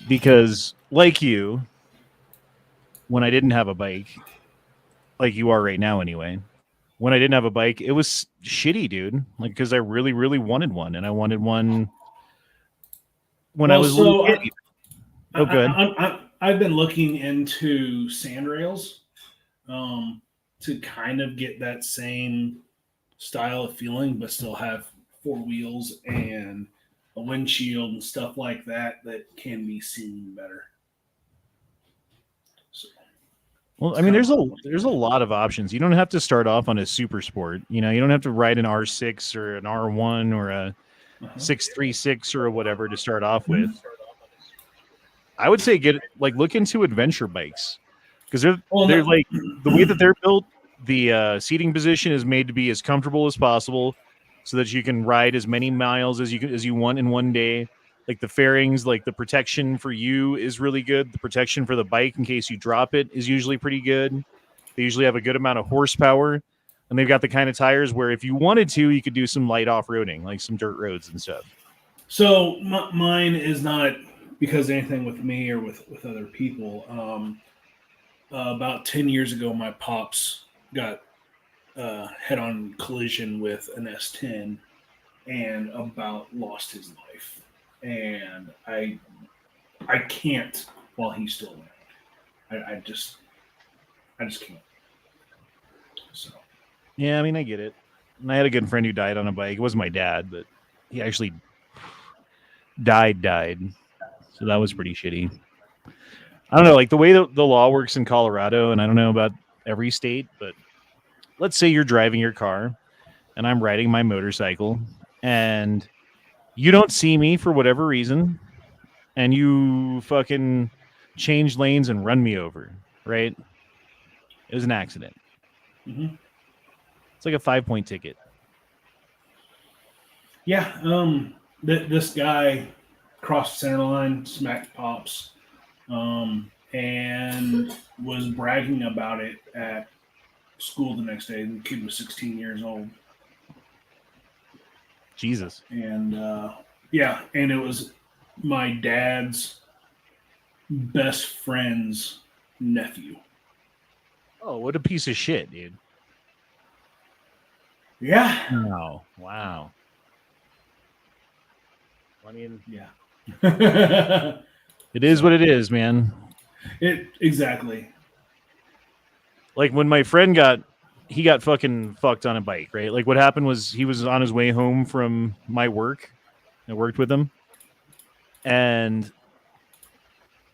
because, like you, when I didn't have a bike, like you are right now anyway, when I didn't have a bike, it was shitty, dude. Like, because I really, really wanted one, and I wanted one when I Well, was a little so kid. Oh, good. I've been looking into sand rails um, to kind of get that same style of feeling, but still have four wheels and a windshield and stuff like that that can be seen better. So Well, it's I mean, kind of there's what a I'm looking there's a at. lot of options. You don't have to start off on a super sport. You don't have to ride an R6 or an R1 or a Uh-huh. 636 or whatever to start off Mhm. with. I would say look into adventure bikes because Well, they're no, like the way that they're built. The seating position is made to be as comfortable as possible, so that you can ride as many miles as you want in one day. Like the fairings, like the protection for you is really good. The protection for the bike in case you drop it is usually pretty good. They usually have a good amount of horsepower, and they've got the kind of tires where if you wanted to, you could do some light off roading, like some dirt roads and stuff. so mine is not because of anything with me or with other people. About 10 years ago, my pops got head-on collision with an S10 and about lost his life. And I can't while he's still around. I just can't. So Yeah, I mean, I get it. And I had a good friend who died on a bike. It wasn't my dad, but he actually died. So that was pretty shitty. yeah. I don't know, like the way the law works in Colorado, and I don't know about every state, but let's say you're driving your car and I'm riding my motorcycle and you don't see me for whatever reason and you fucking change lanes and run me over, right? It was an accident. Hmm. It's like a 5 point ticket. Yeah. This guy crossed the center line, smacked pops, and was bragging about it at school the next day. The kid was 16 years old, Jesus. and yeah, and it was my dad's best friend's nephew. Oh, what a piece of shit, dude. Yeah, Wow. Wow. I mean, yeah. it is what So it is, man. it exactly. Like when my friend got fucking fucked on a bike, right? Like what happened was he was on his way home from my work. I worked with him, and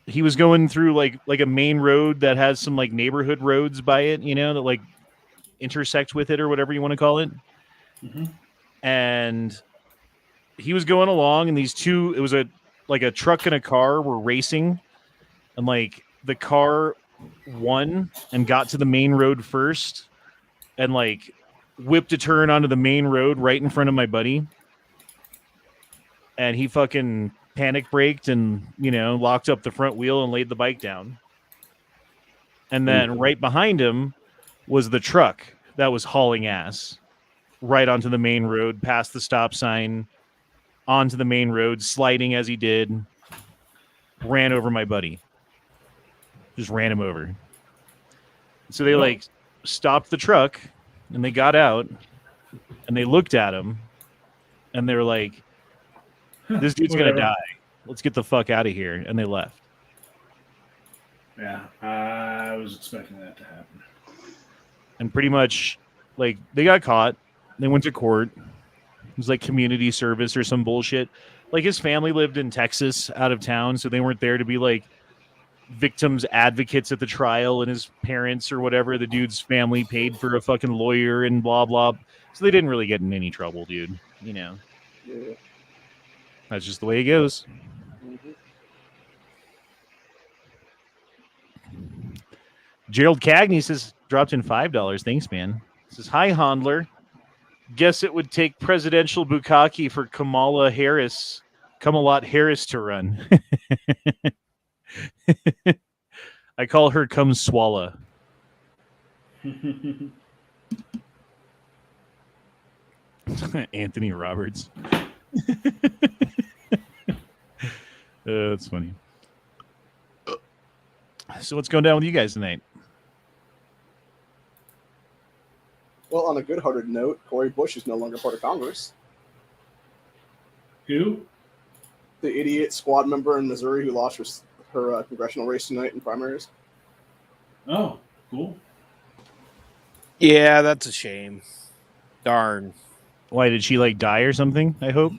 he was going through like a main road that has some like neighborhood roads by it, that like intersect with it or whatever you want to call it. Hmm. And he was going along, and it was a truck and a car were racing, and like the car won and got to the main road first, and like whipped a turn onto the main road right in front of my buddy, and he fucking panic braked and locked up the front wheel and laid the bike down. And Ooh. then right behind him was the truck that was hauling ass right onto the main road, past the stop sign, onto the main road, sliding as he did, ran over my buddy. Just ran him over. So they Yep. like stopped the truck and they got out and they looked at him and they were like, this dude's going to Whatever. die. Let's get the fuck out of here. And they left. Yeah, I was expecting that to happen. And pretty much, like, they got caught. They went to court. It was like community service or some bullshit. Like, his family lived in Texas out of town, so they weren't there to be like victims advocates at the trial, and his parents or whatever. The dude's family paid for a fucking lawyer and blah, blah. So they didn't really get in any trouble, dude. Yeah. That's just the way it goes. Mhm. Gerald Cagney says, dropped in $5. Thanks, man. Says, hi, Hondler. Guess it would take presidential bukkake for Kamala Harris to run. I call her Come Swalla. Anthony Roberts. That's funny. So what's going down with you guys tonight? Well, on a good-hearted note, Cori Bush is no longer part of Congress. Who? The idiot squad member in Missouri who lost her congressional race tonight in primaries. Oh, cool. Yeah, that's a shame. Darn. Why did she like die or something? I hope.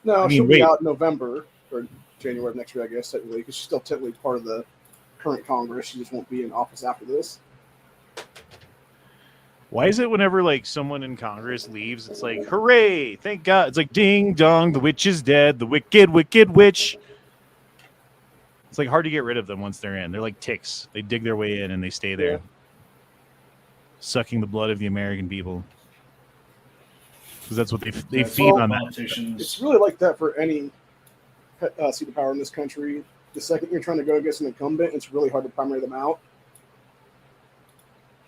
No, I mean, she'll wait. be out in November or January of next year, I guess, technically, because she's still technically part of the current Congress. She just won't be in office after this. Why is it whenever like someone in Congress leaves, it's like, hooray, thank God. It's like ding dong, the witch is dead, the wicked, wicked witch. It's like hard to get rid of them once they're in. They're like ticks. They dig their way in and they stay there. Yeah. Sucking the blood of the American people. Because that's what they That's feed all on that. politicians. It's really like that for any seat of power in this country. The second you're trying to go against an incumbent, it's really hard to primary them out.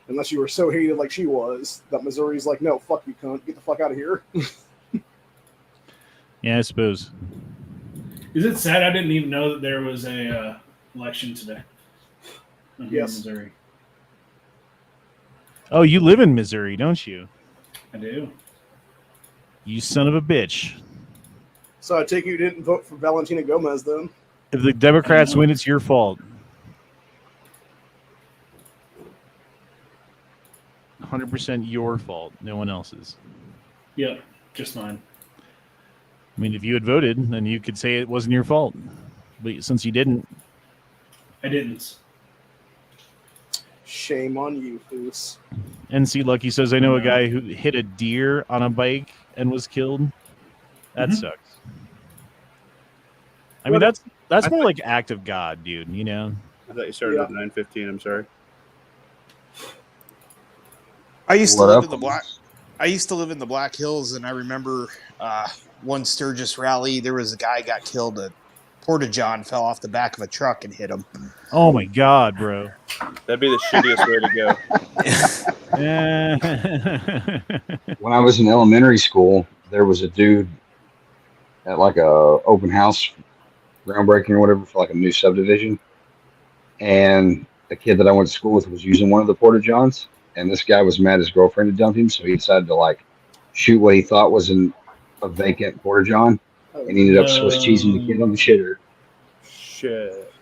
Unless you were so hated like she was, that Missouri's like, no, fuck you, cunt. Get the fuck out of here. Yeah, I suppose. Is it sad? I didn't even know that there was a election today. In Yes. Missouri. Oh, you live in Missouri, don't you? I do. You son of a bitch. So I take it you didn't vote for Valentina Gomez, then? If the Democrats win, it's your fault. 100% your fault, no one else's. Yep, just mine. I mean, if you had voted, then you could say it wasn't your fault. But since you didn't, I didn't. Shame on you, Foos. NC Lucky says, I know a guy who hit a deer on a bike and was killed. That sucks. I mean, that's more like act of God, dude, you know? I thought you started at 9:15. I'm sorry. I used to live in the Black Hills, and I remember one Sturgis rally. There was a guy got killed. A porta-john fell off the back of a truck and hit him. Oh my God, bro. That'd be the shittiest way to go. When I was in elementary school, there was a dude at like a open house groundbreaking or whatever for like a new subdivision, and the kid that I went to school with was using one of the porta johns, and this guy was mad his girlfriend had dumped him, so he decided to like shoot what he thought was a vacant porta john, and he ended up Swiss cheesing the kid on the shitter. Shit.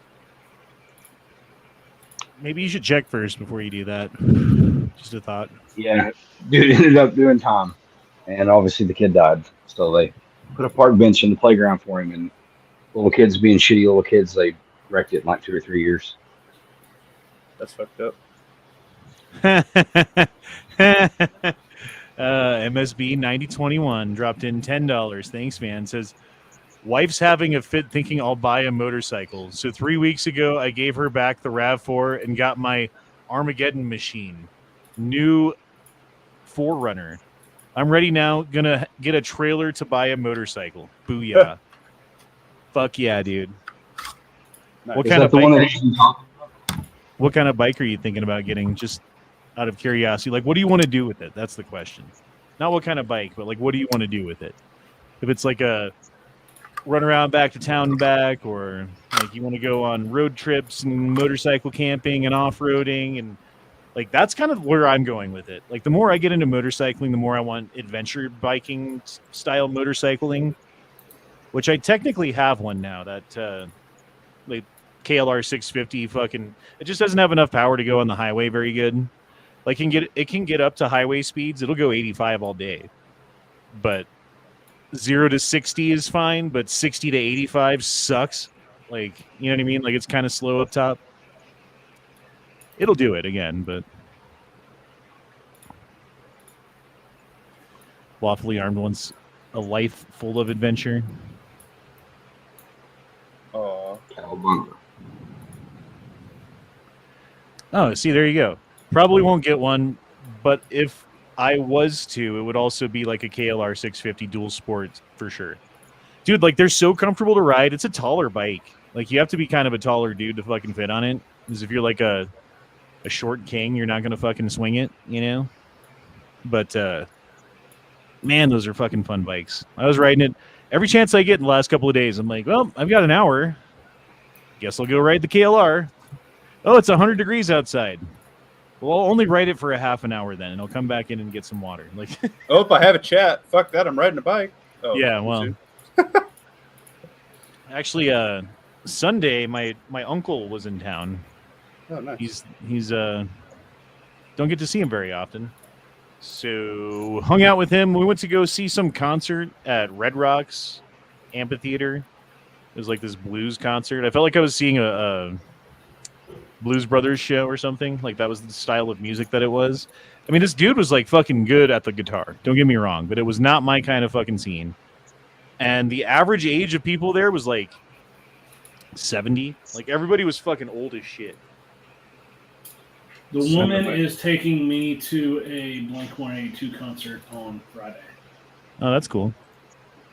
Maybe you should check first before you do that. Just a thought. Yeah, dude ended up doing time, and obviously the kid died. So they put a park bench in the playground for him, and little kids being shitty little kids, they wrecked it in like 2 or 3 years. That's fucked up. MSB 9021 dropped in $10. Thanks, man. Says, wife's having a fit thinking I'll buy a motorcycle. So 3 weeks ago, I gave her back the RAV4 and got my Armageddon machine. New 4Runner. I'm ready now. Gonna get a trailer to buy a motorcycle. Booyah. Fuck yeah, dude. What Is kind that of the bike one are that you, you talking about? what kind of bike are you thinking about getting? Just out of curiosity. Like, what do you want to do with it? That's the question. Not what kind of bike, but like, what do you want to do with it? If it's like a run around back to town and back, or like you want to go on road trips and motorcycle camping and off-roading, and like that's kind of where I'm going with it. Like the more I get into motorcycling, the more I want adventure biking style motorcycling, which I technically have one now. That like KLR 650 fucking, it just doesn't have enough power to go on the highway very good. Like it can get up to highway speeds. It'll go 85 all day, but 0 to 60 is fine, but 60 to 85 sucks. Like, you know what I mean? Like it's kind of slow up top. It'll do it again, but lawfully armed one's a life full of adventure. Oh, Cowabunga. Oh, see, there you go. Probably won't get one, but if I was to, it would also be like a KLR 650 dual sport for sure. Dude, like they're so comfortable to ride. It's a taller bike. Like you have to be kind of a taller dude to fucking fit on it. Because if you're like a short king, you're not going to fucking swing it, you know? But, man, those are fucking fun bikes. I was riding it every chance I get in the last couple of days. I'm like, well, I've got an hour. Guess I'll go ride the KLR. Oh, it's 100 degrees outside. Well, I'll only write it for a half an hour then, and I'll come back in and get some water. Like, Oh, if I have a chat, fuck that. I'm riding a bike. Oh, yeah, too well, soon? actually, Sunday, my uncle was in town. Oh, nice. He's don't get to see him very often. So hung out with him. We went to go see some concert at Red Rocks Amphitheater. It was like this blues concert. I felt like I was seeing a Blues Brothers show or something. Like that was the style of music that it was. I mean, this dude was like fucking good at the guitar. Don't get me wrong, but it was not my kind of fucking scene. And the average age of people there was like 70. Like everybody was fucking old as shit. The woman is taking me to a Blink-182 concert on Friday. Oh, that's cool.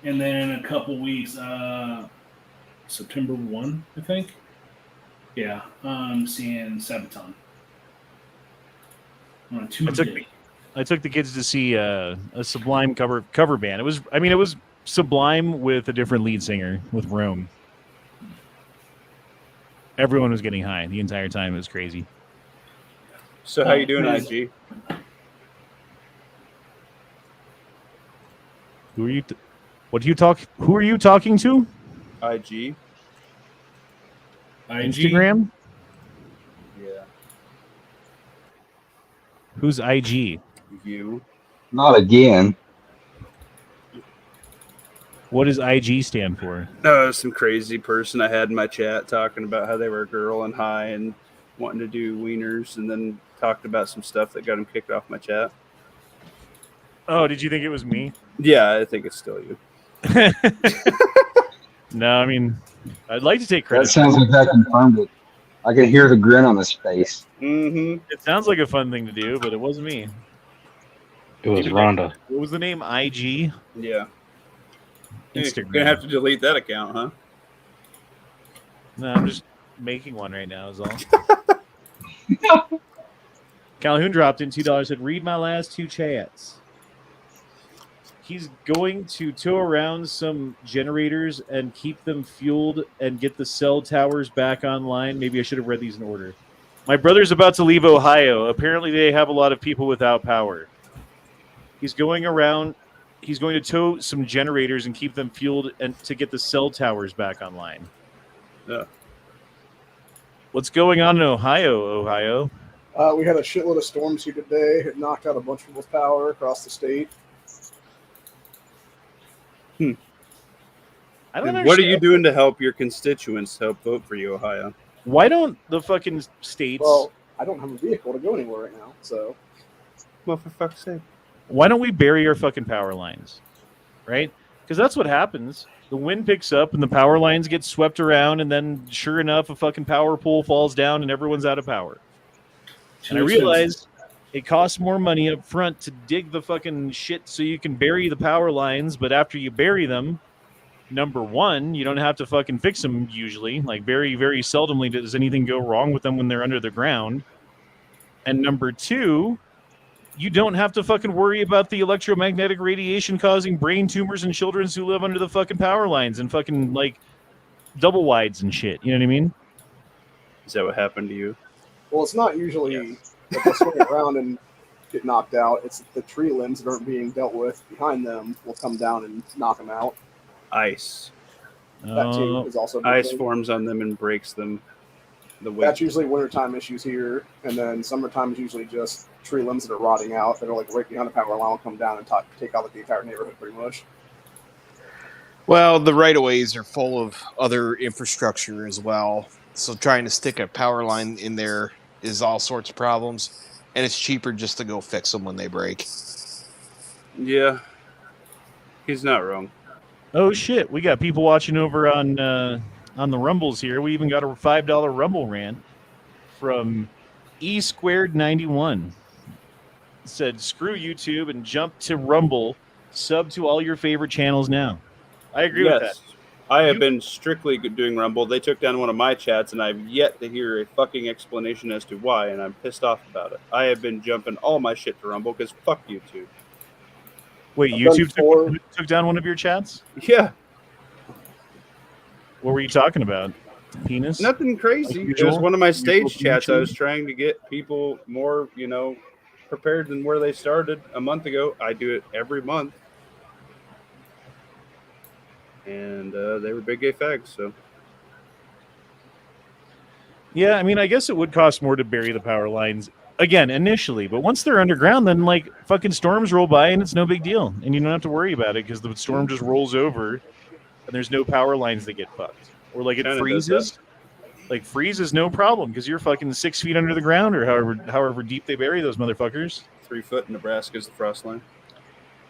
And then in a couple weeks, September 1, I think. Yeah, I'm seeing Sabaton. On a Tuesday. I took the kids to see a Sublime cover band. It was Sublime with a different lead singer with Rome. Everyone was getting high the entire time. It was crazy. So how you doing, IG? Who are you? Who are you talking to? IG. Instagram? Yeah. Who's IG? You. Not again. What does IG stand for? Some crazy person I had in my chat talking about how they were a girl and high and wanting to do wieners, and then talked about some stuff that got him kicked off my chat. Oh, did you think it was me? Yeah, I think it's still you. No, I mean, I'd like to take credit. That sounds like that confirmed it. I can hear the grin on his face. Mm-hmm. It sounds like a fun thing to do, but it wasn't me. It was Rhonda. What was the name? IG? Yeah. Instagram. You're gonna have to delete that account, huh? No, I'm just making one right now is all. Calhoun dropped in $2, said, read my last two chats. He's going to tow around some generators and keep them fueled and get the cell towers back online. Maybe I should have read these in order. My brother's about to leave Ohio. Apparently they have a lot of people without power. He's going to tow some generators and keep them fueled and to get the cell towers back online. Yeah. What's going on in Ohio? We had a shitload of storms here today. It knocked out a bunch of people's power across the state. I don't What are you doing to help your constituents help vote for you, Ohio? Why don't the fucking states... Well, I don't have a vehicle to go anywhere right now, so... Well, for fuck's sake. Why don't we bury our fucking power lines? Right? Because that's what happens. The wind picks up and the power lines get swept around, and then sure enough, a fucking power pole falls down and everyone's out of power. And I realized it costs more money up front to dig the fucking shit so you can bury the power lines, but after you bury them, number one, you don't have to fucking fix them usually. Like very, very seldomly does anything go wrong with them when they're under the ground. And number two, you don't have to fucking worry about the electromagnetic radiation causing brain tumors in children who live under the fucking power lines and fucking like double wides and shit. You know what I mean? Is that what happened to you? Well, it's not usually that they swing around and get knocked out. It's the tree limbs that aren't being dealt with behind them will come down and knock them out. Ice. That too is also a big Ice thing. forms on them and breaks them. That's usually wintertime issues here, and then summertime is usually just tree limbs that are rotting out that are like right behind the power line will come down and take out like the entire neighborhood pretty much. Well, the right-of-ways are full of other infrastructure as well. So trying to stick a power line in there is all sorts of problems. And it's cheaper just to go fix them when they break. Yeah. He's not wrong. Oh shit, we got people watching over on the Rumbles here. We even got a $5 Rumble rant from E291. Said, screw YouTube and jump to Rumble. Sub to all your favorite channels now. I agree with that. I have been strictly doing Rumble. They took down one of my chats, and I've yet to hear a fucking explanation as to why, and I'm pissed off about it. I have been jumping all my shit to Rumble because fuck YouTube. Wait, YouTube took down one of your chats? Yeah. What were you talking about? penis? Nothing crazy. Like It was usual? one of my Usual stage chats. I penis was trying to get people more, prepared than where they started a month ago. I do it every month. And they were big gay fags, so. Yeah, I mean, I guess it would cost more to bury the power lines again initially, but once they're underground, then like fucking storms roll by and it's no big deal, and you don't have to worry about it because the storm just rolls over, and there's no power lines that get fucked, or like it China does freezes. Like freezes no problem because you're fucking 6 feet under the ground or however deep they bury those motherfuckers. 3 foot in Nebraska's the frost line.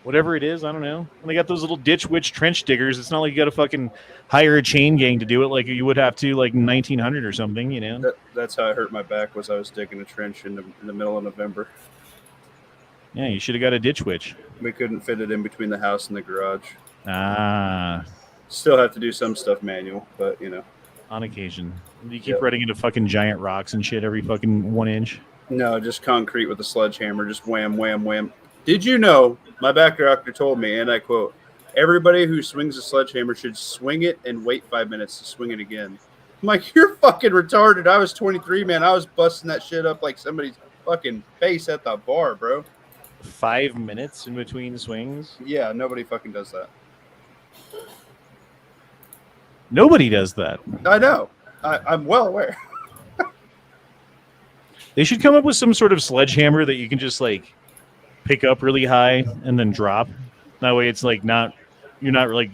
Whatever it is, I don't know. And they got those little ditch witch trench diggers. It's not like you got to fucking hire a chain gang to do it like you would have to like 1900 or something, you know? That's how I hurt my back, was I was digging a trench in the middle of November. Yeah, you should have got a ditch witch. We couldn't fit it in between the house and the garage. Ah. Still have to do some stuff manual, but, On occasion. You keep running into fucking giant rocks and shit every fucking 1 inch. No, just concrete with a sledgehammer, just wham, wham, wham. Did you know, my back doctor told me, and I quote, everybody who swings a sledgehammer should swing it and wait 5 minutes to swing it again. I'm like, you're fucking retarded. I was 23, man. I was busting that shit up like somebody's fucking face at the bar, bro. 5 minutes in between swings? Yeah, nobody fucking does that. Nobody does that. I know. I'm well aware. They should come up with some sort of sledgehammer that you can just like pick up really high and then drop. That way it's like you're not like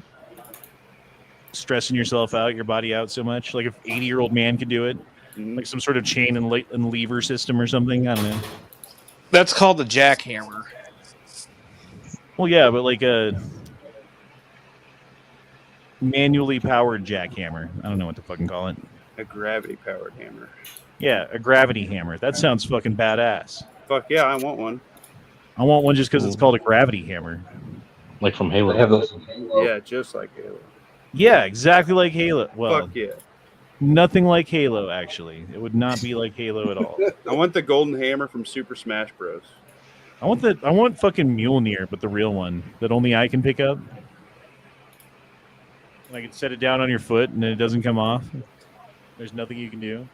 stressing yourself out, your body out so much. Like if 80-year-old man could do it, like some sort of chain and lever system or something. I don't know. That's called a jackhammer. Well, yeah, but like a manually powered jackhammer. I don't know what to fucking call it. A gravity-powered hammer. Yeah, a gravity hammer. That sounds fucking badass. Fuck yeah, I want one. I want one just because it's called a gravity hammer. Like from Halo. They have those. Yeah, just like Halo. Yeah, exactly like Halo. Well, Fuck yeah. nothing like Halo, actually. It would not be like Halo at all. I want the golden hammer from Super Smash Bros. I want fucking Mjolnir, but the real one that only I can pick up. And I can set it down on your foot and it doesn't come off. There's nothing you can do.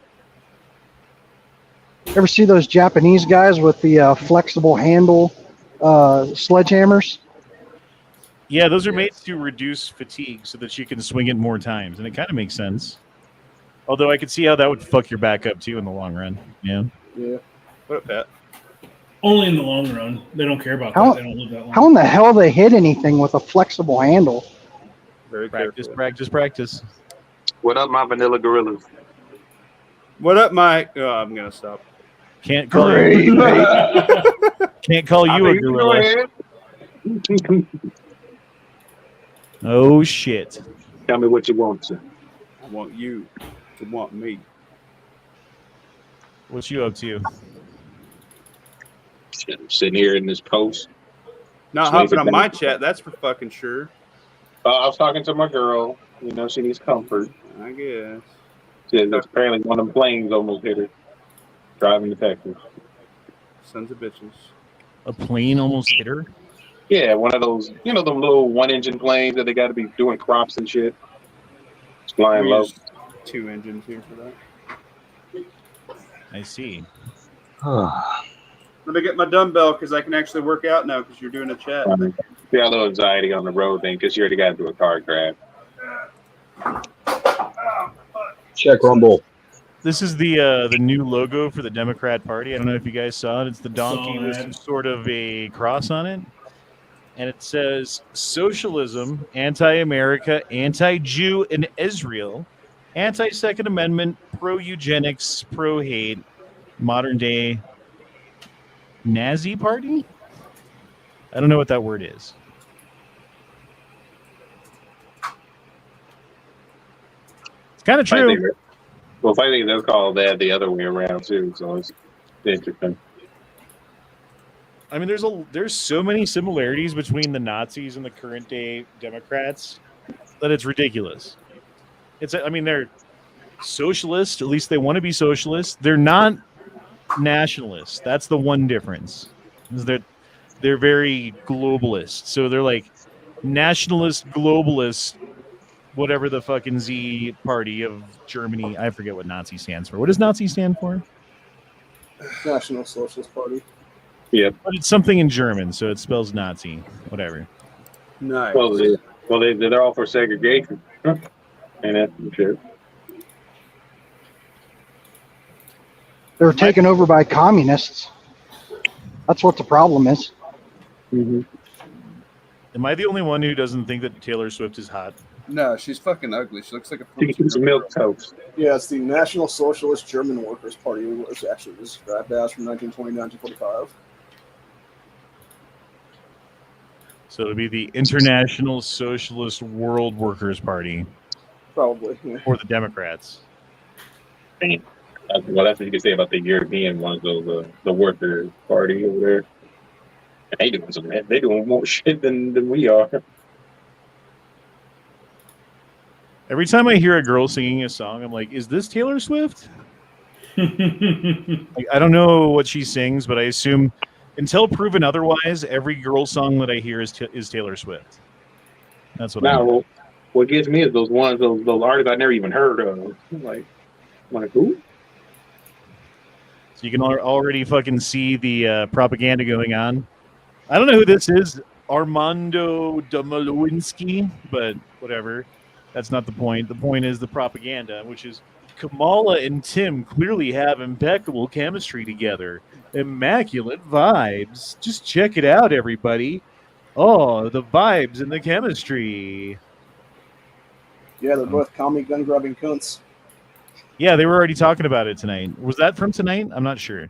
Ever see those Japanese guys with the flexible handle sledgehammers? Yeah, those are made to reduce fatigue so that you can swing it more times, and it kind of makes sense. Although I could see how that would fuck your back up too in the long run. Yeah. Yeah. What up, Pat? Only in the long run. They don't care about How- that. They don't live that long. How in the hell they hit anything with a flexible handle? Very Practice, careful. practice. What up, my vanilla gorillas? What up, Mike? Oh, I'm gonna stop. Can't call you. Can't call you a gorilla. Oh shit! Tell me what you want to. I want you to want me. What you up to? Shit, I'm sitting here in this post. Not Swing hopping it on back. my chat. That's for fucking sure. I was talking to my girl. You know, she needs comfort. I guess. She says apparently one of them planes almost hit her driving to Texas. Sons of bitches. A plane almost hit her. Yeah, one of those, you know, them little one-engine planes that they got to be doing crops and shit. It's flying We low. use 2 engines here for that. I see. Let me get my dumbbell because I can actually work out now because you're doing a chat. Yeah, a little anxiety on the road thing because you already got to do a car crash. Check Rumble. This is the new logo for the Democrat Party. I don't know if you guys saw it. It's the donkey Saw with that. some sort of a cross on it. And it says socialism, anti-America, anti-Jew in Israel, anti-Second Amendment, pro-eugenics, pro-hate, modern-day Nazi party? I don't know what that word is. It's kind of true. Well, if I think they'll call that the other way around too, so it's interesting. I mean, there's so many similarities between the Nazis and the current day Democrats that it's ridiculous. They're socialist. At least they want to be socialist. They're not nationalists. That's the one difference. Is that they're very globalist. So they're like nationalist globalists whatever the fucking Z party of Germany. I forget what Nazi stands for. What does Nazi stand for? National Socialist Party. Yeah. But it's something in German, so it spells Nazi. Whatever. Nice. They're all for segregation. And that's shit. They were taken over by communists. That's what the problem is. Mm-hmm. Am I the only one who doesn't think that Taylor Swift is hot? No, she's fucking ugly. She looks like a It's milk toast. Yeah, it's the National Socialist German Workers' Party, which actually was described as from 1920 to 1945. So it'll be the International Socialist World Workers Party, Probably. Yeah. or the Democrats. Well, that's what you can say about the European ones, though, the worker party over there. They doing more shit than we are. Every time I hear a girl singing a song, I'm like, is this Taylor Swift? Like, I don't know what she sings, but I assume, until proven otherwise, every girl song that I hear is Taylor Swift. That's what I Now, what gets me is those artists I never even heard of. Like who? So you can already fucking see the propaganda going on. I don't know who this is, Armando Domolowinski, but whatever. That's not the point. The point is the propaganda, which is Kamala and Tim clearly have impeccable chemistry together. Immaculate vibes. Just check it out, everybody. Oh, the vibes and the chemistry. Yeah, they're both commie gun grabbing cunts. Yeah, they were already talking about it tonight. Was that from tonight? I'm not sure.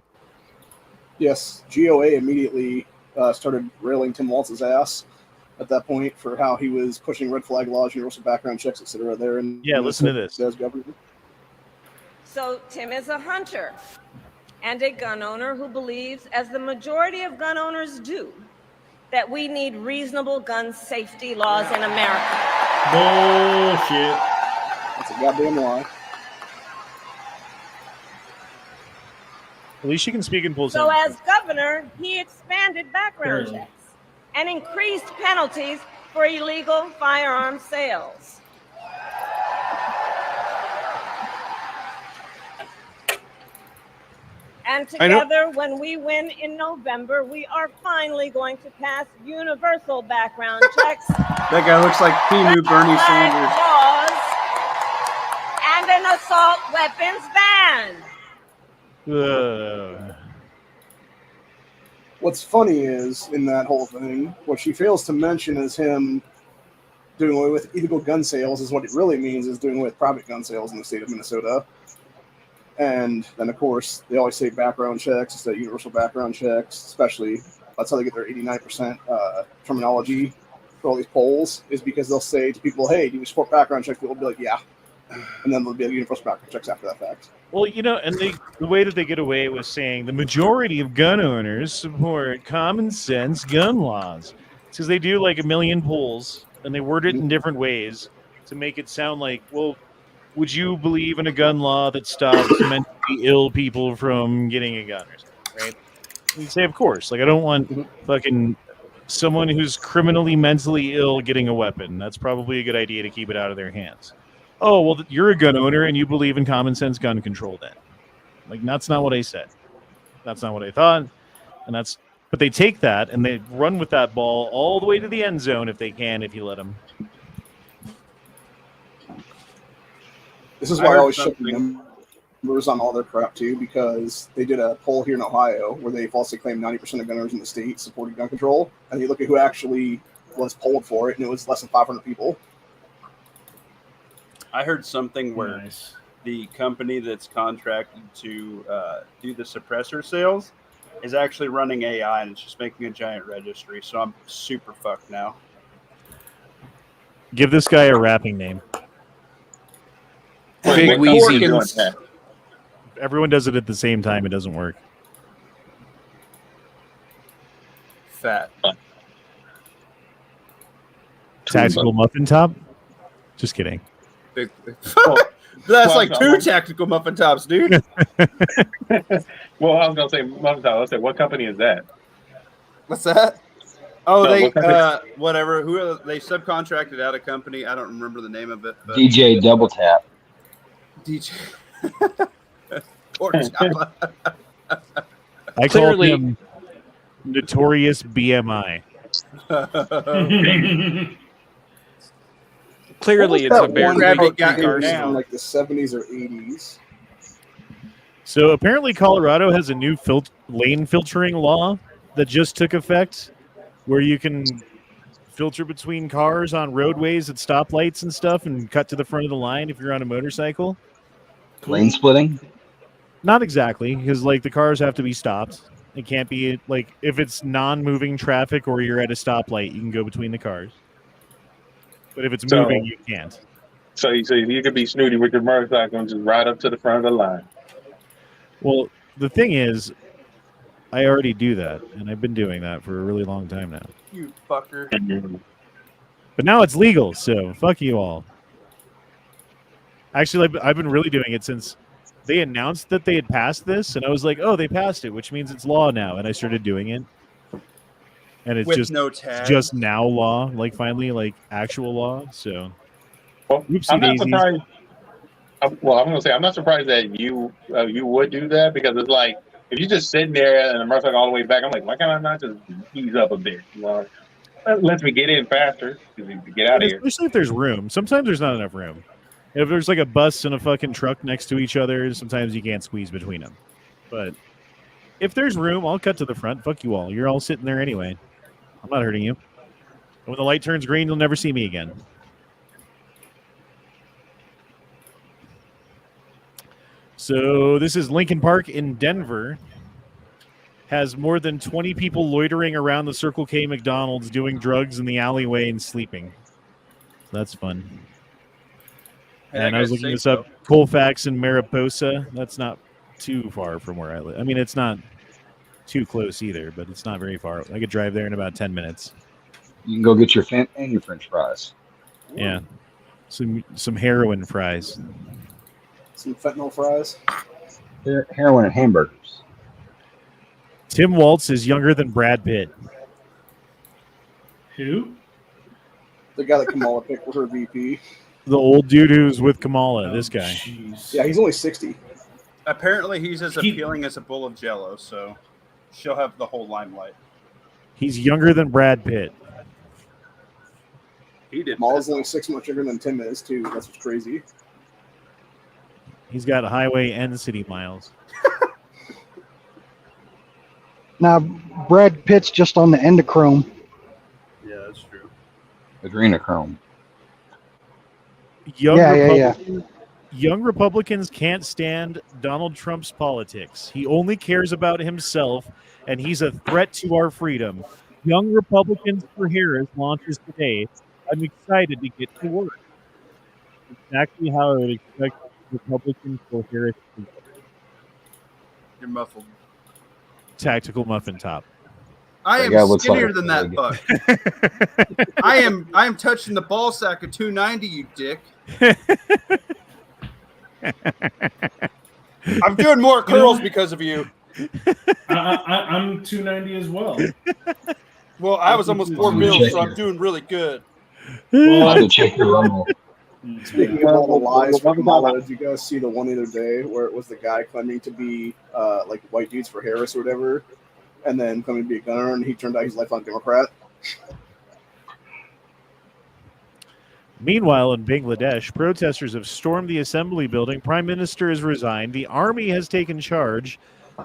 Yes, GOA immediately started railing Tim Walz's ass at that point for how he was pushing red flag laws, universal background checks, etc. there. And yeah, listen to this. As governor. So Tim is a hunter and a gun owner who believes, as the majority of gun owners do, that we need reasonable gun safety laws in America. Bullshit. That's a goddamn lie. At least she can speak in full So sentences. as governor, he expanded background Barely. checks and increased penalties for illegal firearm sales. And together, when we win in November, we are finally going to pass universal background checks, That guy looks like he knew Bernie red Sanders. flag laws, and an assault weapons ban. What's funny is, in that whole thing, what she fails to mention is him doing away with illegal gun sales is what it really means is doing away with private gun sales in the state of Minnesota. And then, of course, they always say background checks instead of universal background checks, especially that's how they get their 89% terminology for all these polls, is because they'll say to people, hey, do you support background checks? People will be like, yeah. And then there'll be universal background checks after that fact. Well, you know, and the way that they get away with saying the majority of gun owners support common sense gun laws. It's because they do like a million polls and they word it in different ways to make it sound like, well, would you believe in a gun law that stops mentally ill people from getting a gun or something, right? And you say, of course. Like, I don't want fucking someone who's criminally mentally ill getting a weapon. That's probably a good idea to keep it out of their hands. Oh, well, you're a gun owner and you believe in common sense gun control then. Like, that's not what I said. That's not what I thought. And but they take that and they run with that ball all the way to the end zone if they can, if you let them. This is why I always check the numbers on all their crap, too, because they did a poll here in Ohio where they falsely claimed 90% of gun owners in the state supported gun control. And you look at who actually was polled for it, and it was less than 500 people. I heard something where Nice. the company that's contracted to do the suppressor sales is actually running AI and it's just making a giant registry. So I'm super fucked now. Give this guy a rapping name. Big What Weezy. doing that? If everyone does it at the same time, it doesn't work. Fat. Tactical muffin top? Just kidding. Big. That's like two tactical muffin tops, dude. Well, I was gonna say, what company is that? What's that? Oh, No, they what kind whatever. They subcontracted out a company. I don't remember the name of it. But DJ Double Tap. DJ. Pork chop. I call Clearly- him Notorious BMI. Clearly, it's That a very one Grab big it, got car it case now. from like the 70s or 80s. So apparently, Colorado has a new lane filtering law that just took effect, where you can filter between cars on roadways at stoplights and stuff, and cut to the front of the line if you're on a motorcycle. Lane splitting. Not exactly, because like the cars have to be stopped. It can't be like if it's non-moving traffic or you're at a stoplight, you can go between the cars. But if it's So- moving, you can't. So you could be snooty with your motorcycle and just ride up to the front of the line. Well, the thing is, I already do that, and I've been doing that for a really long time now. You fucker. But now it's legal, so fuck you all. Actually, I've been really doing it since they announced that they had passed this, and I was like, oh, they passed it, which means it's law now, and I started doing it. And it's With no tag. just now law, like finally, like actual law, so... Well, Oopsie I'm not daisies. surprised. I'm going to say I'm not surprised that you would do that, because it's like if you're just sitting there and the motorcycle all the way back, I'm like, why can't I not just ease up a bit? Well, that lets me get in faster to get out of here. Especially if there's room. Sometimes there's not enough room. If there's like a bus and a fucking truck next to each other, sometimes you can't squeeze between them. But if there's room, I'll cut to the front. Fuck you all. You're all sitting there anyway. I'm not hurting you. And when the light turns green, you'll never see me again. So this is Lincoln Park in Denver. Has more than 20 people loitering around the Circle K McDonald's doing drugs in the alleyway and sleeping. That's fun. Hey, And that I was guy's looking safe, this up. Colfax and Mariposa. That's not too far from where I live. I mean, it's not too close either, but it's not very far. I could drive there in about 10 minutes. You can go get your Fent and your French fries. Yeah. Some heroin fries. Some fentanyl fries. Heroin and hamburgers. Tim Waltz is younger than Brad Pitt. Who? The guy that Kamala picked for her VP. The old dude who's with Kamala, this guy. Jeez. Yeah, he's only 60. Apparently, he's as appealing as a bowl of Jello, so she'll have the whole limelight. He's younger than Brad Pitt. He did. Kamala's only 6 months younger than Tim is, too. That's what's crazy. He's got highway and city miles. Now, Brad Pitt's just on the endochrome. Yeah, that's true. Adrenochrome. Yeah. Young Republicans can't stand Donald Trump's politics. He only cares about himself, and he's a threat to our freedom. Young Republicans for Harris launches today. I'm excited to get to work. Exactly how I would expect Republicans for Harris to be. You're muffled. Tactical muffin top. I That am guy looks like skinnier a than that pig. buck. I am touching the ball sack of 290, you dick. I'm doing more curls because of you. I'm 290 as well. Well, I was almost 4 mils, so I'm doing really good. I'll have to check your rumble. Speaking of all the lies from Kamala, did you guys see the one the other day where it was the guy claiming to be like white dudes for Harris or whatever, and then claiming to be a gunner, and he turned out he's a lifelong Democrat? Meanwhile, in Bangladesh, protesters have stormed the assembly building. Prime Minister has resigned. The army has taken charge.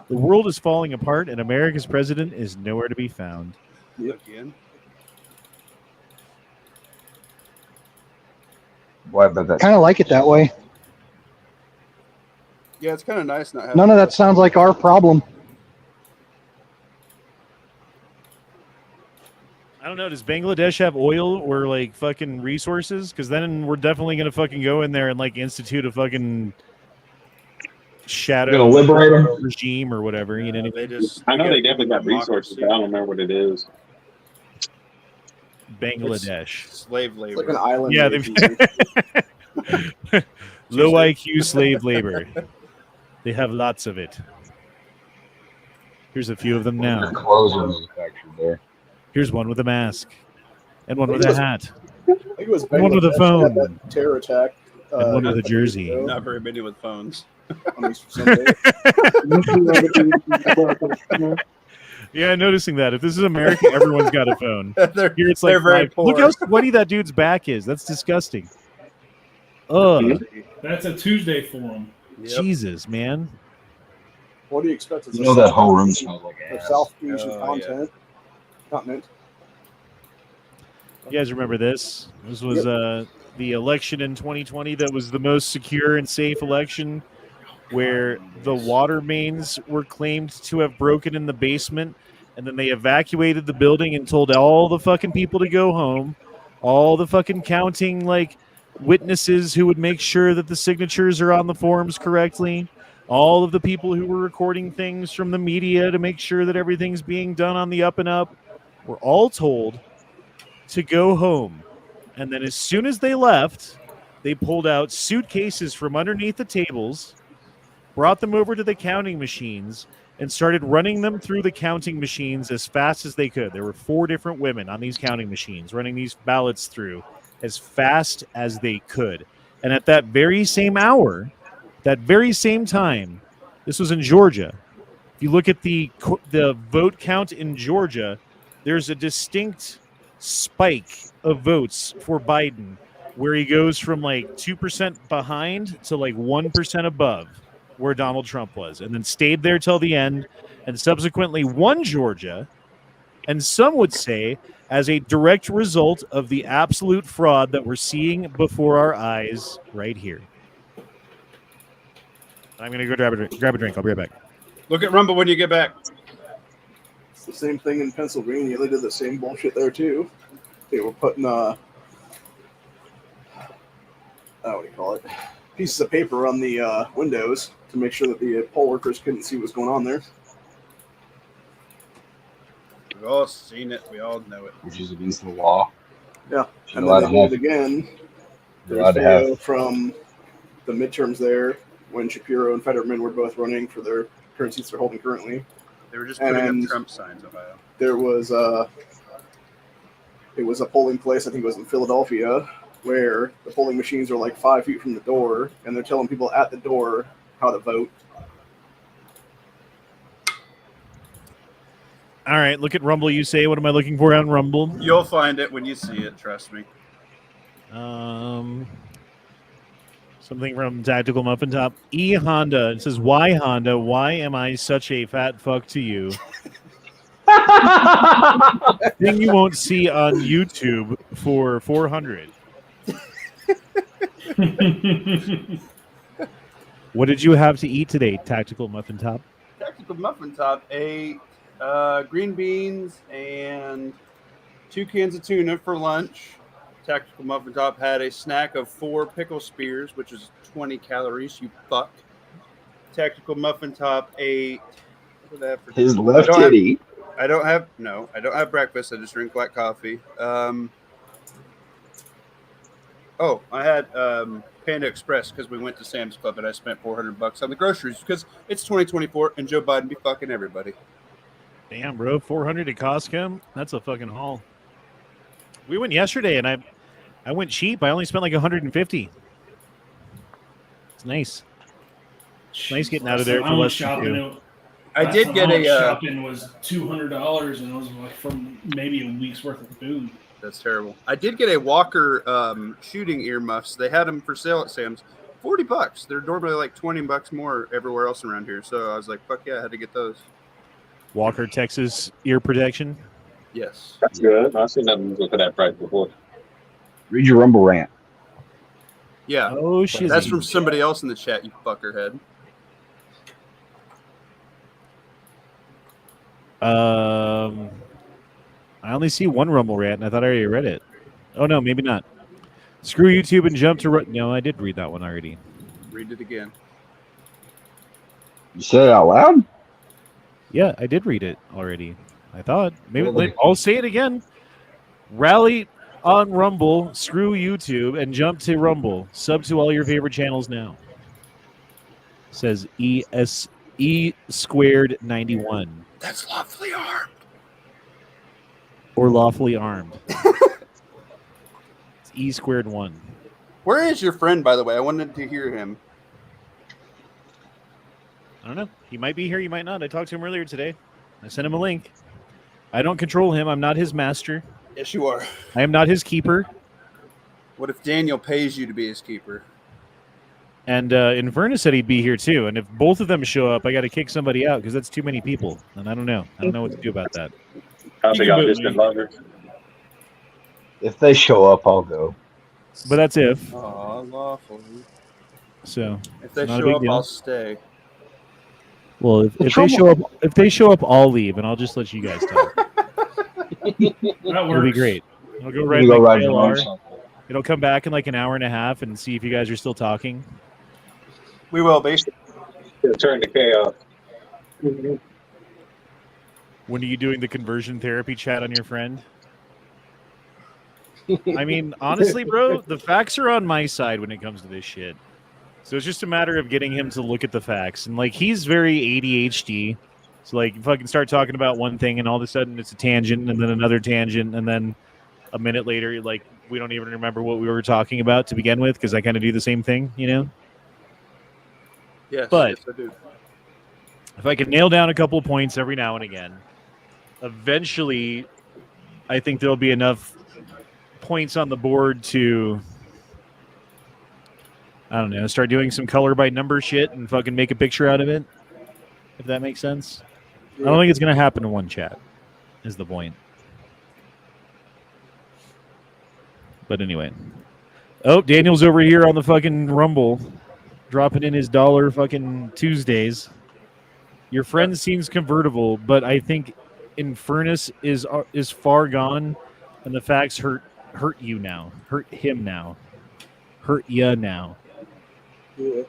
The world is falling apart, and America's president is nowhere to be found. Again. Why about that? Kind of like it that way. Yeah, it's kind of nice not having. None of that sounds like our problem. I don't know. Does Bangladesh have oil or like fucking resources? Because then we're definitely gonna fucking go in there and like institute a fucking shadow Gonna liberate 'em? regime or whatever. You know, They just. I know they definitely got democracy. resources, but I don't remember what it is. Bangladesh. Slave It's labor. like an island. Yeah, nation. low IQ slave labor. They have lots of it. Here's a few of them Their now. clothes are manufactured there. Here's one with a mask, and one with a hat, I think it was and one with a Bangladesh phone, had that terror attack. and one with a couple years jersey. ago Not very many with phones. on Easter Sunday. Yeah, noticing that. If this is America, everyone's got a phone. they're, Here it's they're like, very poor. look how sweaty that dude's back is. That's disgusting. Ugh. That's a Tuesday for them. Yep. Jesus, man. What do you expect? It's You know that whole room smells like the ass. South Asian Oh, yeah. continent. You guys remember this? This was the election in 2020 that was the most secure and safe election, where the water mains were claimed to have broken in the basement, and then they evacuated the building and told all the fucking people to go home. All the fucking counting, like, witnesses who would make sure that the signatures are on the forms correctly. All of the people who were recording things from the media to make sure that everything's being done on the up and up were all told to go home. And then as soon as they left, they pulled out suitcases from underneath the tables, brought them over to the counting machines, and started running them through the counting machines as fast as they could. There were 4 different women on these counting machines running these ballots through as fast as they could. And at that very same hour, that very same time, this was in Georgia. If you look at the vote count in Georgia, there's a distinct spike of votes for Biden, where he goes from like 2% behind to like 1% above where Donald Trump was, and then stayed there till the end, and subsequently won Georgia. And some would say as a direct result of the absolute fraud that we're seeing before our eyes right here. I'm going to go grab a drink. I'll be right back. Look at Rumble when you get back. It's the same thing in Pennsylvania. They did the same bullshit there too. They were putting what do you call it? Pieces of paper on the windows to make sure that the poll workers couldn't see what's going on there. We've all seen it. We all know it. Which is against the law. Yeah, She's and allowed then to they have. did it again. You're allowed There's to have. video from the midterms there when Shapiro and Fetterman were both running for their current seats they're holding currently. They were just putting And up Trump signs, Ohio. There was it was a polling place, I think it was in Philadelphia, where the polling machines are like 5 feet from the door, and they're telling people at the door how to vote. All right, look at Rumble. You say, what am I looking for on Rumble? You'll find it when you see it. Trust me. Something from Tactical Muffin Top. E Honda. It says, why Honda? Why am I such a fat fuck to you? Thing you won't see on YouTube for 400. What did you have to eat today, Tactical Muffin Top? Tactical Muffin Top ate green beans and 2 cans of tuna for lunch. Tactical Muffin Top had a snack of 4 pickle spears, which is 20 calories, you fuck. Tactical Muffin Top ate... What did I have for His left titty. I don't have breakfast. I just drink black coffee. I had Panda Express because we went to Sam's Club and I spent $400 on the groceries because it's 2024 and Joe Biden be fucking everybody. Damn, bro, 400 at Costco? That's a fucking haul. We went yesterday and I went cheap. I only spent like 150. It's nice. It's nice getting out of there for less than two. I did get a shopping was $200 and it was like from maybe a week's worth of food. That's terrible. I did get a Walker shooting earmuffs. They had them for sale at Sam's. $40. They're normally like $20 more everywhere else around here. So I was like, fuck yeah, I had to get those. Walker, Texas ear protection. Yes. That's good. I've seen nothing for that price before. Read your Rumble rant. Yeah. Oh, shit. That's from somebody else in the chat, you fuckerhead. I only see one Rumble rant, and I thought I already read it. Oh, no, maybe not. Screw YouTube and jump to... No, I did read that one already. Read it again. You said it out loud? Yeah, I did read it already. I thought. Maybe I'll say it again. Rally on Rumble, screw YouTube, and jump to Rumble. Sub to all your favorite channels now. Says E squared 91. That's lawfully armed. or lawfully armed. It's E squared 1. Where is your friend, by the way? I wanted to hear him. I don't know. He might be here. He might not. I talked to him earlier today. I sent him a link. I don't control him. I'm not his master. Yes, you are. I am not his keeper. What if Daniel pays you to be his keeper? And Inverness said he'd be here too. And if both of them show up, I got to kick somebody out because that's too many people. And I don't know. I don't know what to do about that. I think I'll just been longer. If they show up, I'll go. But that's if. Oh, lawfully. So If they not a show big up, deal. I'll stay. Well, if they show up, I'll leave, and I'll just let you guys talk. That It'll be works. great. I'll go You right can go like ride your KLR. motorcycle. It'll come back in like an hour and a half and see if you guys are still talking. We will, basically. It'll turn to chaos. When are you doing the conversion therapy chat on your friend? I mean, honestly, bro, the facts are on my side when it comes to this shit. So it's just a matter of getting him to look at the facts. And, like, he's very ADHD. So, like, you fucking start talking about one thing, and all of a sudden it's a tangent, and then another tangent, and then a minute later, like, we don't even remember what we were talking about to begin with, because I kind of do the same thing, you know? Yes, But- yes, I do. If I can nail down a couple of points every now and again, eventually I think there'll be enough points on the board to, I don't know, start doing some color by number shit and fucking make a picture out of it, if that makes sense. I don't think it's going to happen in one chat, is the point. But anyway. Oh, Daniel's over here on the fucking Rumble, dropping in his $1 fucking Tuesdays. Your friend seems convertible, but I think Infernus is far gone, and the facts hurt you now, hurt him now, hurt ya now. Yeah.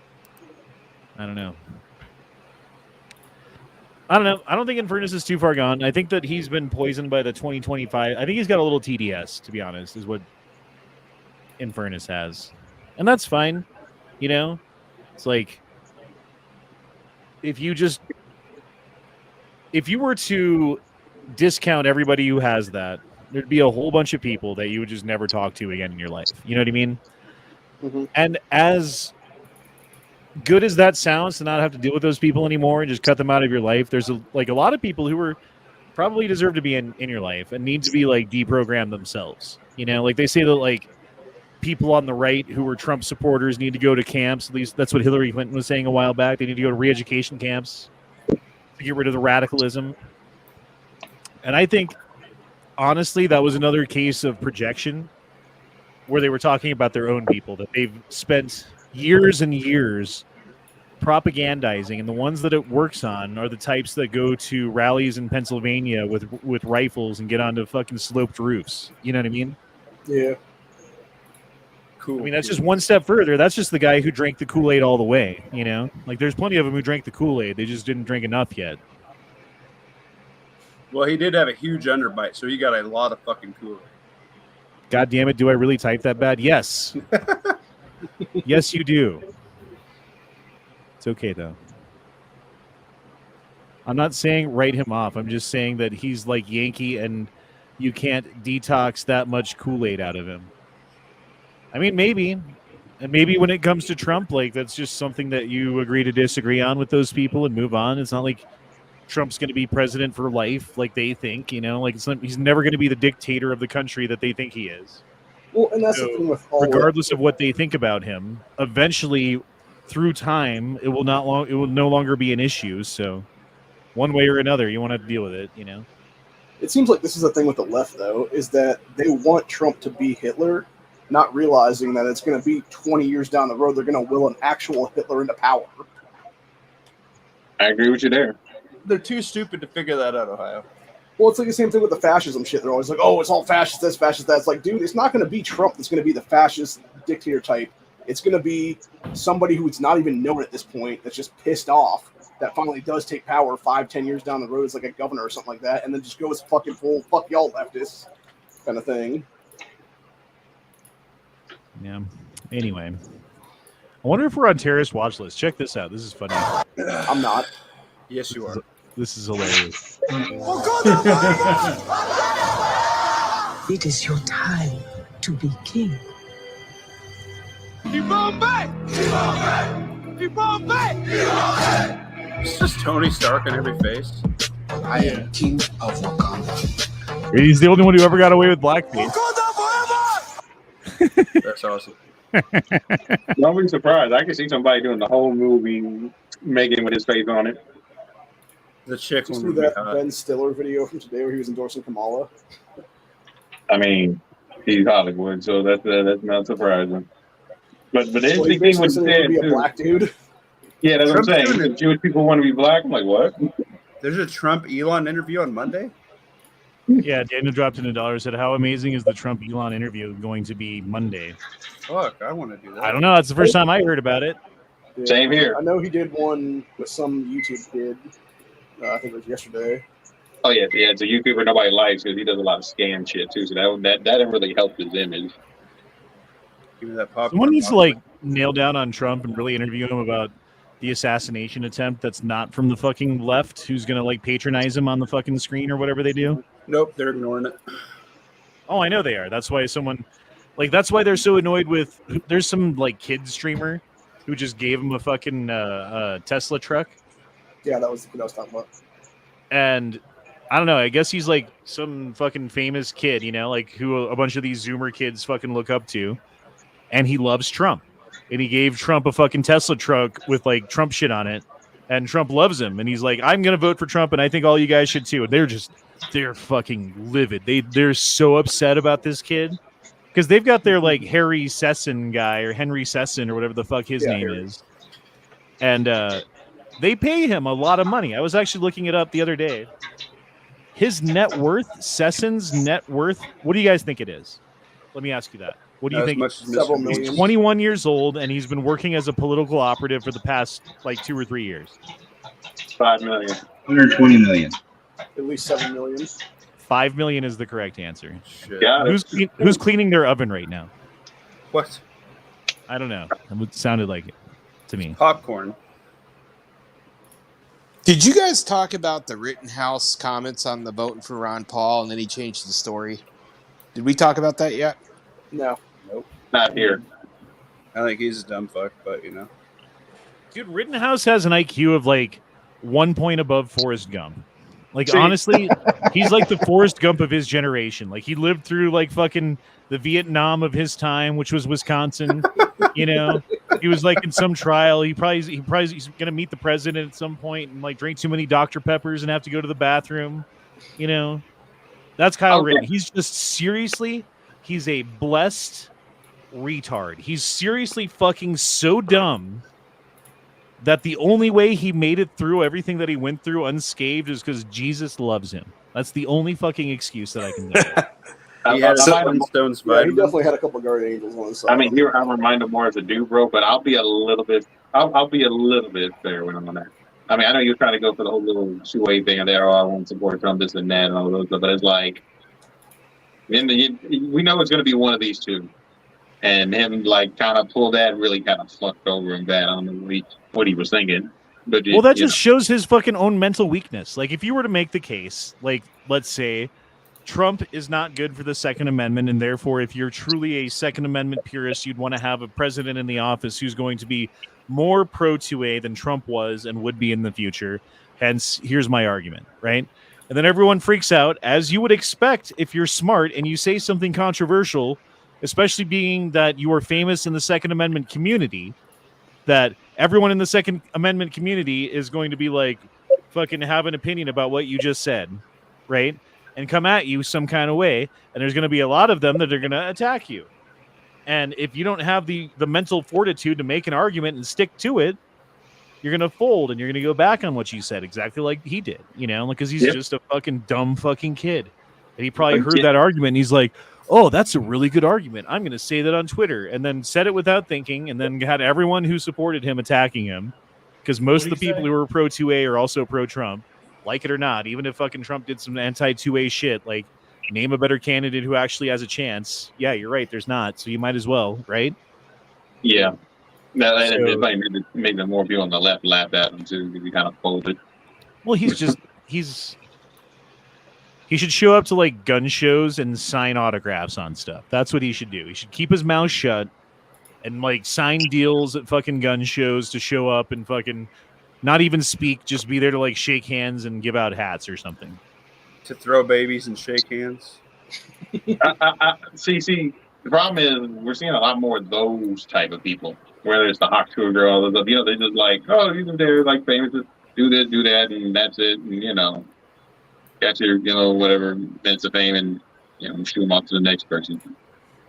I don't know. I don't think Infernus is too far gone. I think that he's been poisoned by the 2025. I think he's got a little TDS, to be honest, is what Infernus has, and that's fine. You know, it's like if you were to discount everybody who has that, there'd be a whole bunch of people that you would just never talk to again in your life. You know what I mean? Mhm. And as good as that sounds to not have to deal with those people anymore and just cut them out of your life, there's a lot of people who are probably deserve to be in your life and need to be like deprogrammed themselves. You know, like they say that like people on the right who were Trump supporters need to go to camps. At least that's what Hillary Clinton was saying a while back. They need to go to re-education camps to get rid of the radicalism. And I think, honestly, that was another case of projection where they were talking about their own people, that they've spent years and years propagandizing, and the ones that it works on are the types that go to rallies in Pennsylvania with rifles and get onto fucking sloped roofs. You know what I mean? Yeah. Cool. I mean, that's just one step further. That's just the guy who drank the Kool-Aid all the way, you know? Like, there's plenty of them who drank the Kool-Aid. They just didn't drink enough yet. Well, he did have a huge underbite, so he got a lot of fucking Kool-Aid. God damn it, do I really type that bad? Yes. Yes, you do. It's okay, though. I'm not saying write him off. I'm just saying that he's like Yankee, and you can't detox that much Kool-Aid out of him. I mean, maybe. And maybe when it comes to Trump, like, that's just something that you agree to disagree on with those people and move on. It's not like Trump's going to be president for life like they think, you know? Like, he's never going to be the dictator of the country that they think he is. Well, and that's So, the thing with all regardless of what they think about him, eventually, through time, it will no longer be an issue. So, one way or another, you won't have to deal with it, you know? It seems like this is the thing with the left, though, is that they want Trump to be Hitler, not realizing that it's going to be 20 years down the road, they're going to will an actual Hitler into power. I agree with you there. They're too stupid to figure that out, Ohio. Well, it's like the same thing with the fascism shit. They're always like, oh, it's all fascist, this, fascist, that. It's like, dude, it's not going to be Trump that's going to be the fascist dictator type. It's going to be somebody who's not even known at this point, that's just pissed off, that finally does take power 5-10 years down the road as like a governor or something like that, and then just goes fucking full, fuck y'all leftists kind of thing. Yeah. Anyway. I wonder if we're on terrorist watch list. Check this out. This is funny. I'm not. Yes, you are. This is hilarious. It is your time to be king. It's just Tony Stark on every face. I am king of Wakanda. He's the only one who ever got away with blackface. That's awesome. Don't be surprised. I can see somebody doing the whole movie making with his face on it. The chick Just one through would be that hot. Ben Stiller video from today where he was endorsing Kamala. I mean, he's Hollywood, so that's not surprising. But the Well, he's interesting thing basically was saying he said would be a too. black dude. Yeah, that's what I'm Trump's saying. doing If Jewish people want to be black, I'm like, what? There's a Trump Elon interview on Monday. Yeah, Daniel dropped in $1, said, how amazing is the Trump Elon interview going to be Monday? Fuck, I want to do that. I don't know. That's the first time I heard about it. Yeah. Same here. I know he did one with some YouTube kid. I think it was yesterday. Oh yeah, it's a YouTuber nobody likes because he does a lot of scam shit too. So that didn't really help his image. Give me that popcorn. Someone needs to like nail down on Trump and really interview him about the assassination attempt that's not from the fucking left, who's gonna like patronize him on the fucking screen or whatever they do. Nope, they're ignoring it. Oh, I know they are. That's why that's why they're so annoyed with. There's some like kid streamer who just gave him a fucking Tesla truck, Yeah, that was the kid I was talking about. and I don't know. I guess he's like some fucking famous kid, you know, like who a bunch of these Zoomer kids fucking look up to, and he loves Trump, and he gave Trump a fucking Tesla truck with like Trump shit on it, and Trump loves him, and he's like, I'm gonna vote for Trump, and I think all you guys should too. And they're fucking livid. They're so upset about this kid because they've got their like Henry Sesson guy or Henry Sesson or whatever the fuck his name is, and they pay him a lot of money. I was actually looking it up the other day. His net worth, Sesson's net worth, what do you guys think it is? Let me ask you that. What do you think? Several million. He's 21 years old, and he's been working as a political operative for the past, like, 2 or 3 years. 5 million. 120 million. At least 7 million. 5 million is the correct answer. Shit. Got it. Who's cleaning their oven right now? What? I don't know. It sounded like it to me. Popcorn. Did you guys talk about the Rittenhouse comments on the voting for Ron Paul, and then he changed the story? Did we talk about that yet? No. Not here. I think he's a dumb fuck, but you know. Dude, Rittenhouse has an IQ of, like, 1 point above Forrest Gump. Like, honestly, he's like the Forrest Gump of his generation. Like, he lived through, like, fucking the Vietnam of his time, which was Wisconsin. You know, he was like in some trial. He's gonna meet the president at some point and like drink too many Dr. Peppers and have to go to the bathroom. You know, that's Kyle Rittenhouse. He's just seriously, he's a blessed retard. He's seriously fucking so dumb that the only way he made it through everything that he went through unscathed is because Jesus loves him. That's the only fucking excuse that I can think of. He had Flintstones Yeah, he vitamins. definitely had a couple of guardian angels on his side. I mean, here I'm reminded more as a dude, bro, but I'll be a little bit. I'll be a little bit fair when I'm on that. I mean, I know you're trying to go for the whole little two-way thing, and there, I won't support Trump, this and that, and all those stuff. But it's like, we know it's going to be one of these two, and him like kind of pull that really kind of fucked over him bad. I don't know what he was thinking. But Well, that just shows his fucking own mental weakness. Like, if you were to make the case, like, let's say Trump is not good for the Second Amendment, and therefore, if you're truly a Second Amendment purist, you'd want to have a president in the office who's going to be more pro-2A than Trump was and would be in the future. Hence, here's my argument, right? And then everyone freaks out, as you would expect if you're smart and you say something controversial, especially being that you are famous in the Second Amendment community, that everyone in the Second Amendment community is going to be like, fucking have an opinion about what you just said, right? And come at you some kind of way. And there's going to be a lot of them that are going to attack you. And if you don't have the mental fortitude to make an argument and stick to it, you're going to fold and you're going to go back on what you said, exactly like he did, you know, because he's just a fucking dumb fucking kid. And he probably heard that argument and he's like, oh, that's a really good argument. I'm going to say that on Twitter, and then said it without thinking, and then had everyone who supported him attacking him, because most of the people who are pro-2A are also pro-Trump, like it or not. Even if fucking Trump did some anti-2A shit, like name a better candidate who actually has a chance. Yeah, you're right. There's not, so you might as well, right? Yeah. No, it might make them more people on the left laugh at him too, because he kind of folded. Well, he's He should show up to like gun shows and sign autographs on stuff. That's what he should do. He should keep his mouth shut and like sign deals at fucking gun shows to show up and fucking not even speak, just be there to like shake hands and give out hats or something. To throw babies and shake hands. See, the problem is we're seeing a lot more of those type of people. Whether it's the hawk tour girl, you know, they're just like, oh, they're like famous, do this, do that, and that's it, and you know, got your, you know, whatever minutes of fame, and you know, shoot them off to the next person.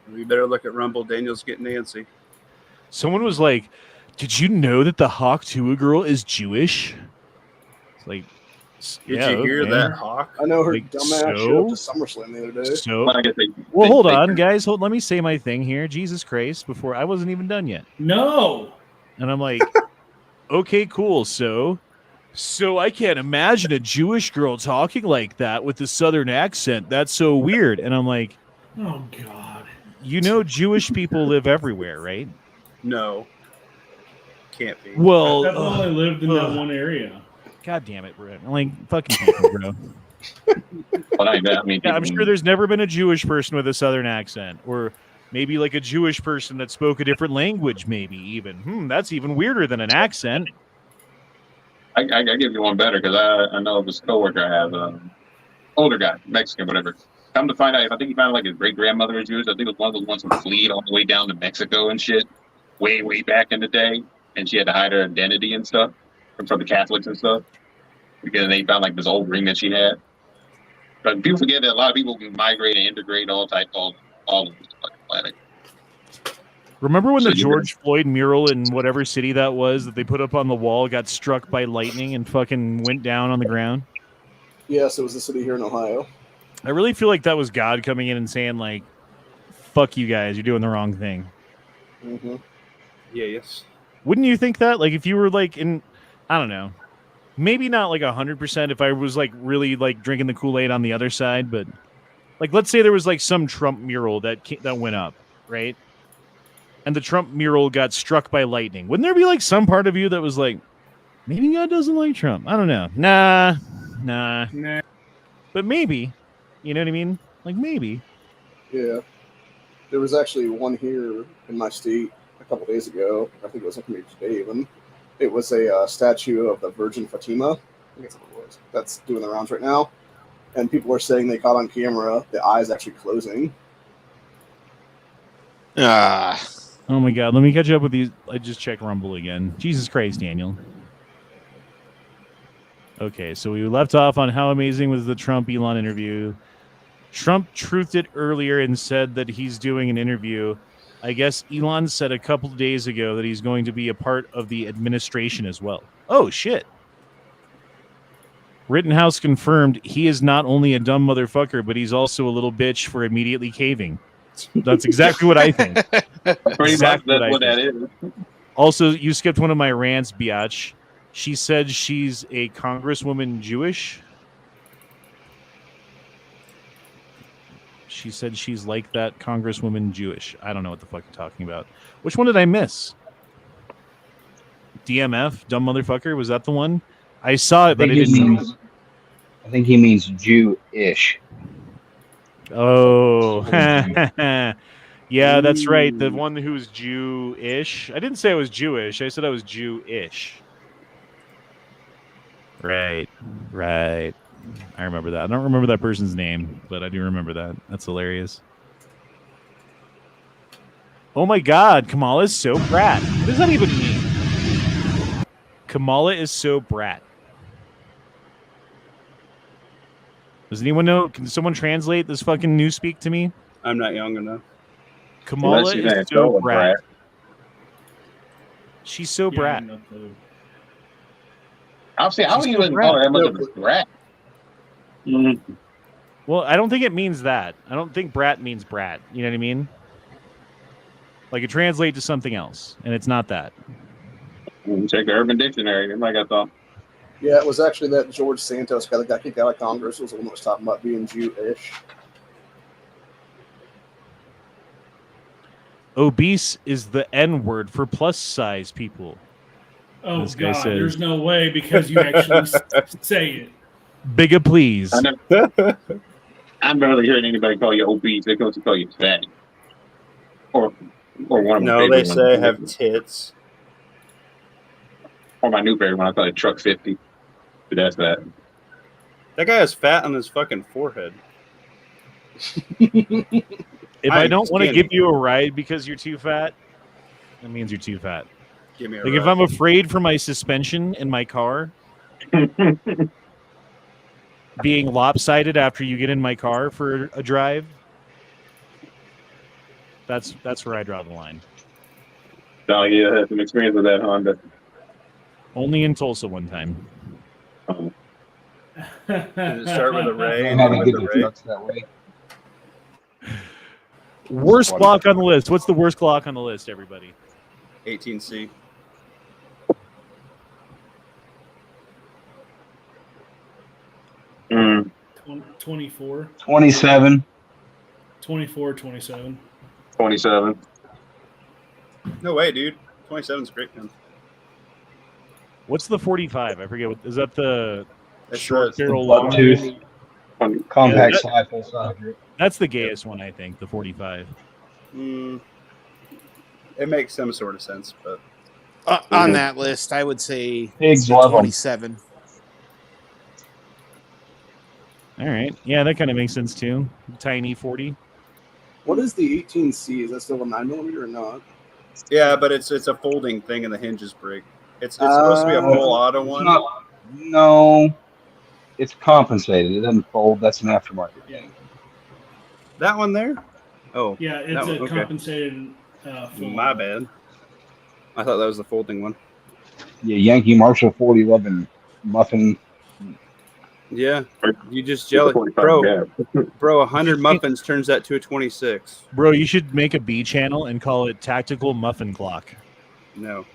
We better look at Rumble. Daniel's getting antsy. Someone was like, "Did you know that the Hawk Tuah girl is Jewish?" It's like, Did you hear that, Hawk? I know her Like, dumbass showed up to SummerSlam the other day. So, Well, I guess well, hold on, guys. Let me say my thing here. Jesus Christ! Before I wasn't even done yet. No. And I'm like, okay, cool. So I can't imagine a Jewish girl talking like that with a Southern accent. That's so weird. And I'm like, Oh God. you know, Jewish people live everywhere, right? No. Can't be. Well, That's all I lived in that one area. God damn it, bro. I'm like, fucking people, bro. Well, I mean, Yeah, I'm sure there's never been a Jewish person with a Southern accent, or maybe like a Jewish person that spoke a different language, maybe even. That's even weirder than an accent. I give you one better because I know this coworker I have, older guy, Mexican, whatever. Come to find out, I think he found like his great grandmother was Jewish. I think it was one of those ones who fled all the way down to Mexico and shit, way back in the day, and she had to hide her identity and stuff from the Catholics and stuff because they found like this old ring that she had. But people forget that a lot of people can migrate and integrate all over the fucking planet. Remember when the George Floyd mural in whatever city that was that they put up on the wall got struck by lightning and fucking went down on the ground? Yes, it was a city here in Ohio. I really feel like that was God coming in and saying, like, fuck you guys, you're doing the wrong thing. Mm-hmm. Yeah, yes. Wouldn't you think that? Like, if you were, like, in, I don't know, maybe not, like, 100% if I was, like, really, like, drinking the Kool-Aid on the other side, but, like, let's say there was, like, some Trump mural that went up, right? And the Trump mural got struck by lightning. Wouldn't there be, like, some part of you that was like, maybe God doesn't like Trump? I don't know. Nah. But maybe. You know what I mean? Like, maybe. Yeah. There was actually one here in my state a couple days ago. I think it was maybe today even. It was a statue of the Virgin Fatima. I think that's what it was. That's doing the rounds right now. And people are saying they caught on camera the eyes actually closing. Oh my God. Let me catch up with these. I just checked Rumble again. Jesus Christ, Daniel. Okay, so we left off on how amazing was the Trump-Elon interview. Trump truthed it earlier and said that he's doing an interview. I guess Elon said a couple of days ago that he's going to be a part of the administration as well. Oh, shit. Rittenhouse confirmed he is not only a dumb motherfucker, but he's also a little bitch for immediately caving. That's exactly what I think. Pretty much that's what that is. Also, you skipped one of my rants, biatch. She said she's a congresswoman Jewish. She said she's like that congresswoman Jewish. I don't know what the fuck you're talking about. Which one did I miss? DMF, dumb motherfucker. Was that the one? I saw it, but I didn't. I think he means Jew-ish. Oh, yeah, that's right. The one who's Jew-ish. I didn't say I was Jewish. I said I was Jew-ish. Right. I remember that. I don't remember that person's name, but I do remember that. That's hilarious. Oh my God, Kamala is so brat. What does that even mean? Kamala is so brat. Does anyone know? Can someone translate this fucking newspeak to me? I'm not young enough. Kamala is so brat. She's so brat. I'll say, how do you even call her that much of a brat? Mm-hmm. Well, I don't think it means that. I don't think brat means brat. You know what I mean? Like it translates to something else, and it's not that. Check the Urban Dictionary. Like I thought. Yeah, it was actually that George Santos guy that got kicked out of Congress was the one that was talking about being Jewish. Obese is the N word for plus size people. Oh, this God, there's no way because you actually say it. Bigger, please. I've barely heard anybody call you obese. They're going to call you fat. Or one of my No, favorite they ones. say have tits. Or my new favorite one, I call it Truck 50. But that's that. That guy has fat on his fucking forehead. If I I'm don't want to skinny. give you a ride because you're too fat, that means you're too fat. Give me a Like if ride. I'm afraid for my suspension in my car being lopsided after you get in my car for a drive, that's where I draw the line. No, yeah, I had some experience with that Honda. Only in Tulsa one time. Um, Does it start with a Ray? I and know end how to with get a the Ray? trucks that way. Worst Funny. Glock on the list. What's the worst Glock on the list, everybody? 18C. mm, 24, 27. 24, 27. 27. No way, dude. 27's great, man. What's the 45? I forget. Is that the It's short the barrel buck long? tooth. Funny. Compact Yeah, slide full size grip. That's the gayest one, I think. The 45. It makes some sort of sense, but On that list, I would say Pigs the love 'em. 27. All right. Yeah, that kind of makes sense too. Tiny 40. What is the 18C? Is that still a 9mm or not? yeah, but it's a folding thing and the hinges break. It's supposed to be a full auto It's one. not. No, it's compensated. It doesn't fold. That's an aftermarket thing. That one there? Oh, Yeah, it's that a one, okay. compensated. Full My bad. I thought that was the folding one. Yeah, Yankee Marshall 4011 muffin. Yeah, you just jelly, 45 bro. gap. Bro, 100 muffins turns that to a 26. Bro, you should make a B channel and call it Tactical Muffin Clock. No,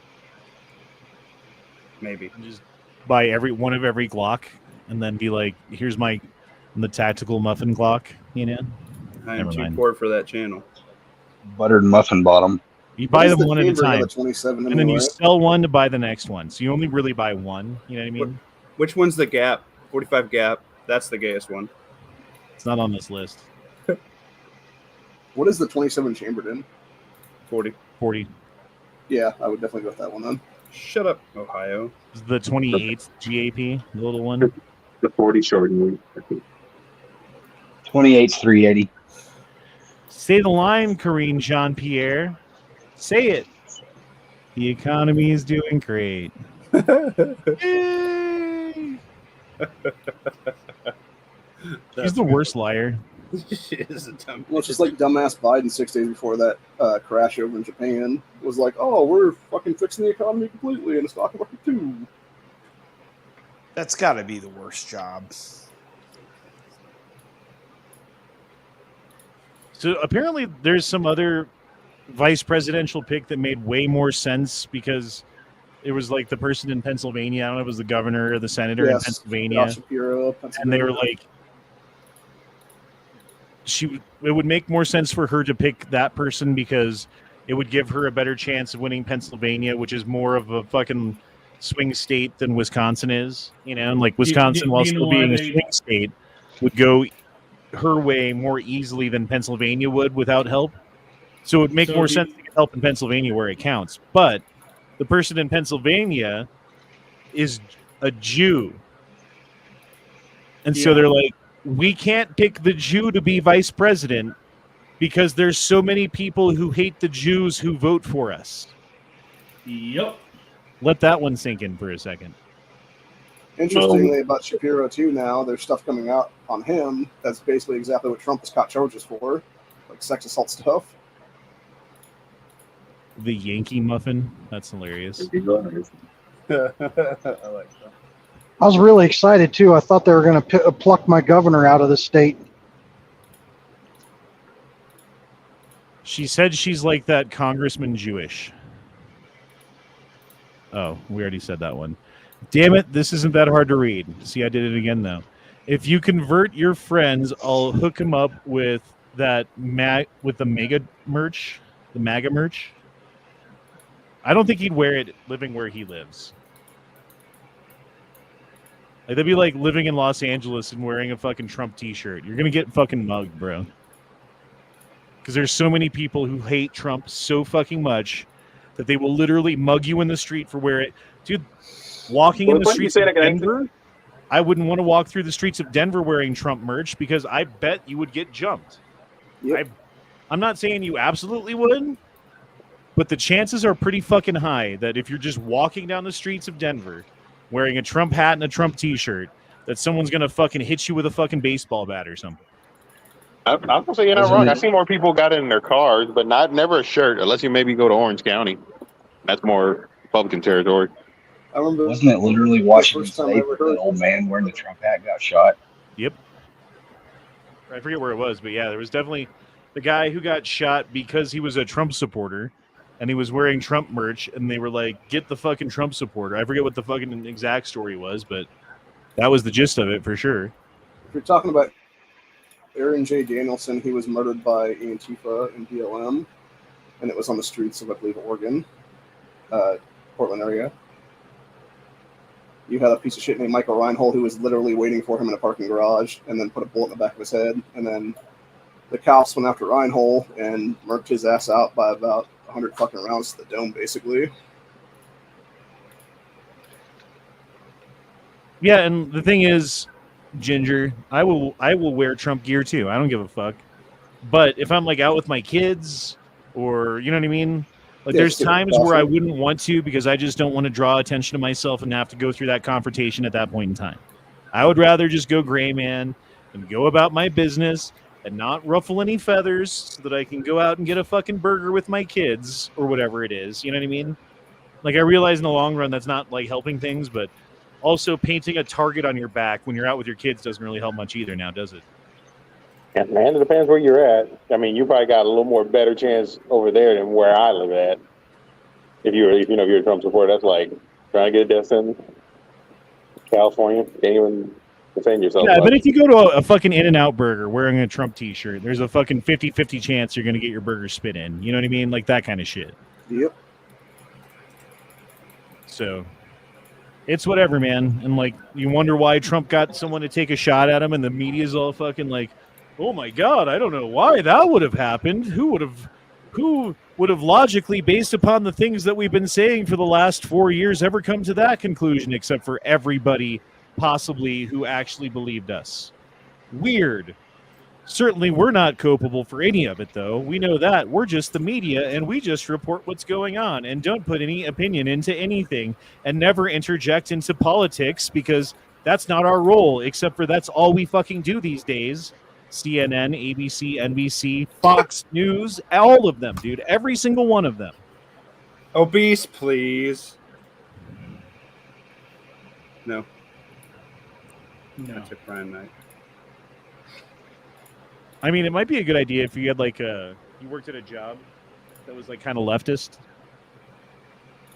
maybe. And just buy one of every Glock and then be like, here's the Tactical Muffin Clock, you know? I am Never too mind. poor for that channel. Buttered muffin bottom. You buy What is them the one at a chambering time. of the 27 And then you anyway? sell one to buy the next one. So you only really buy one. You know what I mean? Which one's the gap? 45 gap. That's the gayest one. It's not on this list. What is the 27 chambered in? 40. 40. Yeah, I would definitely go with that one then. Shut up, Ohio. It's the 28th GAP, the little one. The 40 short. 28's 380. Say the line, Karine Jean-Pierre. Say it. The economy is doing great. Yay! She's the worst liar. She is a dumb. Well, it's just like dumbass Biden 6 days before that crash over in Japan was like, oh, we're fucking fixing the economy completely and the stock market too. That's got to be the worst job. So apparently there's some other vice presidential pick that made way more sense because it was like the person in Pennsylvania. I don't know if it was the governor or the senator in Pennsylvania. Al Shapiro, And they were like, it would make more sense for her to pick that person because it would give her a better chance of winning Pennsylvania, which is more of a fucking swing state than Wisconsin is. You know, and like Wisconsin, while you know still why being a they- swing state, would go her way more easily than Pennsylvania would without help. So it would make So more the- sense to get help in Pennsylvania where it counts. But the person in Pennsylvania is a Jew. And so Yeah. they're like, we can't pick the Jew to be vice president because there's so many people who hate the Jews who vote for us. Yep. Let that one sink in for a second. Interestingly, about Shapiro too. Now there's stuff coming out on him that's basically exactly what Trump has caught charges for, like sex assault stuff. The Yankee muffin. That's hilarious. I like that. I was really excited too. I thought they were going to pluck my governor out of the state. She said she's like that congressman Jewish. Oh, we already said that one. Damn it, this isn't that hard to read. See, I did it again though. If you convert your friends, I'll hook them up with that with the MAGA merch. The MAGA merch. I don't think he'd wear it living where he lives. Like that'd be like living in Los Angeles and wearing a fucking Trump t-shirt. You're gonna get fucking mugged, bro. Because there's so many people who hate Trump so fucking much that they will literally mug you in the street for wearing it. Dude, walking in the streets of Denver, I wouldn't want to walk through the streets of Denver wearing Trump merch because I bet you would get jumped. Yep. I'm not saying you absolutely would, but the chances are pretty fucking high that if you're just walking down the streets of Denver wearing a Trump hat and a Trump t-shirt, that someone's going to fucking hit you with a fucking baseball bat or something. I'm gonna say you're not wrong. I see more people got it in their cars, but never a shirt, unless you maybe go to Orange County. That's more Republican territory. I remember. Wasn't it literally Washington first time I State ever that heard the old man wearing the Trump hat got shot? Yep. I forget where it was, but yeah, there was definitely the guy who got shot because he was a Trump supporter and he was wearing Trump merch, and they were like, get the fucking Trump supporter. I forget what the fucking exact story was, but that was the gist of it for sure. If you're talking about Aaron J. Danielson, he was murdered by Antifa and BLM, and it was on the streets of, I believe, Oregon, Portland area. You had a piece of shit named Michael Reinhold who was literally waiting for him in a parking garage and then put a bullet in the back of his head. And then the cops went after Reinhold and murked his ass out by about 100 fucking rounds to the dome, basically. Yeah, and the thing is, Ginger, I will wear Trump gear too. I don't give a fuck. But if I'm like out with my kids or, you know what I mean? Like there's times where I wouldn't want to because I just don't want to draw attention to myself and have to go through that confrontation at that point in time. I would rather just go gray man and go about my business and not ruffle any feathers so that I can go out and get a fucking burger with my kids or whatever it is. You know what I mean? Like I realize in the long run that's not like helping things, but also painting a target on your back when you're out with your kids doesn't really help much either now, does it? Yeah, man, it depends where you're at. I mean, you probably got a little more better chance over there than where I live at. If you're a Trump supporter, that's like trying to get a death sentence. California, can't even defend yourself. Yeah, but if you go to a fucking In-N-Out burger wearing a Trump t-shirt, there's a fucking 50-50 chance you're going to get your burger spit in. You know what I mean? Like that kind of shit. Yep. So it's whatever, man. And like, you wonder why Trump got someone to take a shot at him and the media's all fucking like, oh my God, I don't know why that would have happened. Who would have logically, based upon the things that we've been saying for the last 4 years, ever come to that conclusion except for everybody possibly who actually believed us? Weird. Certainly we're not culpable for any of it, though. We know that. We're just the media, and we just report what's going on and don't put any opinion into anything and never interject into politics because that's not our role, except for that's all we fucking do these days. CNN, ABC, NBC, Fox News, all of them, dude. Every single one of them. Obese, please. No. That's a prime night. I mean, it might be a good idea if you had like you worked at a job that was like kind of leftist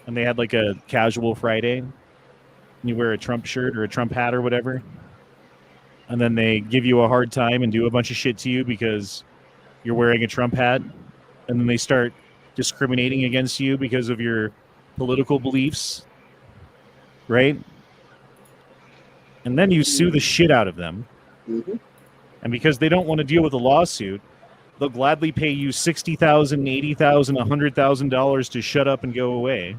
and they had like a casual Friday and you wear a Trump shirt or a Trump hat or whatever. And then they give you a hard time and do a bunch of shit to you because you're wearing a Trump hat. And then they start discriminating against you because of your political beliefs. Right? And then you sue the shit out of them. Mm-hmm. And because they don't want to deal with a lawsuit, they'll gladly pay you $60,000, $80,000, $100,000 to shut up and go away.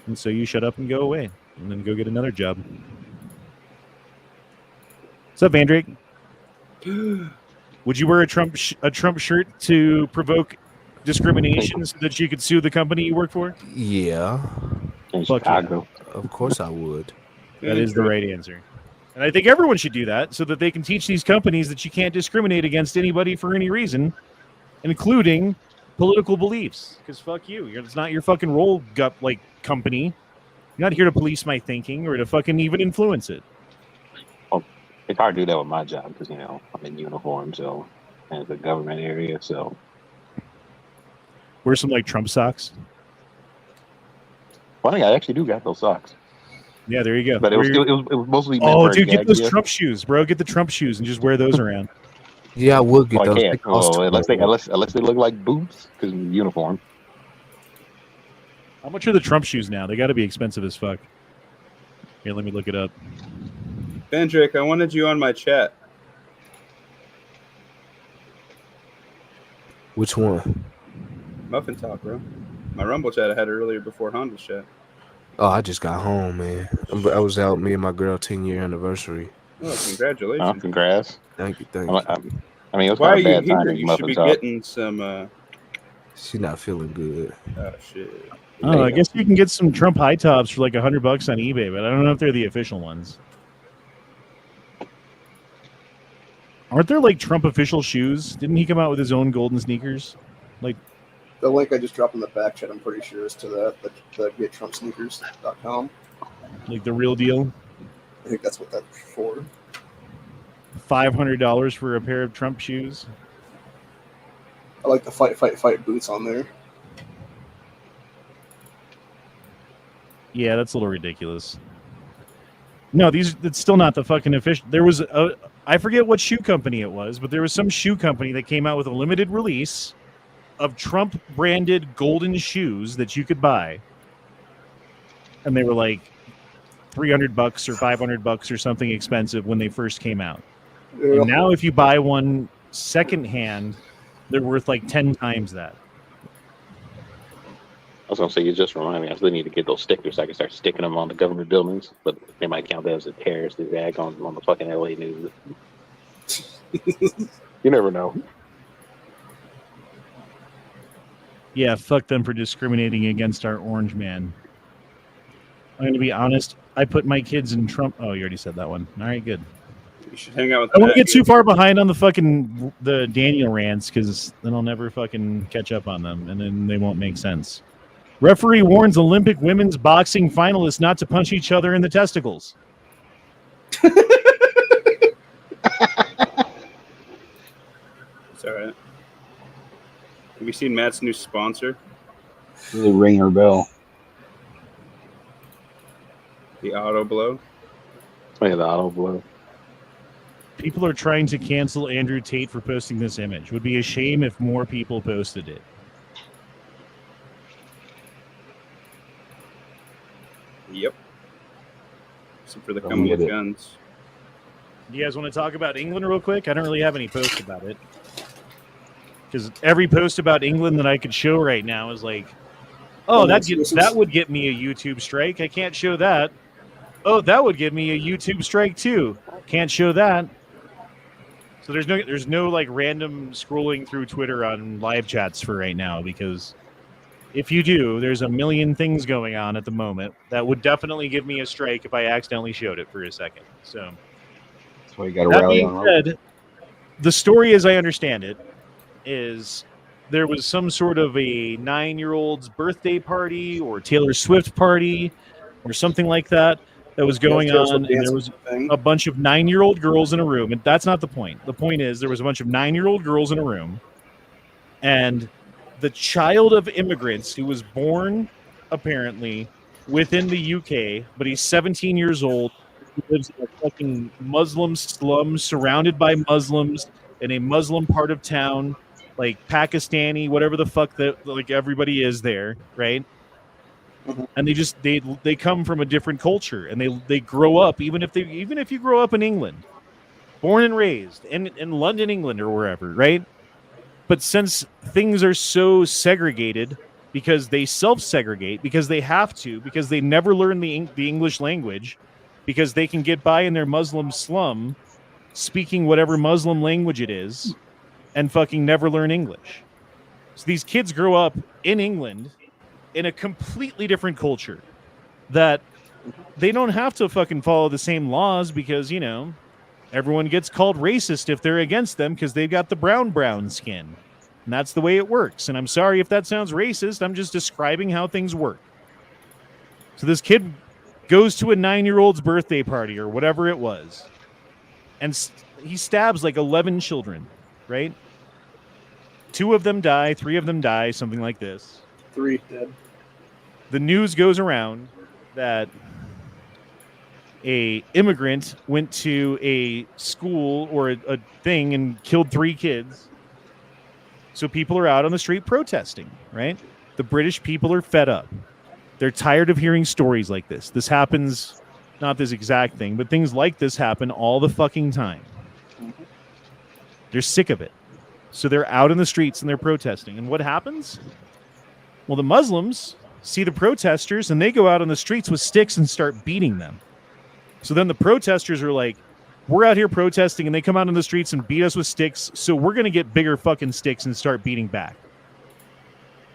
And so you shut up and go away and then go get another job. What's up, Van Drake? Would you wear a Trump shirt to provoke discrimination so that you could sue the company you work for? Yeah. In Fuck Chicago. Of course I would. That is the right answer. And I think everyone should do that so that they can teach these companies that you can't discriminate against anybody for any reason, including political beliefs. Because fuck you. It's not your fucking role, company. You're not here to police my thinking or to fucking even influence it. Well, it's hard to do that with my job because, I'm in uniform, so, and it's a government area, so. Wear some, Trump socks. Well, I think I actually do got those socks. Yeah, there you go. But it was mostly. Oh, dude, get those Trump shoes, bro. Get the Trump shoes and just wear those around. Yeah, I would get I those. can't. Unless they look like boots, because uniform. How much are the Trump shoes now? They got to be expensive as fuck. Here, let me look it up. Bandrick, I wanted you on my chat. Which one? Muffin Talk, bro. My Rumble chat I had it earlier before Honda's chat. Oh, I just got home, man. I was out, me and my girl 10-year anniversary. Oh, congratulations. Oh, congrats. Thank you. I mean, it was Why are kind you of bad here? timing. You should be getting some... She's not feeling good. Oh, shit. Oh, I guess you can get some Trump high tops for like $100 on eBay, but I don't know if they're the official ones. Aren't there like Trump official shoes? Didn't he come out with his own golden sneakers? Like The link I just dropped in the back chat, I'm pretty sure, is to the gettrumpsneakers.com. Like the real deal? I think that's what that's for. $500 for a pair of Trump shoes? I like the fight boots on there. Yeah, that's a little ridiculous. No, it's still not the fucking official. There was I forget what shoe company it was, but there was some shoe company that came out with a limited release of Trump branded golden shoes that you could buy. And they were like $300 or $500 or something expensive when they first came out. Yeah. And now if you buy one secondhand, they're worth like 10 times that. I was gonna say, you just remind me. I still need to get those stickers so I can start sticking them on the government buildings, but they might count that as a terrorist attack on the fucking LA news. You never know. Yeah, fuck them for discriminating against our orange man. I'm going to be honest. I put my kids in Trump. Oh, you already said that one. All right, good. You should hang out with I don't want to get too far behind on the Daniel rants because then I'll never fucking catch up on them and then they won't make sense. Referee warns Olympic women's boxing finalists not to punch each other in the testicles. It's all right. Have you seen Matt's new sponsor? Really ring her bell. The Auto Blow. Oh, yeah, the Auto Blow. People are trying to cancel Andrew Tate for posting this image. Would be a shame if more people posted it. Yep. Except for the come with guns. You guys want to talk about England real quick? I don't really have any posts about it. Because every post about England that I could show right now is like, oh, that would get me a YouTube strike. I can't show that. Oh, that would give me a YouTube strike too. Can't show that. So there's no like random scrolling through Twitter on live chats for right now, because if you do, there's a million things going on at the moment that would definitely give me a strike if I accidentally showed it for a second. So that's why you got to rally on. Said, the story, as I understand it, is there was some sort of a 9-year-old's birthday party or Taylor Swift party or something like that was going on, and there was a bunch of 9-year-old girls in a room. And that's not the point. The point is there was a bunch of 9-year-old girls in a room, and the child of immigrants who was born apparently within the UK, but he's 17 years old. He lives in a fucking Muslim slum surrounded by Muslims in a Muslim part of town, like Pakistani, whatever the fuck that like everybody is there, right? Mm-hmm. And they come from a different culture, and they grow up, even if you grow up in England, born and raised in London, England, or wherever, right? But since things are so segregated because they self-segregate, because they have to, because they never learn the English language, because they can get by in their Muslim slum speaking whatever Muslim language it is and fucking never learn English. So these kids grow up in England in a completely different culture that they don't have to fucking follow the same laws because, you know, everyone gets called racist if they're against them because they've got the brown skin. And that's the way it works. And I'm sorry if that sounds racist. I'm just describing how things work. So this kid goes to a 9-year-old's birthday party or whatever it was, and he stabs like 11 children, right? 2 of them die, 3 of them die, something like this. 3 dead. The news goes around that a immigrant went to a school or a thing and killed 3 kids. So people are out on the street protesting, right? The British people are fed up. They're tired of hearing stories like this. This happens not this exact thing, but things like this happen all the fucking time. They're sick of it. So they're out in the streets and they're protesting. And what happens? Well, the Muslims see the protesters and they go out on the streets with sticks and start beating them. So then the protesters are like, we're out here protesting, and they come out in the streets and beat us with sticks, so we're going to get bigger fucking sticks and start beating back.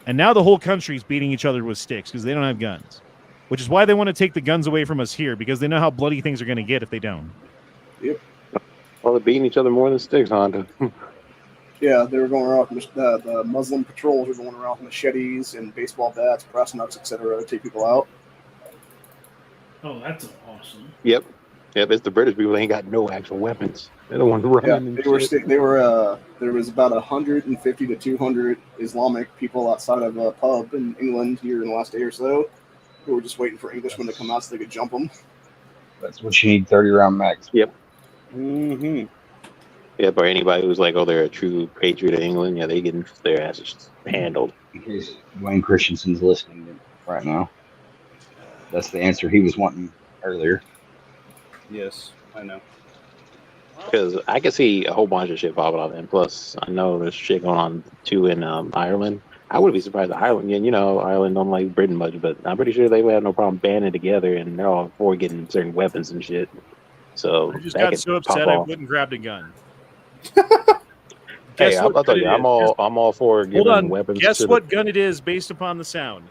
And now the whole country's beating each other with sticks because they don't have guns, which is why they want to take the guns away from us here, because they know how bloody things are going to get if they don't. Yep. Well, they're beating each other more than sticks, Honda. Yeah, they were going around with the Muslim patrols were going around with machetes and baseball bats, brass knucks, etc. to take people out. Oh, that's awesome. Yep. Yep, it's the British people that ain't got no actual weapons. They're the ones running. Yeah, there was about 150 to 200 Islamic people outside of a pub in England here in the last day or so who were just waiting for Englishmen to come out so they could jump them. That's what you need, 30-round mags. Yep. Mm-hmm. Yep, or anybody who's like, oh, they're a true patriot of England, yeah, they getting their asses handled. In case Wayne Christensen's listening right now. That's the answer he was wanting earlier. Yes, I know. Because I can see a whole bunch of shit popping up, and plus, I know there's shit going on too in Ireland. I wouldn't be surprised if Ireland, you know, Ireland don't like Britain much, but I'm pretty sure they would have no problem banding together, and they're all for getting certain weapons and shit. So I just that got could so pop upset I off. wouldn't grab a gun. Hey, Guess I'll what tell gun you, it I'm is? all for Hold giving on. weapons. Guess to what gun it is based upon the sound.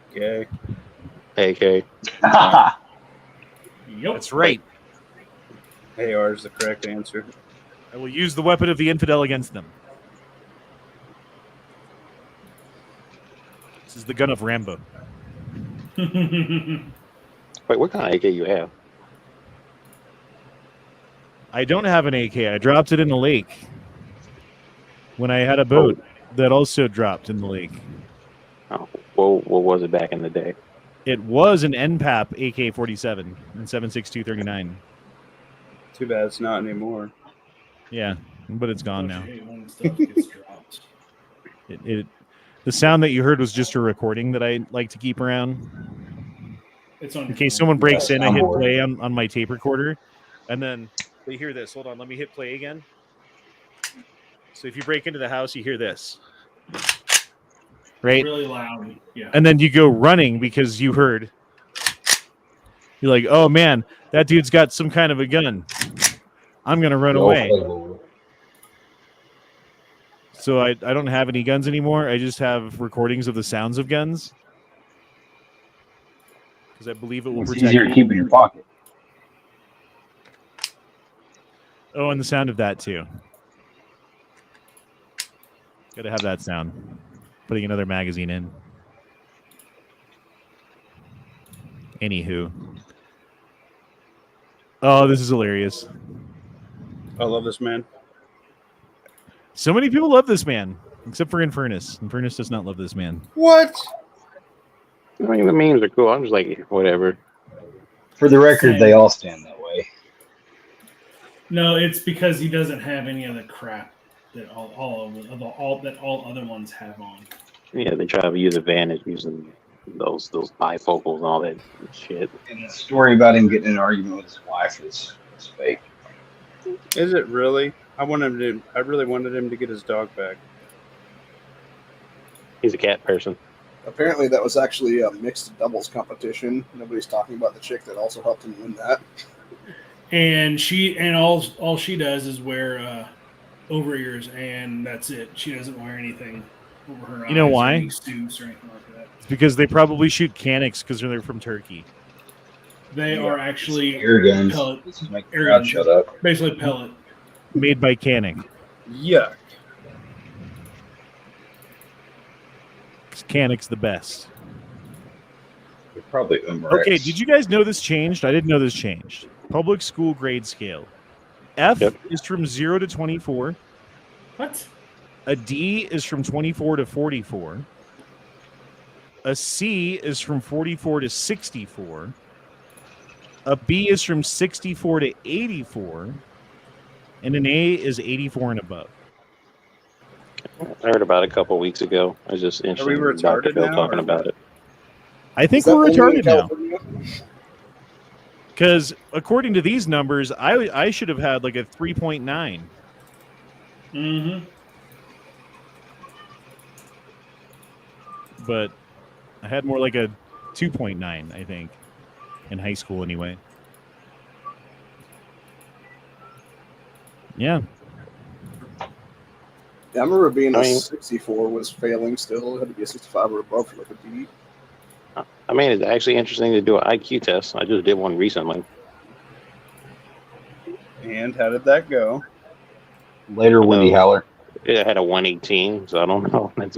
Okay. AK. Yep. That's right. AR is the correct answer. I will use the weapon of the infidel against them. This is the gun of Rambo. Wait, what kind of AK you have? I don't have an AK. I dropped it in the lake when I had a boat that also dropped in the lake. Oh, what was it back in the day? It was an NPAP AK-47 in 7.6239. Too bad it's not anymore. Yeah, but it's gone now. Hey, when stuff gets dropped. The sound that you heard was just a recording that I like to keep around. It's on In case someone breaks in, I hit play on my tape recorder, and then they hear this. Hold on, let me hit play again. So if you break into the house, you hear this. Right? Really loud. Yeah. And then you go running because you heard. You're like, oh man, that dude's got some kind of a gun. I'm going to run away. So I don't have any guns anymore. I just have recordings of the sounds of guns. Because I believe it will It's protect easier to keep in your pocket. Oh, and the sound of that too. Got to have that sound. Putting another magazine in. Anywho. Oh, this is hilarious. I love this man. So many people love this man, except for Infernus. Infernus does not love this man. What? I mean, the memes are cool. I'm just like, whatever. For the record, they all stand that way. No, it's because he doesn't have any other crap that all other ones have on. Yeah, they try to use advantage using those bifocals and all that shit. And the story about him getting in an argument with his wife is fake. Is it really? I really wanted him to get his dog back. He's a cat person. Apparently, that was actually a mixed doubles competition. Nobody's talking about the chick that also helped him win that. And all she does is wear over ears, and that's it. She doesn't wear anything over her eyes. You know or why? any suits or anything like that. It's because they probably shoot Canics because they're from Turkey. They are actually Air guns. pellet. This is make the Air crowd guns. shut up. Basically pellet. Made by Canic. Yuck. Canic's the best. They're probably Umrex. Okay, did you guys know this changed? I didn't know this changed. Public school grade scale. F is from 0 to 24. What? A D is from 24 to 44. A C is from 44 to 64. A B is from 64 to 84. And an A is 84 and above. I heard about it a couple weeks ago. I was just interested we in Dr. retarded Phil now, talking or about it. I think Is that we're only in retarded now. California? Because according to these numbers, I should have had like a 3.9. Mm-hmm. But I had more like a 2.9, I think, in high school anyway. Yeah. Yeah, I remember being I a mean- 64 was failing still. It had to be a 65 or above for like a D. I mean, it's actually interesting to do an IQ test. I just did one recently. And how did that go? Later, Wendy Howler. It had a 118, so I don't know. That's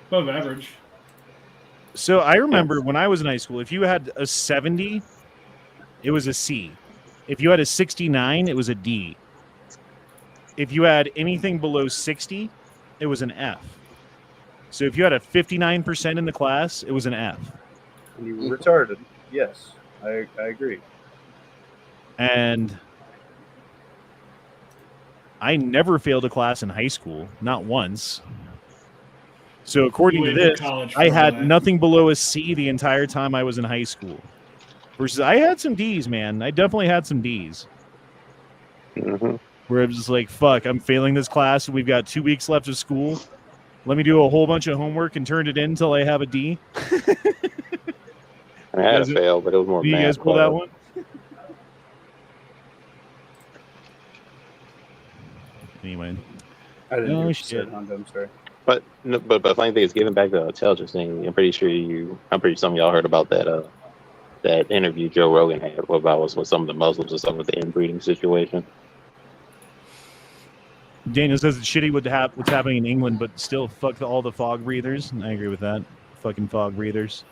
Above average. So I remember when I was in high school, if you had a 70, it was a C. If you had a 69, it was a D. If you had anything below 60, it was an F. So if you had a 59% in the class, it was an F. And you were retarded. Yes, I agree. And I never failed a class in high school, not once. So according to You waited this, till college for I had that. nothing below a C the entire time I was in high school. Versus I had some D's, man. I definitely had some D's. Mhm. Where I was just like, fuck, I'm failing this class. We've got 2 weeks left of school. Let me do a whole bunch of homework and turn it in until I have a D. I had a Guys- fail, but it was more Do you math. guys pull that class. one? Anyway. I didn't Oh, hear what you shit. said, Honda. I'm sorry. But the funny thing is, getting back to the intelligence thing, I'm pretty sure some of y'all heard about that that interview Joe Rogan had about with some of the Muslims and stuff with the inbreeding situation. Daniel says it's shitty what's happening in England, but still fuck all the fog breathers. And I agree with that. Fucking fog breathers.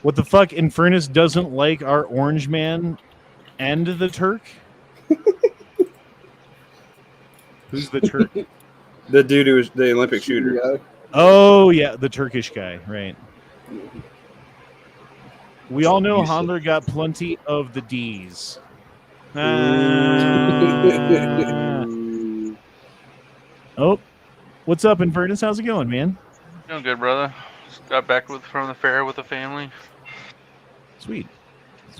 What the fuck? Infernus doesn't like our orange man and the Turk? Who's the Turk? The dude who was the Olympic shooter. Yeah. Oh, yeah, the Turkish guy, right. We all know Abusive. Handler got plenty of the D's. Oh, what's up, Infernus? How's it going, man? Doing good, brother. Just got back from the fair with the family. Sweet.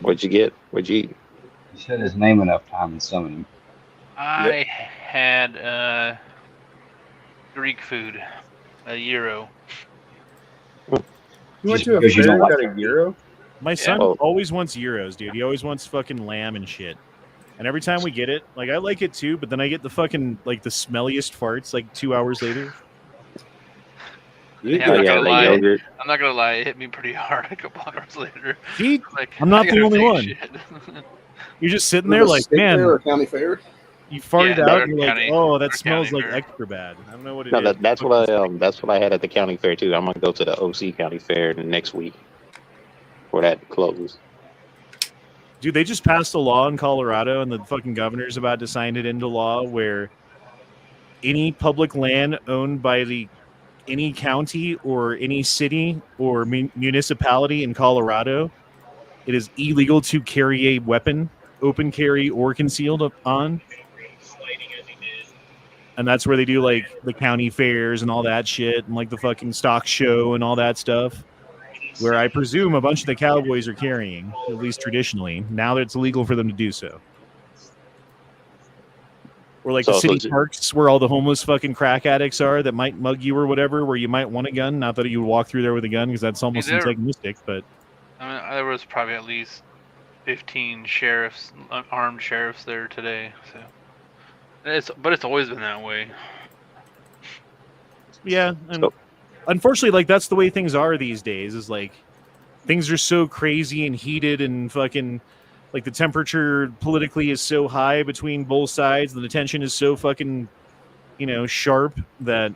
What'd you get? What'd you eat? You said his name enough time and summon him. I had Greek food, a gyro. You went Just to a because you fair don't and like got a gyro? My son well- always wants gyros, dude. He always wants fucking lamb and shit. And every time we get it, like, I like it too, but then I get the fucking, like, the smelliest farts, like, 2 hours later. Yeah, Oh, I'm, not yeah, gonna the lie. yogurt. I'm not gonna lie, it hit me pretty hard a couple hours later. See? Like, I'm not I the gotta only take a one. shit. You're just sitting Was there it like, state fair man, or county fair? you farted Yeah, out, North and you're like, County- oh, that North smells County like Fair. extra bad. I don't know what it No, is. that's what I had at the county fair too. I'm gonna go to the OC County Fair next week, where that closes. Dude, they just passed a law in Colorado, and the fucking governor's about to sign it into law where any public land owned by any county or any city or municipality in Colorado, it is illegal to carry a weapon, open carry or concealed on. And that's where they do like the county fairs and all that shit, and like the fucking stock show and all that stuff. Where I presume a bunch of the cowboys are carrying, at least traditionally. Now that it's illegal for them to do so. Or like the So city it's- parks where all the homeless fucking crack addicts are that might mug you or whatever, where you might want a gun. Not that you would walk through there with a gun because that's almost there- antagonistic, but I mean, there was probably at least 15 sheriffs, armed sheriffs there today. So, but it's always been that way. yeah. And So- unfortunately, like that's the way things are these days. Is like things are so crazy and heated and fucking like the temperature politically is so high between both sides and the tension is so fucking sharp that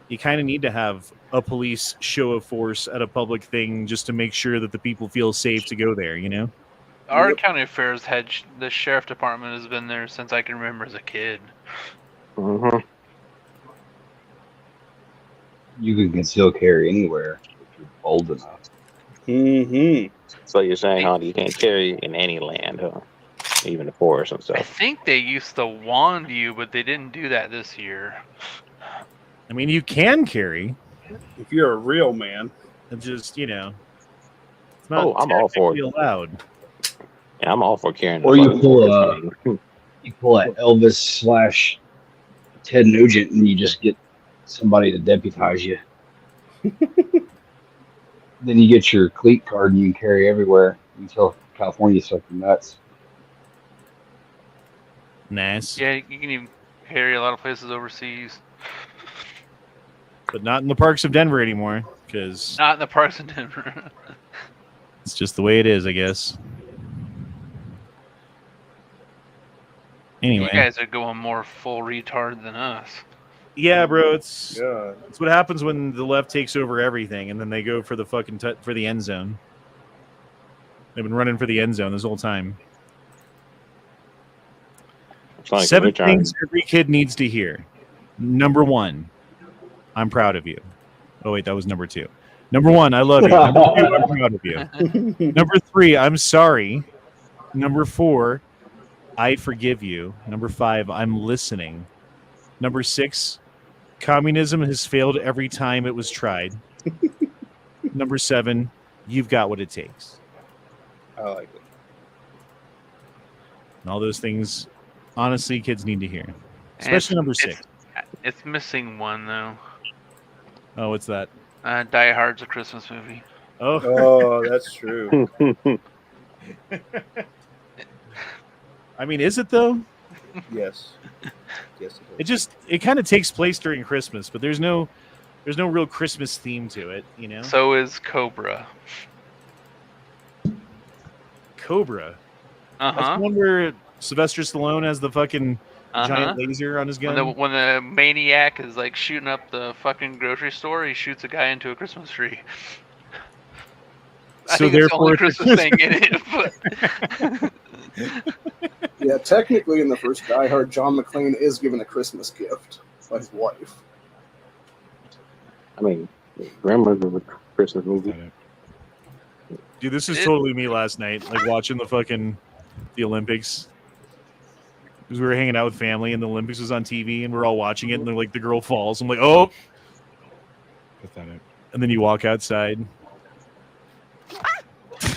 you kind of need to have a police show of force at a public thing just to make sure that the people feel safe to go there. Our Yep. county affairs had the sheriff department has been there since I can remember as a kid. Mm-hmm. You can conceal carry anywhere if you're bold enough. Mm-hmm. So you're saying, huh, you can't carry in any land, huh? Even the forest and I stuff. think they used to wand you, but they didn't do that this year. I mean, you can carry. If you're a real man. And just, you know, it's not I'm all for technically it. allowed. Yeah, I'm all for carrying. Or you pull a Elvis / Ted Nugent, and you just get somebody to deputize you. Then you get your cleat card, and you can carry everywhere until California suck your nuts. Nice. Yeah, you can even carry a lot of places overseas. But not in the parks of Denver anymore, because Not in the parks in Denver. it's just the way it is, I guess. Anyway. You guys are going more full retard than us. Yeah, bro, it's God. it's what happens when the left takes over everything, and then they go for the fucking for the end zone. They've been running for the end zone this whole time. Like 7 things every kid needs to hear. Number 1, I'm proud of you. Oh wait, that was number 2. Number 1, I love you. Number 2, I'm proud of you. Number 3, I'm sorry. Number 4, I forgive you. Number 5, I'm listening. Number 6, communism has failed every time it was tried. Number 7, you've got what it takes. I like it. And all those things, honestly, kids need to hear. Especially number 6. It's missing one, though. Oh, what's that? Die Hard's a Christmas movie. Oh, that's true. I mean, is it, though? Yes. Yes, it is. It kind of takes place during Christmas, but there's no real Christmas theme to it, you know? So is Cobra. Cobra? Uh-huh. That's the one where Sylvester Stallone has the fucking giant laser on his gun? When the maniac is like shooting up the fucking grocery store, he shoots a guy into a Christmas tree. I think it's the only Christmas thing in it. But Yeah, technically in the first Die Hard, John McClane is given a Christmas gift by his wife. I mean, Grandma's a Christmas movie. Dude, this is totally me last night, like watching the Olympics. Because we were hanging out with family and the Olympics was on TV and we're all watching it and they're like the girl falls. I'm like, oh, pathetic. And then you walk outside.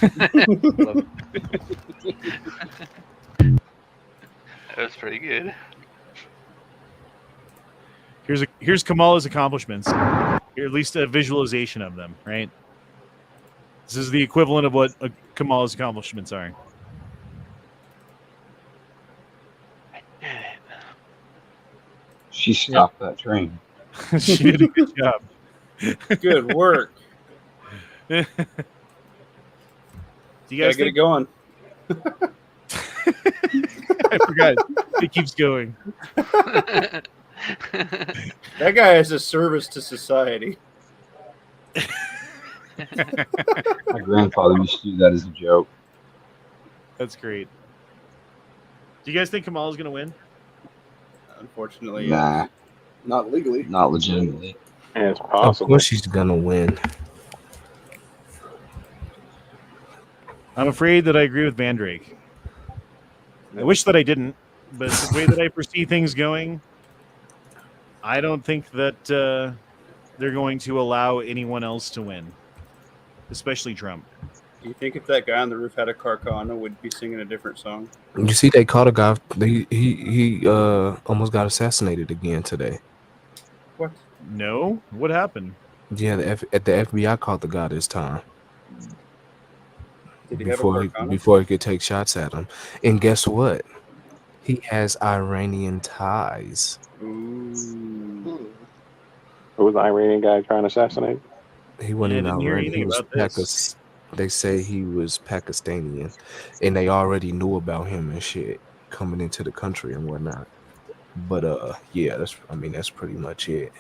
that was pretty good. Here's Kamala's accomplishments, or at least a visualization of them. Right. This is the equivalent of what Kamala's accomplishments are. She stopped that train. She did a good job. Good work. Do you guys get it going? I forgot. It keeps going. That guy is a service to society. My grandfather used to do that as a joke. That's great. Do you guys think Kamala's going to win? Unfortunately, Nah. Not legally. Not legitimately. And it's Of possible. course she's gonna win. I'm afraid that I agree with Van Drake. I wish that I didn't, but the way that I foresee things going, I don't think that they're going to allow anyone else to win, especially Trump. Do you think if that guy on the roof had a Carcano, would be singing a different song? You see, they caught a guy. He almost got assassinated again today. What? No? What happened? Yeah, the FBI caught the guy this time. Did he have a Carcano? Before he could take shots at him. And guess what? He has Iranian ties. Ooh. Who was the Iranian guy trying to assassinate? He wasn't Yeah, I didn't hear Iranian. He anything was about this. They say he was Pakistani, and they already knew about him and shit coming into the country and whatnot. But yeah, that's pretty much it.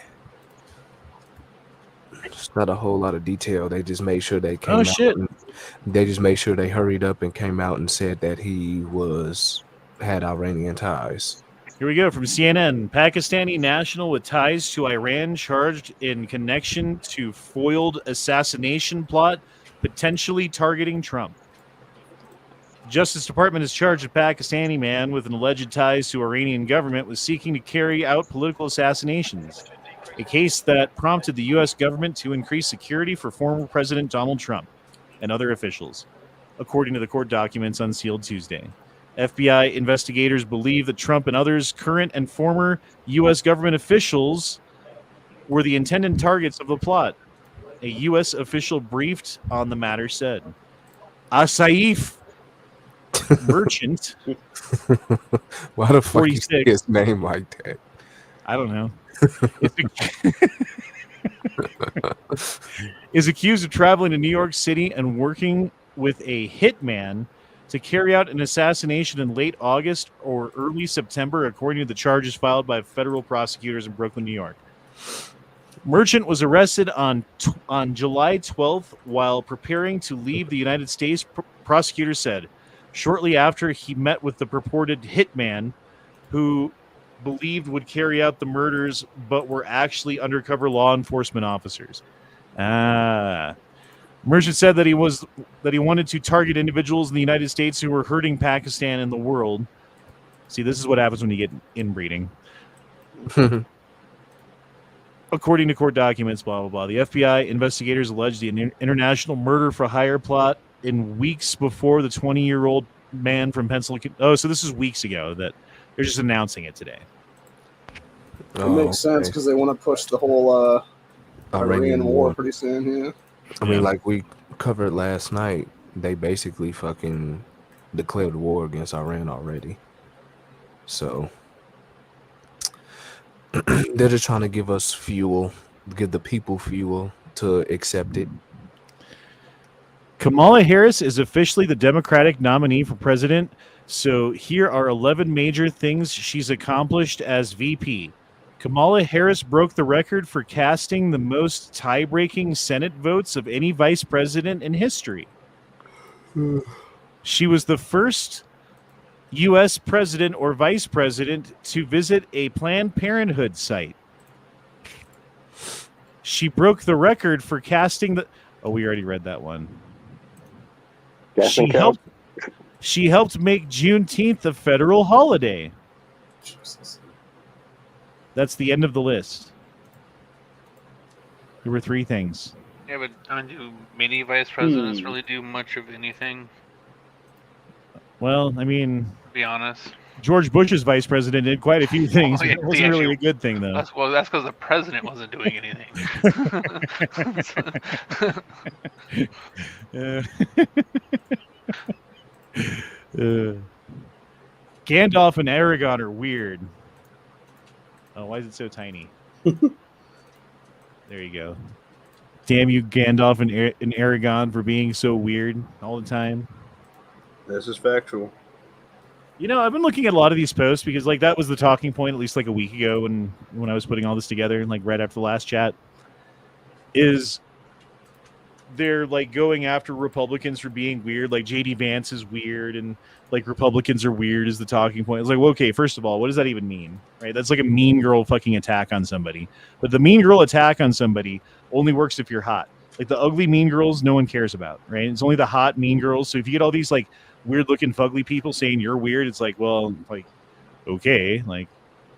It's not a whole lot of detail. They just made sure they came out. Shit. They just made sure they hurried up and came out and said that he had Iranian ties. Here we go from CNN. Pakistani national with ties to Iran charged in connection to foiled assassination plot, potentially targeting Trump. Justice Department has charged a Pakistani man with an alleged ties to Iranian government with seeking to carry out political assassinations. a case that prompted the U.S. government to increase security for former President Donald Trump and other officials, according to the court documents unsealed Tuesday. FBI investigators believe that Trump and others, current and former U.S. government officials, were the intended targets of the plot. A U.S. official briefed on the matter said, Assaif Merchant, Why the fuck you 46. say his name like that? I don't know, is accused of traveling to New York City and working with a hitman to carry out an assassination in late August or early September, according to the charges filed by federal prosecutors in Brooklyn, New York. Merchant was arrested on July 12th while preparing to leave the United States, prosecutors said, shortly after he met with the purported hitman who believed would carry out the murders but were actually undercover law enforcement officers. Merchant said that he wanted to target individuals in the United States who were hurting Pakistan and the world. See, this is what happens when you get inbreeding. According to court documents, blah, blah, blah. The FBI investigators alleged the international murder for hire plot in weeks before the 20-year-old man from Pennsylvania. Oh, so this is weeks ago that they're just announcing it today. It makes sense because they want to push the whole Iranian war war pretty soon, yeah. I mean, like we covered last night, they basically fucking declared war against Iran already. So they're just trying to give us fuel, give the people fuel to accept it. Kamala Harris is officially the Democratic nominee for president. So here are 11 major things she's accomplished as VP. Kamala Harris broke the record for casting the most tie-breaking Senate votes of any vice president in history. She was the first U.S. president or vice president to visit a Planned Parenthood site. She broke the record for casting the... Oh, we already read that one. She helped make Juneteenth a federal holiday. Jesus. That's the end of the list. There were 3 things. Yeah, but do many vice presidents really do much of anything? Well, I mean, To be honest. George Bush's vice president did quite a few things. Well, yeah, It wasn't really a good thing, though. That's because the president wasn't doing anything. Gandalf and Aragorn are weird. Oh, why is it so tiny? There you go. Damn you, Gandalf and Aragorn, for being so weird all the time. This is factual. You know, I've been looking at a lot of these posts because, like, that was the talking point at least like a week ago when I was putting all this together, like right after the last chat. Is they're like going after Republicans for being weird, like JD Vance is weird, and like Republicans are weird is the talking point. It's like, well, okay, first of all, what does that even mean, right? That's like a mean girl fucking attack on somebody. But the mean girl attack on somebody only works if you're hot. Like the ugly mean girls, no one cares about, right? It's only the hot mean girls. So if you get all these like weird looking fugly people saying you're weird, it's like, well, like, okay, like.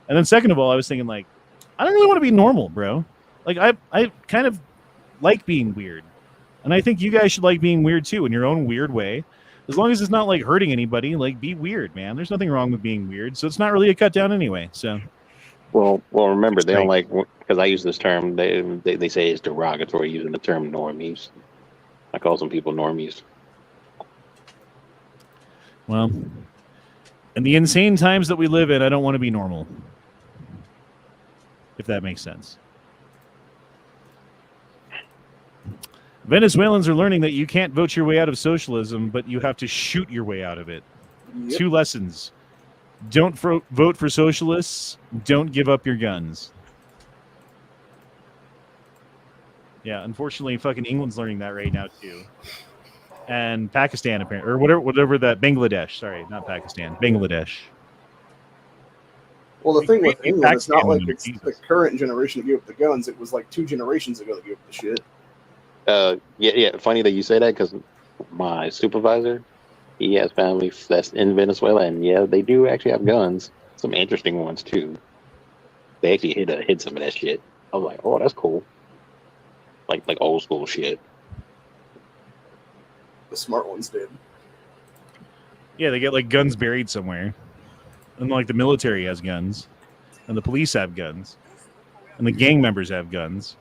And then second of all, I was thinking like, I don't really want to be normal, bro. Like I kind of like being weird. And I think you guys should like being weird too in your own weird way. As long as it's not like hurting anybody, like be weird, man. There's nothing wrong with being weird. So it's not really a cut down anyway. So well, remember they don't like, because I use this term. They say it's derogatory using the term normies. I call some people normies. Well, in the insane times that we live in, I don't want to be normal. If that makes sense. Venezuelans are learning that you can't vote your way out of socialism, but you have to shoot your way out of it. Yep. 2 lessons. Don't vote for socialists. Don't give up your guns. Yeah, unfortunately, fucking England's learning that right now, too. And Pakistan, apparently. Or whatever that... Bangladesh. Sorry, not Pakistan. Bangladesh. Well, the thing with England, it's not like it's the current generation that gave up the guns. It was like 2 generations ago that gave up the shit. Yeah. Funny that you say that because my supervisor, he has family that's in Venezuela, and yeah, they do actually have guns. Some interesting ones too. They actually hid some of that shit. I was like, oh, that's cool. Like old school shit. The smart ones did. Yeah, they get like guns buried somewhere, and like the military has guns, and the police have guns, and the gang members have guns.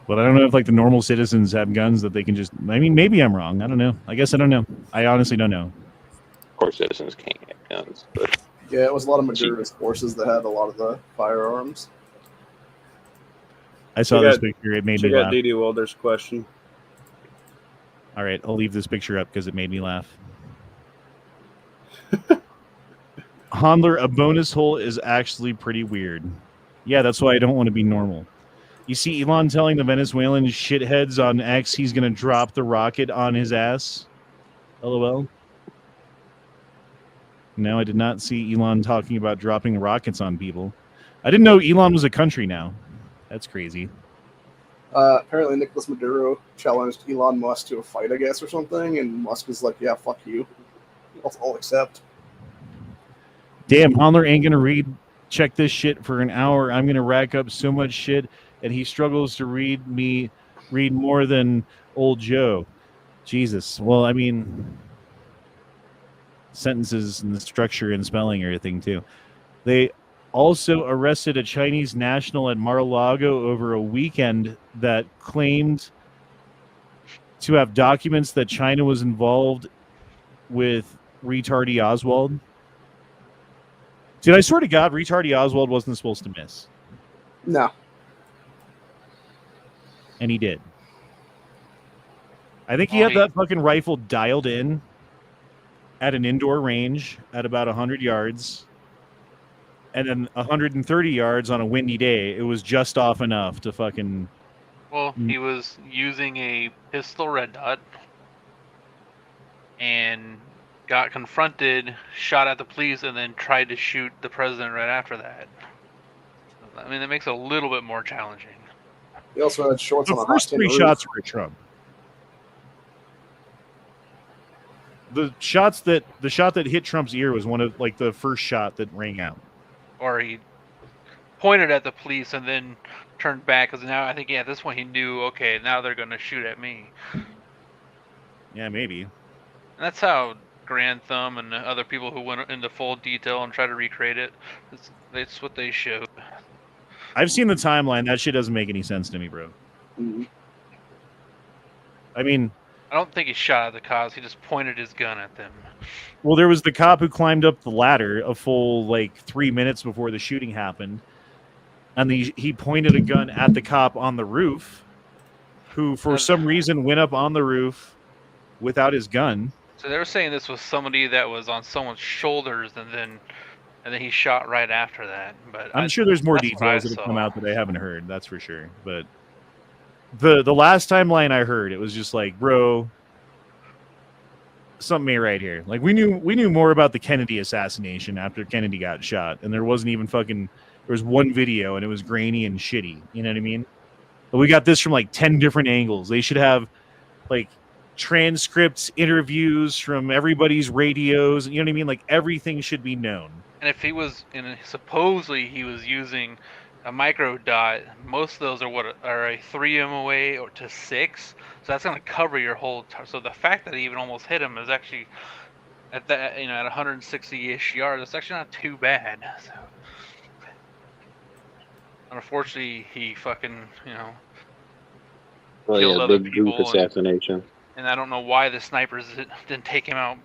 But I don't know if like the normal citizens have guns that they can just. I mean, maybe I'm wrong. I don't know. I guess I don't know. I honestly don't know. Of course, citizens can't have guns, but Yeah, it was a lot of Maduro's forces that had a lot of the firearms. I saw this picture. It made me Check out laugh. D.D. Wilder's question. All right, I'll leave this picture up because it made me laugh. Handler, a bonus hole is actually pretty weird. Yeah, that's why I don't want to be normal. You see Elon telling the Venezuelan shitheads on X he's going to drop the rocket on his ass? LOL. No, I did not see Elon talking about dropping rockets on people. I didn't know Elon was a country now. That's crazy. Apparently, Nicolas Maduro challenged Elon Musk to a fight, I guess, or something, and Musk was like, "Yeah, fuck you. I'll accept." Damn, Handler ain't going to check this shit for an hour. I'm going to rack up so much shit, and he struggles to read more than old Joe. Jesus. Well, I mean, sentences and the structure and spelling are a thing, too. They also arrested a Chinese national at Mar-a-Lago over a weekend that claimed to have documents that China was involved with Retardy Oswald. Dude, I swear to God, Retardy Oswald wasn't supposed to miss. No. And he did. I think he had that fucking rifle dialed in at an indoor range at about 100 yards. And then 130 yards on a windy day. It was just off enough to fucking... Well, he was using a pistol red dot and got confronted, shot at the police, and then tried to shoot the president right after that. I mean, that makes it a little bit more challenging. He also had shorts on The a first hot tin three roof. shots were at Trump. The shot that hit Trump's ear was one of like the first shot that rang out. Or he pointed at the police and then turned back, because now I think at this point he knew, okay, now they're going to shoot at me. Yeah, maybe. And that's how Grand Thumb and other people who went into full detail and tried to recreate it, that's what they showed. I've seen the timeline. That shit doesn't make any sense to me, bro. Mm-hmm. I mean... I don't think he shot at the cops. He just pointed his gun at them. Well, there was the cop who climbed up the ladder a full, 3 minutes before the shooting happened. And he pointed a gun at the cop on the roof, who, for some reason, went up on the roof without his gun. So they were saying this was somebody that was on someone's shoulders, and then he shot right after that. But I'm sure there's more details that have come out that I haven't heard. That's for sure. But the last timeline I heard, it was just like, bro, something ain't right here. Like we knew more about the Kennedy assassination after Kennedy got shot, and there wasn't even fucking. There was one video, and it was grainy and shitty. You know what I mean? But we got this from 10 different angles. They should have transcripts, interviews from everybody's radios. You know what I mean? Everything should be known. And if he was, supposedly he was using a micro dot, most of those are a 3 MOA or to 6, so that's going to cover your whole. So the fact that he even almost hit him is actually at that, at 160-ish yards. That's actually not too bad. So, unfortunately, he fucking killed other big people. group assassination. And I don't know why the snipers didn't take him out.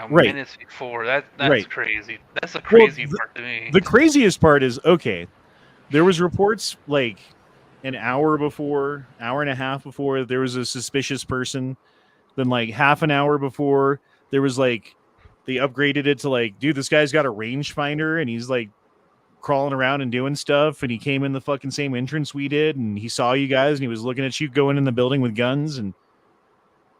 Right. Minutes before. That's right. Crazy. That's the crazy part to me. The craziest part is, okay, there was reports an hour and a half before, there was a suspicious person. Then half an hour before, there was they upgraded it to dude, this guy's got a rangefinder and he's crawling around and doing stuff, and he came in the fucking same entrance we did, and he saw you guys and he was looking at you going in the building with guns. And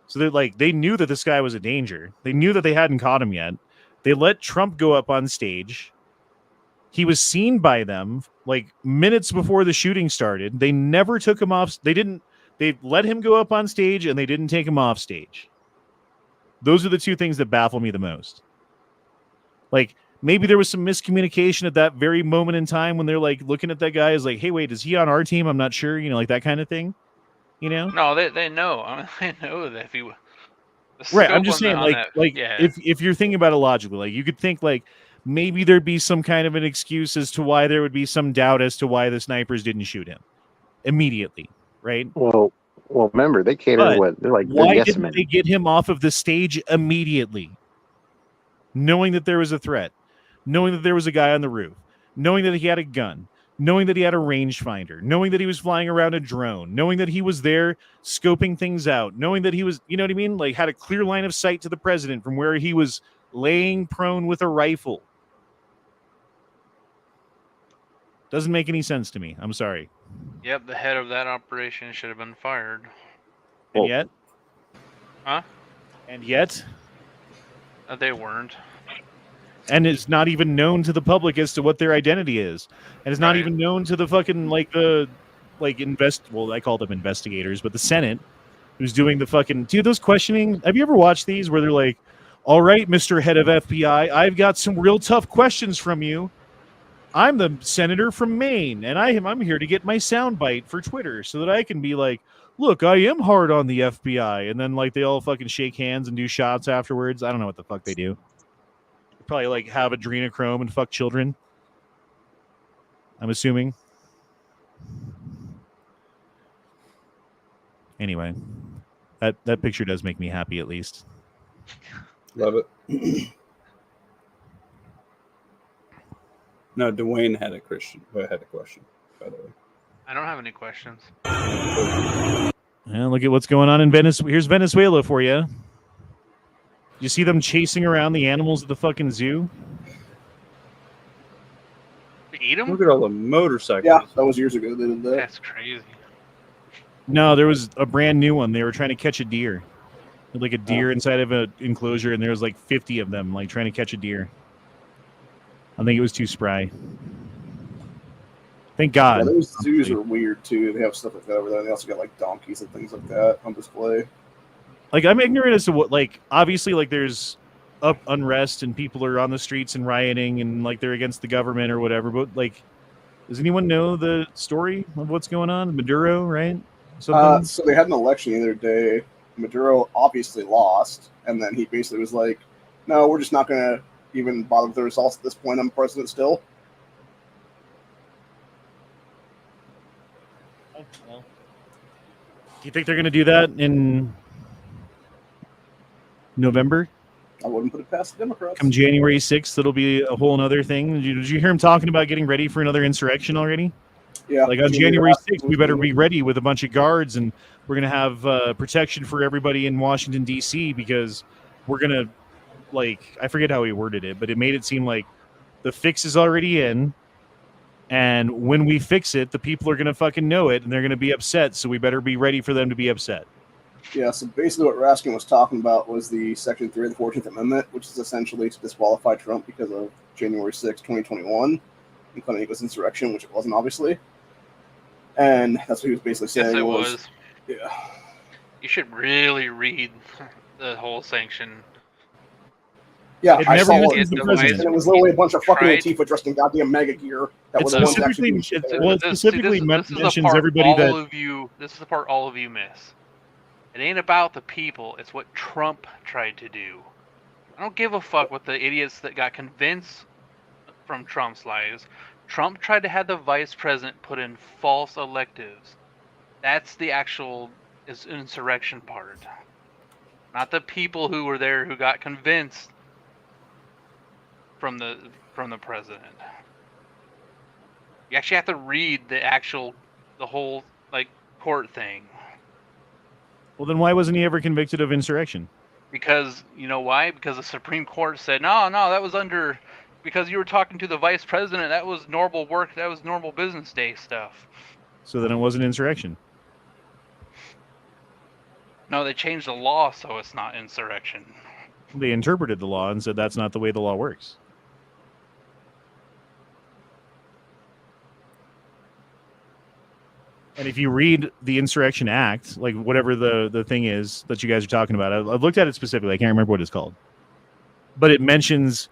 so they knew that this guy was a danger. They knew that they hadn't caught him yet. They let Trump go up on stage. He was seen by them minutes before the shooting started. They never took him off. They let him go up on stage, and they didn't take him off stage. Those are the two things that baffle me the most. maybe there was some miscommunication at that very moment in time when they're like looking at that guy as like, hey, wait, is he on our team? I'm not sure. You know, like that kind of thing. You know? No, they know. I mean, they know that if he. The Right. I'm scope just on saying, on like, that, yeah. if you're thinking about it logically, like you could think like maybe there'd be some kind of an excuse as to why there would be some doubt as to why the snipers didn't shoot him immediately, right? Well, remember they cater But what they're why yes didn't men. they get him off of the stage immediately? Knowing that there was a threat, knowing that there was a guy on the roof, knowing that he had a gun, knowing that he had a rangefinder, knowing that he was flying around a drone, knowing that he was there scoping things out, knowing that he was, you know what I mean? Like had a clear line of sight to the president from where he was laying prone with a rifle. Doesn't make any sense to me. I'm sorry. Yep, the head of that operation should have been fired. And yet? Huh? And yet? They weren't. And it's not even known to the public as to what their identity is, and it's not even known to the fucking well, I call them investigators, but the Senate, who's doing the fucking those questioning. Have you ever watched these where they're like, all right, Mr. Head of FBI, I've got some real tough questions from you. I'm the senator from Maine, and I'm here to get my soundbite for Twitter so that I can be like, look, I am hard on the FBI, and then like they all fucking shake hands and do shots afterwards. I don't know what the fuck they do. Probably like have adrenochrome and fuck children. I'm assuming. Anyway, that picture does make me happy at least. Love it. No, Dwayne had a question, by the way. I don't have any questions. Well, look at what's going on in Venezuela. Here's Venezuela for you. You see them chasing around the animals at the fucking zoo? Eat them? Look at all the motorcycles. Yeah, that was years ago they did that. That's crazy. No, there was a brand new one. They were trying to catch a deer. Like a deer inside of an enclosure, and there was like 50 of them like trying to catch a deer. I think it was too spry. Thank God. Yeah, those zoos are weird too. They have stuff like that over there. They also got like donkeys and things like that on display. Like, I'm ignorant as to what, like, obviously, like, there's unrest and people are on the streets and rioting and, like, they're against the government or whatever. But, like, does anyone know the story of what's going on? Maduro, right? So they had an election the other day. Maduro obviously lost. And then he basically was like, no, we're just not going to even bother with the results at this point. I'm president still. Do you think they're going to do that in November? I wouldn't put it past the Democrats. Come January 6th, it'll be a whole other thing. Did you hear him talking about getting ready for another insurrection already? Yeah. Like on January 6th, we better be ready with a bunch of guards, and we're going to have protection for everybody in Washington, D.C., because we're going to, like, I forget how he worded it, but it made it seem like the fix is already in, and when we fix it, the people are going to fucking know it, and they're going to be upset, so we better be ready for them to be upset. Yeah, so basically what Raskin was talking about was the Section 3 of the 14th Amendment, which is essentially to disqualify Trump because of January 6, 2021, and claiming it was insurrection, which it wasn't, obviously. And that's what he was basically saying. Yes, it was. Yeah. You should really read the whole sanction. Yeah, It I never saw mentions it. the president. And it was literally a bunch of fucking Tried- Antifa dressed in goddamn mega gear. That It was the ones specifically, actually shit there. it specifically this is the mentions part everybody all that... of you. This is the part all of you miss. It ain't about the people. It's what Trump tried to do. I don't give a fuck what the idiots that got convinced from Trump's lies. Trump tried to have the vice president put in false electives. That's the actual insurrection part. Not the people who were there who got convinced from the president. You actually have to read the whole like court thing. Well, then why wasn't he ever convicted of insurrection? Because, you know why? Because the Supreme Court said, no, that was under, because you were talking to the vice president, that was normal work, that was normal business day stuff. So then it wasn't insurrection. No, they changed the law so it's not insurrection. They interpreted the law and said that's not the way the law works. And if you read the Insurrection Act, like whatever the thing is that you guys are talking about, I've looked at it specifically. I can't remember what it's called. But it mentions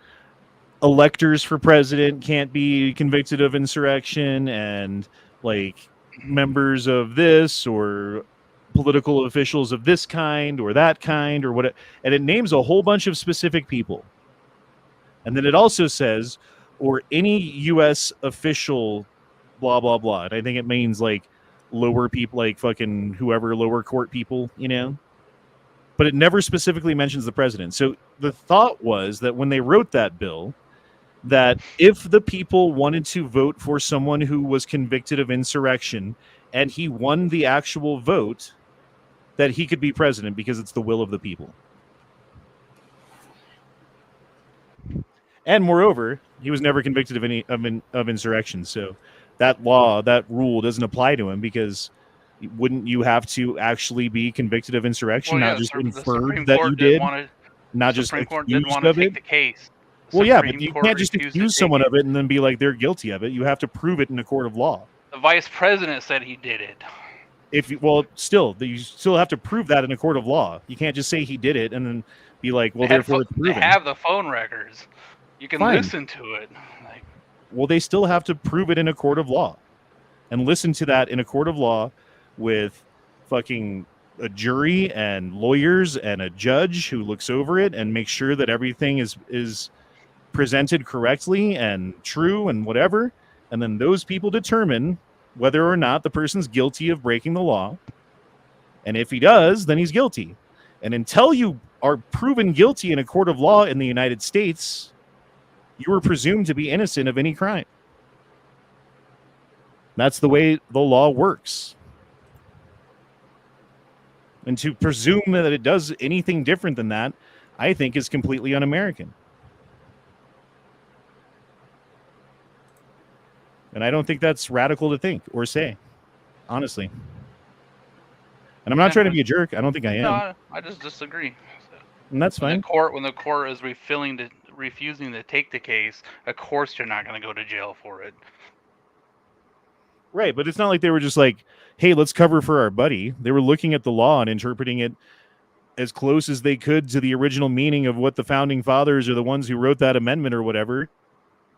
electors for president can't be convicted of insurrection, and like members of this or political officials of this kind or that kind or what, and it names a whole bunch of specific people. And then it also says, or any U.S. official, blah, blah, blah. And I think it means like lower people, like fucking whoever, lower court people, you know? But it never specifically mentions the president. So the thought was that when they wrote that bill, that if the people wanted to vote for someone who was convicted of insurrection and he won the actual vote, that he could be president because it's the will of the people. And moreover, he was never convicted of any of insurrection. So that law, that rule doesn't apply to him, because wouldn't you have to actually be convicted of insurrection, Well, yeah, not just the inferred Supreme that Court you didn't did, want to. not The just Supreme Court didn't accused want to of take it? the case. The Well, yeah, but Supreme you Court can't just refused to accuse take someone it. of it and then be like they're guilty of it. You have to prove it in a court of law. The vice president said he did it. Well, still, you still have to prove that in a court of law. You can't just say he did it and then be like, well, therefore it's They proven. have the phone records. You can Fine. listen to it. Like, Well, they still have to prove it in a court of law and listen to that in a court of law with fucking a jury and lawyers and a judge who looks over it and makes sure that everything is presented correctly and true and whatever. And then those people determine whether or not the person's guilty of breaking the law. And if he does, then he's guilty. And until you are proven guilty in a court of law in the United States, you are presumed to be innocent of any crime. That's the way the law works. And to presume that it does anything different than that, I think is completely un-American. And I don't think that's radical to think or say, honestly. And I'm not trying to be a jerk. I don't think I am. no, I just disagree. And that's fine. When the court is refusing to take the case, of course you're not going to go to jail for it. Right, but it's not like they were just like, hey, let's cover for our buddy. They were looking at the law and interpreting it as close as they could to the original meaning of what the founding fathers or the ones who wrote that amendment or whatever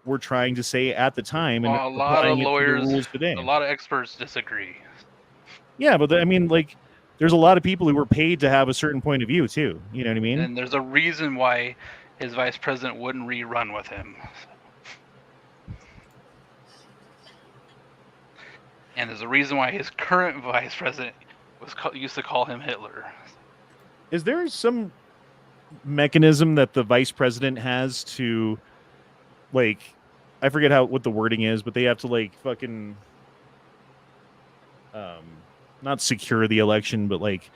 were trying to say at the time. Well, and a lot of lawyers, rules today. a lot of experts disagree. Yeah, but I mean, like, there's a lot of people who were paid to have a certain point of view too. You know what I mean? And there's a reason why his vice president wouldn't rerun with him. And there's a reason why his current vice president used to call him Hitler. Is there some mechanism that the vice president has to, like, I forget what the wording is, but they have to like fucking not secure the election, but like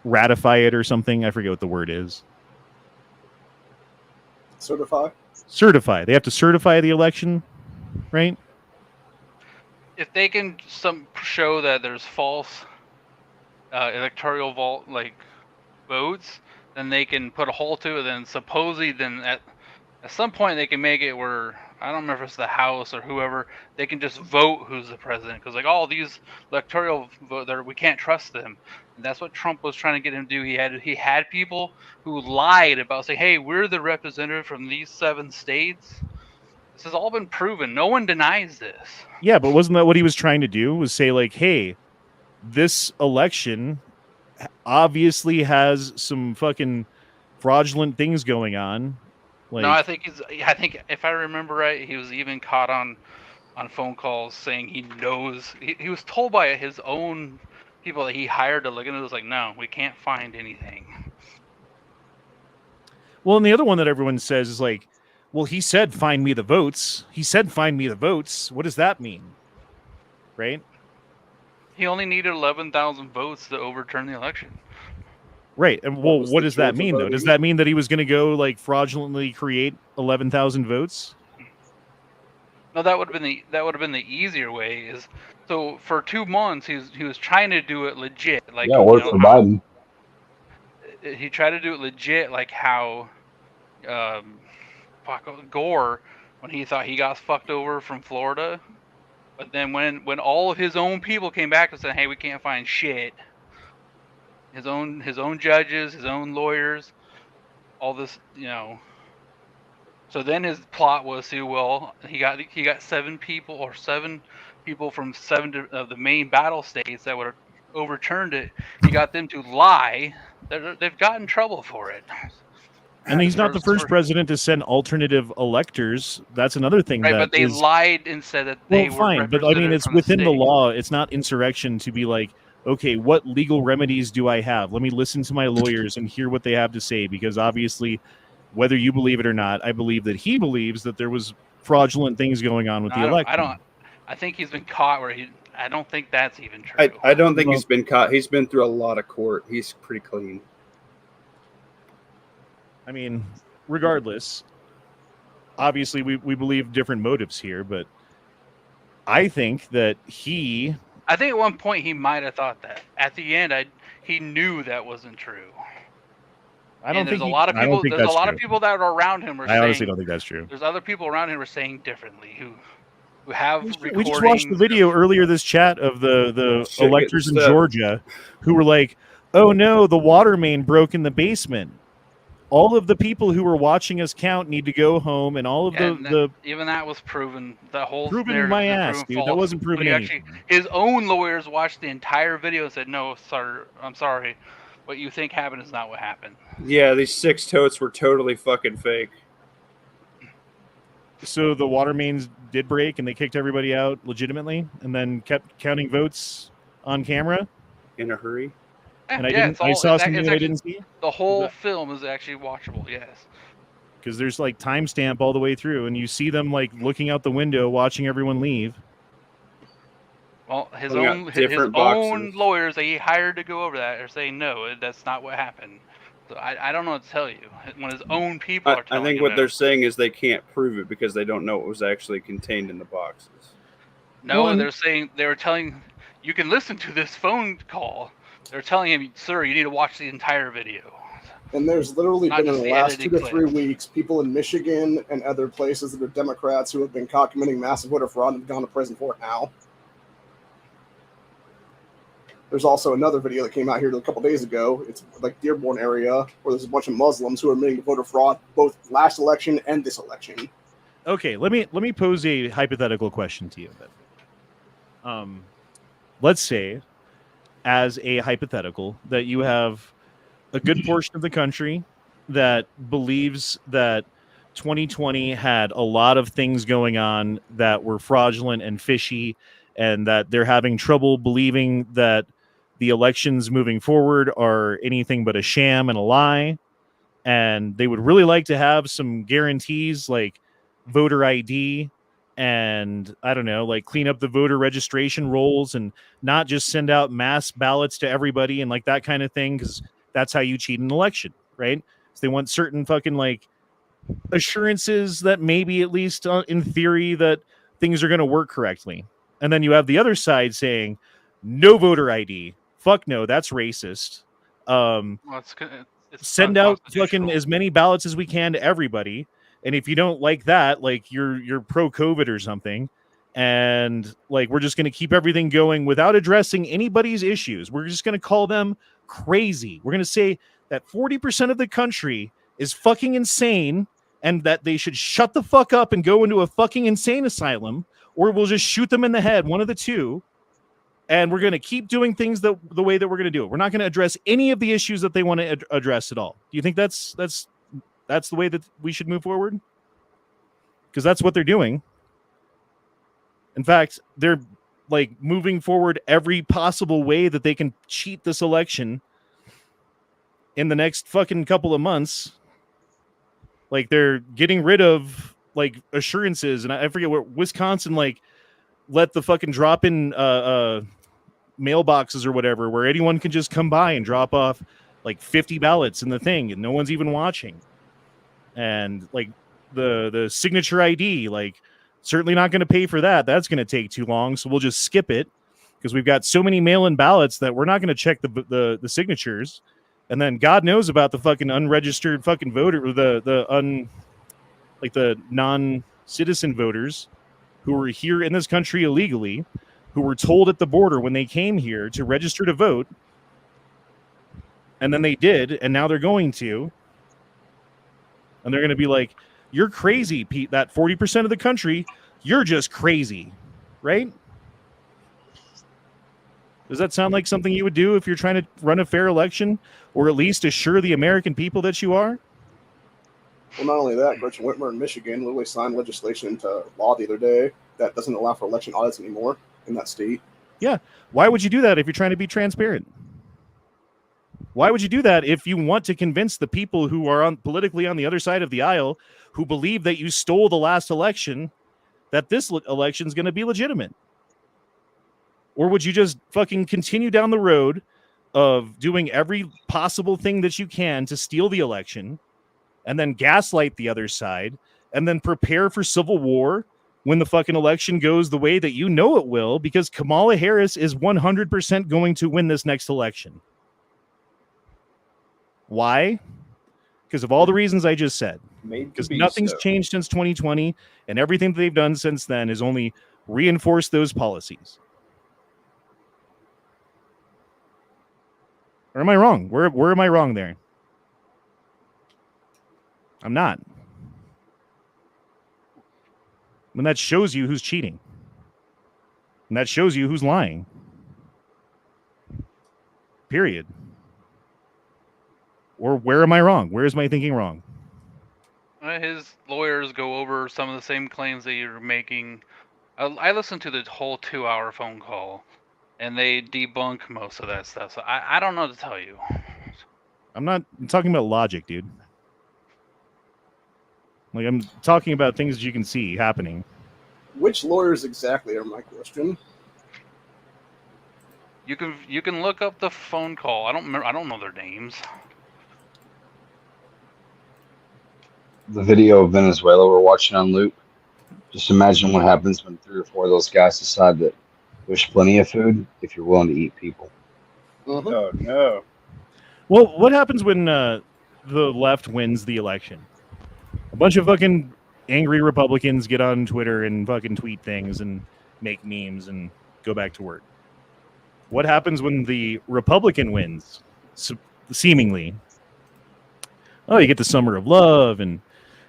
ratify it or something? I forget what the word is. Certify. They have to certify the election, right? If they can show that there's false electoral votes, then they can put a halt to it. Then supposedly, at some point they can make it where, I don't remember if it's the House or whoever, they can just vote who's the president, because like all these electoral votes, we can't trust them. And that's what Trump was trying to get him to do. He had people who lied about saying, hey, we're the representative from these 7 states. This has all been proven. No one denies this. Yeah, but wasn't that what he was trying to do? Was say like, hey, this election obviously has some fucking fraudulent things going on. Like, No, I think if I remember right, he was even caught on phone calls saying he knows. He was told by his own people that he hired to look into it. It was like, no, we can't find anything. Well, and the other one that everyone says is like, well, he said, find me the votes. He said, find me the votes. What does that mean? Right? He only needed 11,000 votes to overturn the election. Right. And well, what does that mean, though? Does that mean that he was going to go like fraudulently create 11,000 votes? No, that would have been the easier way. So for 2 months he was trying to do it legit, like Yeah, work for Biden. He tried to do it legit, like how Gore, when he thought he got fucked over from Florida, but then when all of his own people came back and said, hey, we can't find shit. His own judges, his own lawyers, all this, So then his plot was to, well, he got 7 people from 7 of the main battle states that would have overturned it. He got them to lie. They've got in trouble for it. And he's not the first president to send alternative electors. That's another thing Right, that but they is lied and said that they were fine. But I mean, representatives it's from the within the state. law. It's not insurrection to be like, okay, what legal remedies do I have? Let me listen to my lawyers and hear what they have to say, because obviously, whether you believe it or not, I believe that he believes that there was fraudulent things going on with the election. I think he's been caught where I don't think that's even true. I don't think he's been caught. He's been through a lot of court. He's pretty clean. I mean, regardless, obviously we believe different motives here, but I think that I think at one point he might have thought that. At the end, he knew that wasn't true. I don't think there's a lot of people. There's a lot of people that are around him. I honestly don't think that's true. There's other people around him who are saying differently, who have recordings. We just watched the video earlier this chat of the electors in Georgia who were like, "Oh no, the water main broke in the basement. All of the people who were watching us count need to go home, and all of even that was proven. The whole proven my ass, dude. That wasn't proven anything. His own lawyers watched the entire video and said, "No, sir, I'm sorry. What you think happened is not what happened." Yeah, these 6 totes were totally fucking fake. So the water mains did break, and they kicked everybody out legitimately, and then kept counting votes on camera in a hurry. And I saw something that I didn't see. The whole film is actually watchable, yes. Because there's like timestamp all the way through, and you see them like looking out the window, watching everyone leave. Well, his own lawyers that he hired to go over that are saying no, that's not what happened. So I don't know what to tell you. When his own people are telling I think what they're saying is they can't prove it because they don't know what was actually contained in the boxes. No, they were telling you can listen to this phone call. They're telling him, sir, you need to watch the entire video. And there's literally been in the last 2 to 3 weeks, people in Michigan and other places that are Democrats who have been caught committing massive voter fraud and have gone to prison for it now. There's also another video that came out here a couple days ago. It's like Dearborn area where there's a bunch of Muslims who are admitting to voter fraud both last election and this election. Okay, let me pose a hypothetical question to you then. Let's say, as a hypothetical, that you have a good portion of the country that believes that 2020 had a lot of things going on that were fraudulent and fishy, and that they're having trouble believing that the elections moving forward are anything but a sham and a lie. And they would really like to have some guarantees like voter ID and I don't know, like clean up the voter registration rolls and not just send out mass ballots to everybody and like that kind of thing, because that's how you cheat an election, right? So they want certain fucking like assurances that maybe at least in theory that things are going to work correctly. And then you have the other side saying no voter ID. Fuck no, that's racist. Send out fucking as many ballots as we can to everybody. And if you don't like that, like you're pro-COVID or something, and like we're just going to keep everything going without addressing anybody's issues. We're just going to call them crazy. We're going to say that 40% of the country is fucking insane and that they should shut the fuck up and go into a fucking insane asylum, or we'll just shoot them in the head, one of the two. And we're going to keep doing things the way that we're going to do it. We're not going to address any of the issues that they want to address at all. Do you think that's the way that we should move forward? Because that's what they're doing. In fact, they're like moving forward every possible way that they can cheat this election in the next fucking couple of months. Like they're getting rid of like assurances, and I forget where Wisconsin like let the fucking drop in mailboxes or whatever, where anyone can just come by and drop off like 50 ballots in the thing, and no one's even watching. And like the signature ID, like certainly not going to pay for that. That's going to take too long, so we'll just skip it because we've got so many mail-in ballots that we're not going to check the signatures. And then God knows about the fucking unregistered fucking voter, or the non-citizen voters who were here in this country illegally, who were told at the border when they came here to register to vote, and then they did, and now they're going to, and they're going to be like, You're crazy, Pete. That 40% of the country, you're just crazy, right? Does that sound like something you would do if you're trying to run a fair election, or at least assure the American people that you are? Well, not only that, Gretchen Whitmer in Michigan literally signed legislation into law the other day that doesn't allow for election audits anymore in that state. Yeah. Why would you do that if you're trying to be transparent? Why would you do that if you want to convince the people who are politically on the other side of the aisle, who believe that you stole the last election, that this election is going to be legitimate? Or would you just fucking continue down the road of doing every possible thing that you can to steal the election, and then gaslight the other side, and then prepare for civil war when the fucking election goes the way that you know it will, because Kamala Harris is 100% going to win this next election? Why? Because of all the reasons I just said. Because nothing's changed since 2020, and everything that they've done since then has only reinforced those policies. Or am I wrong? Where am I wrong there? I'm not. And that shows you who's cheating. And that shows you who's lying. Period. Or where am I wrong? Where is my thinking wrong? His lawyers go over some of the same claims that you're making. I listened to the whole 2-hour phone call, and they debunk most of that stuff. So I don't know what to tell you. I'm talking about logic, dude. Like, I'm talking about things that you can see happening. Which lawyers exactly are my question? You can look up the phone call. I don't know their names. The video of Venezuela we're watching on loop. Just imagine what happens when 3 or 4 of those guys decide that there's plenty of food if you're willing to eat people. Oh no. Well, what happens when the left wins the election? A bunch of fucking angry Republicans get on Twitter and fucking tweet things and make memes and go back to work. What happens when the Republican wins? Seemingly. Oh, you get the Summer of Love and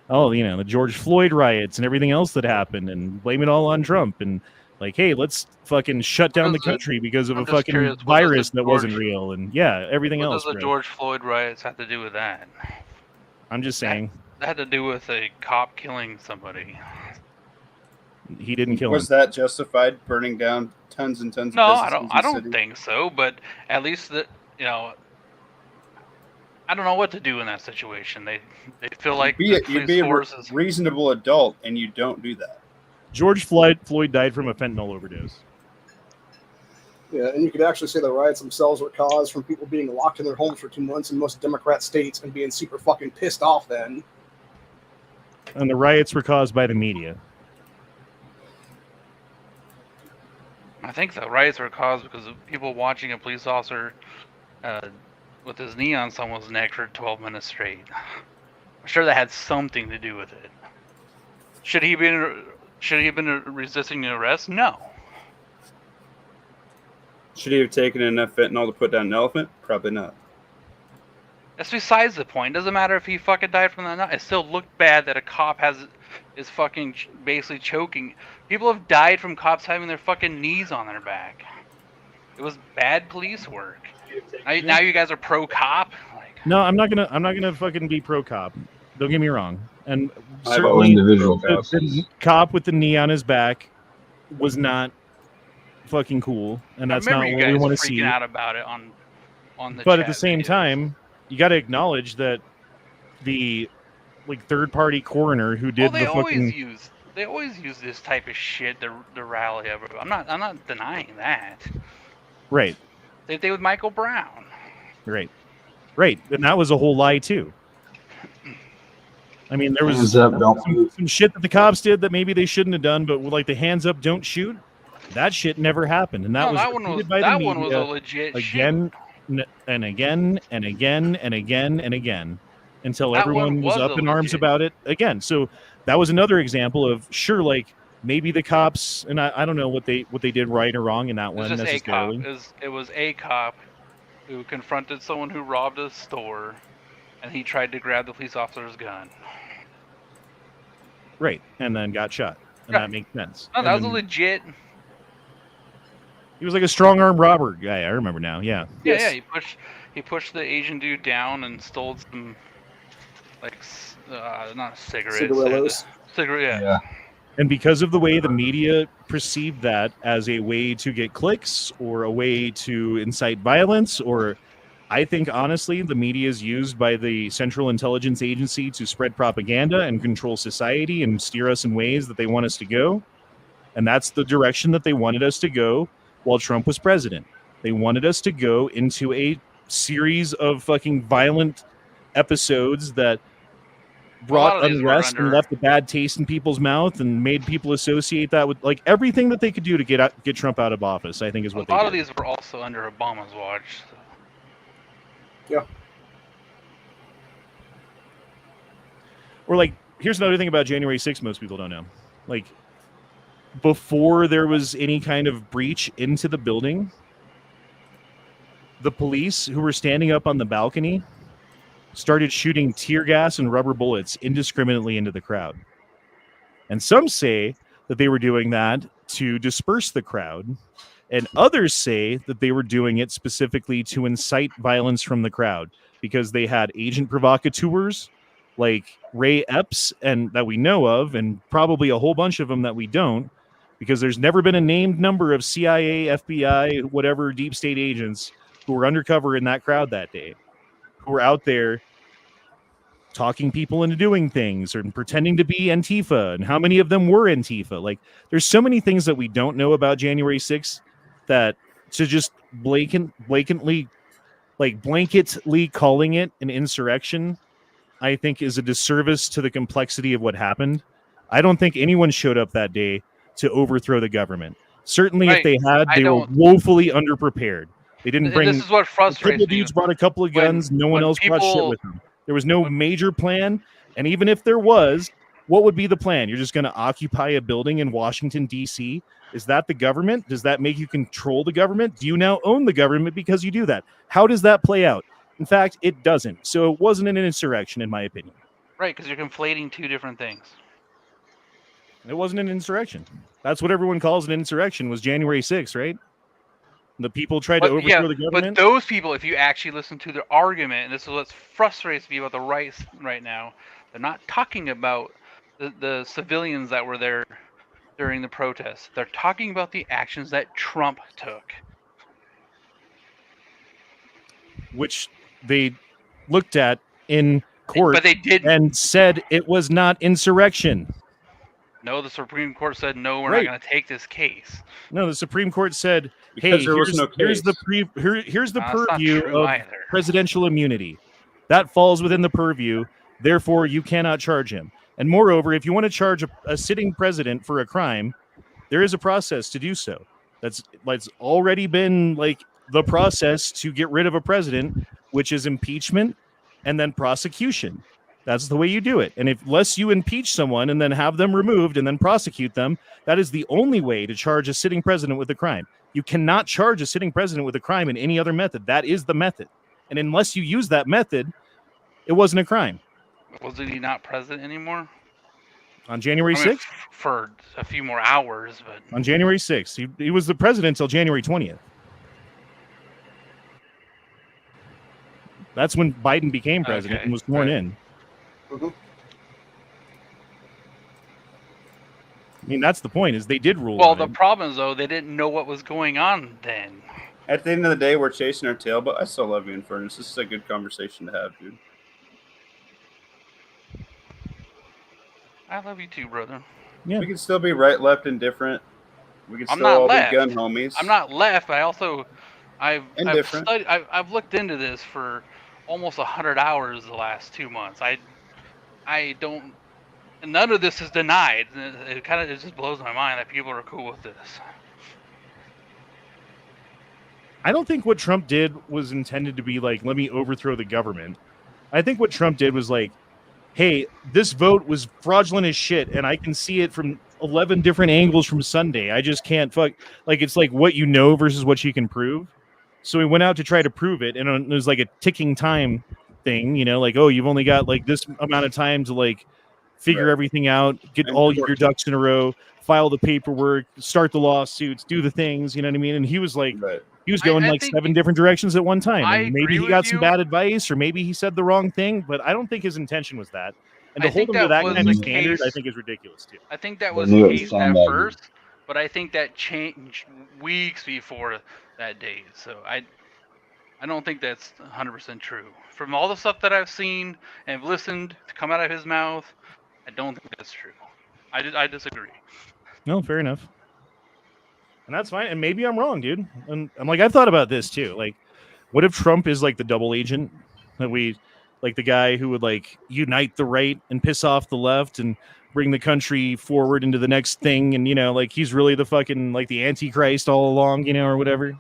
the George Floyd riots and everything else that happened, and blame it all on Trump, and like, hey, let's fucking shut down the country because of a fucking virus that wasn't real, and everything else. What does the George Floyd riots have to do with that? I'm just saying. That had to do with a cop killing somebody. He didn't kill him. Was that justified, burning down tons and tons of businesses? I don't think so, but at least I don't know what to do in that situation. They feel like you'd be a reasonable adult, and you don't do that. George Floyd died from a fentanyl overdose. Yeah, and you could actually say the riots themselves were caused from people being locked in their homes for 2 months in most Democrat states and being super fucking pissed off then. And the riots were caused by the media. I think the riots were caused because of people watching a police officer with his knee on someone's neck for 12 minutes straight. I'm sure that had something to do with it. Should he have been resisting an arrest? No. Should he have taken enough fentanyl to put down an elephant? Probably not. That's besides the point. It doesn't matter if he fucking died from that. It still looked bad that a cop is fucking basically choking. People have died from cops having their fucking knees on their back. It was bad police work. Now you guys are pro cop. No, I'm not gonna fucking be pro cop. Don't get me wrong. And certainly individual the cop with the knee on his back was not fucking cool, and that's not what we want to see. Freaking out about it on the. But at the same time, you got to acknowledge that the third-party coroner who did they always use this type of shit to rally everybody. I'm not denying that. Right. Same thing with Michael Brown. Right. And that was a whole lie too. I mean, there was some shit that the cops did that maybe they shouldn't have done, but like the hands up, don't shoot. That shit never happened, and that was repeated by the media one was a legit again and again and again and again and again until everyone was up in arms about it again. So that was another example of maybe the cops, and I don't know what they did right or wrong in that one necessarily. It was a cop who confronted someone who robbed a store, and he tried to grab the police officer's gun. Right, and then got shot, and Yeah. that makes sense. No, And that was a then legit. he was like a strong arm robber guy. I remember now. Yeah. Yeah, Yes. yeah. He pushed the Asian dude down and stole some, like, not cigarettes. Cigarillos. Cigarette. Yeah. And because of the way the media perceived that as a way to get clicks or a way to incite violence, or I think honestly, the media is used by the Central Intelligence Agency to spread propaganda and control society and steer us in ways that they want us to go. And that's the direction that they wanted us to go while Trump was president. They wanted us to go into a series of fucking violent episodes that brought of these were unrest and under- left a bad taste in people's mouth and made people associate that with like everything that they could do to get Trump out of office. I think is what A lot they of did. these were also under Obama's watch. So. Yeah. Or like, here's another thing about January 6th most people don't know. Like, before there was any kind of breach into the building, the police who were standing up on the balcony started shooting tear gas and rubber bullets indiscriminately into the crowd. And some say that they were doing that to disperse the crowd, and others say that they were doing it specifically to incite violence from the crowd because they had agent provocateurs like Ray Epps, and that we know of, and probably a whole bunch of them that we don't, because there's never been a named number of CIA, FBI, whatever deep state agents who were undercover in that crowd that day, who were out there talking people into doing things or pretending to be Antifa, and how many of them were Antifa. Like, there's so many things that we don't know about January 6th that to just blanketly calling it an insurrection, I think is a disservice to the complexity of what happened. I don't think anyone showed up that day to overthrow the government. Certainly, if they had, they were woefully underprepared. They didn't bring. This is what frustrates me. Dudes brought a couple of guns. No one else brought shit with them. There was no major plan, and even if there was, what would be the plan? You're just going to occupy a building in Washington, D.C.? Is that the government? Does that make you control the government? Do you now own the government because you do that? How does that play out? In fact, it doesn't. So it wasn't an insurrection, in my opinion. Right, because you're conflating two different things. It wasn't an insurrection. That's what everyone calls an insurrection, was January 6th, right? The people tried to overthrow the government. But those people, if you actually listen to their argument, and this is what frustrates me about the right right now, they're not talking about the civilians that were there during the protests. They're talking about the actions that Trump took. Which they looked at in court, but they did and said it was not insurrection. No, the Supreme Court said no. We're not going to take this case. No, the Supreme Court said, because "Hey, there was no here's case. here's the No, purview of presidential immunity. That falls within the purview. Therefore, you cannot charge him. And moreover, if you want to charge a sitting president for a crime, there is a process to do so. That's already been like the process to get rid of a president, which is impeachment and then prosecution. That's the way you do it. And unless you impeach someone and then have them removed and then prosecute them, that is the only way to charge a sitting president with a crime. You cannot charge a sitting president with a crime in any other method. That is the method. And unless you use that method, it wasn't a crime. Wasn't he not president anymore? On January 6th? For a few more hours, but... On January 6th. He was the president until January 20th. That's when Biden became president and was sworn in. Mm-hmm. I mean, that's the point, is they did rule. Well, the problem is, though, they didn't know what was going on then. At the end of the day, we're chasing our tail, but I still love you, Infernus. This is a good conversation to have, dude. I love you too, brother. Yeah. We can still be right, left, and different. We can I'm still not all left. be gun homies. I'm not left. I've Indifferent. studied. I've looked into this for almost 100 hours the last 2 months. I don't. None of this is denied. It just blows my mind that people are cool with this. I don't think what Trump did was intended to be like, let me overthrow the government. I think what Trump did was like, hey, this vote was fraudulent as shit, and I can see it from 11 different angles from Sunday. I just can't it's like what you know versus what you can prove. So he went out to try to prove it, and it was like a ticking time thing, like, oh, you've only got like this amount of time to like figure Right. everything out, get And all court your ducks in a row, file the paperwork, start the lawsuits, do the things. You know what I mean? And he was like, Right. he was going I like think 7 different directions at one time, I and maybe agree he with got some you. bad advice, or maybe he said the wrong thing. But I don't think his intention was that. And to I hold think him to that that was kind the of standard, I case. think is ridiculous too. I think that They was the knew it was case at sandbagging. first, but I think that changed weeks before that date. So I don't think that's 100% true. From all the stuff that I've seen and listened to come out of his mouth, I don't think that's true. I disagree. No, fair enough. And that's fine. And maybe I'm wrong, dude. And I'm like, I've thought about this too. Like, what if Trump is like the double agent that we, like the guy who would like unite the right and piss off the left and bring the country forward into the next thing, and like he's really the fucking like the Antichrist all along, or whatever.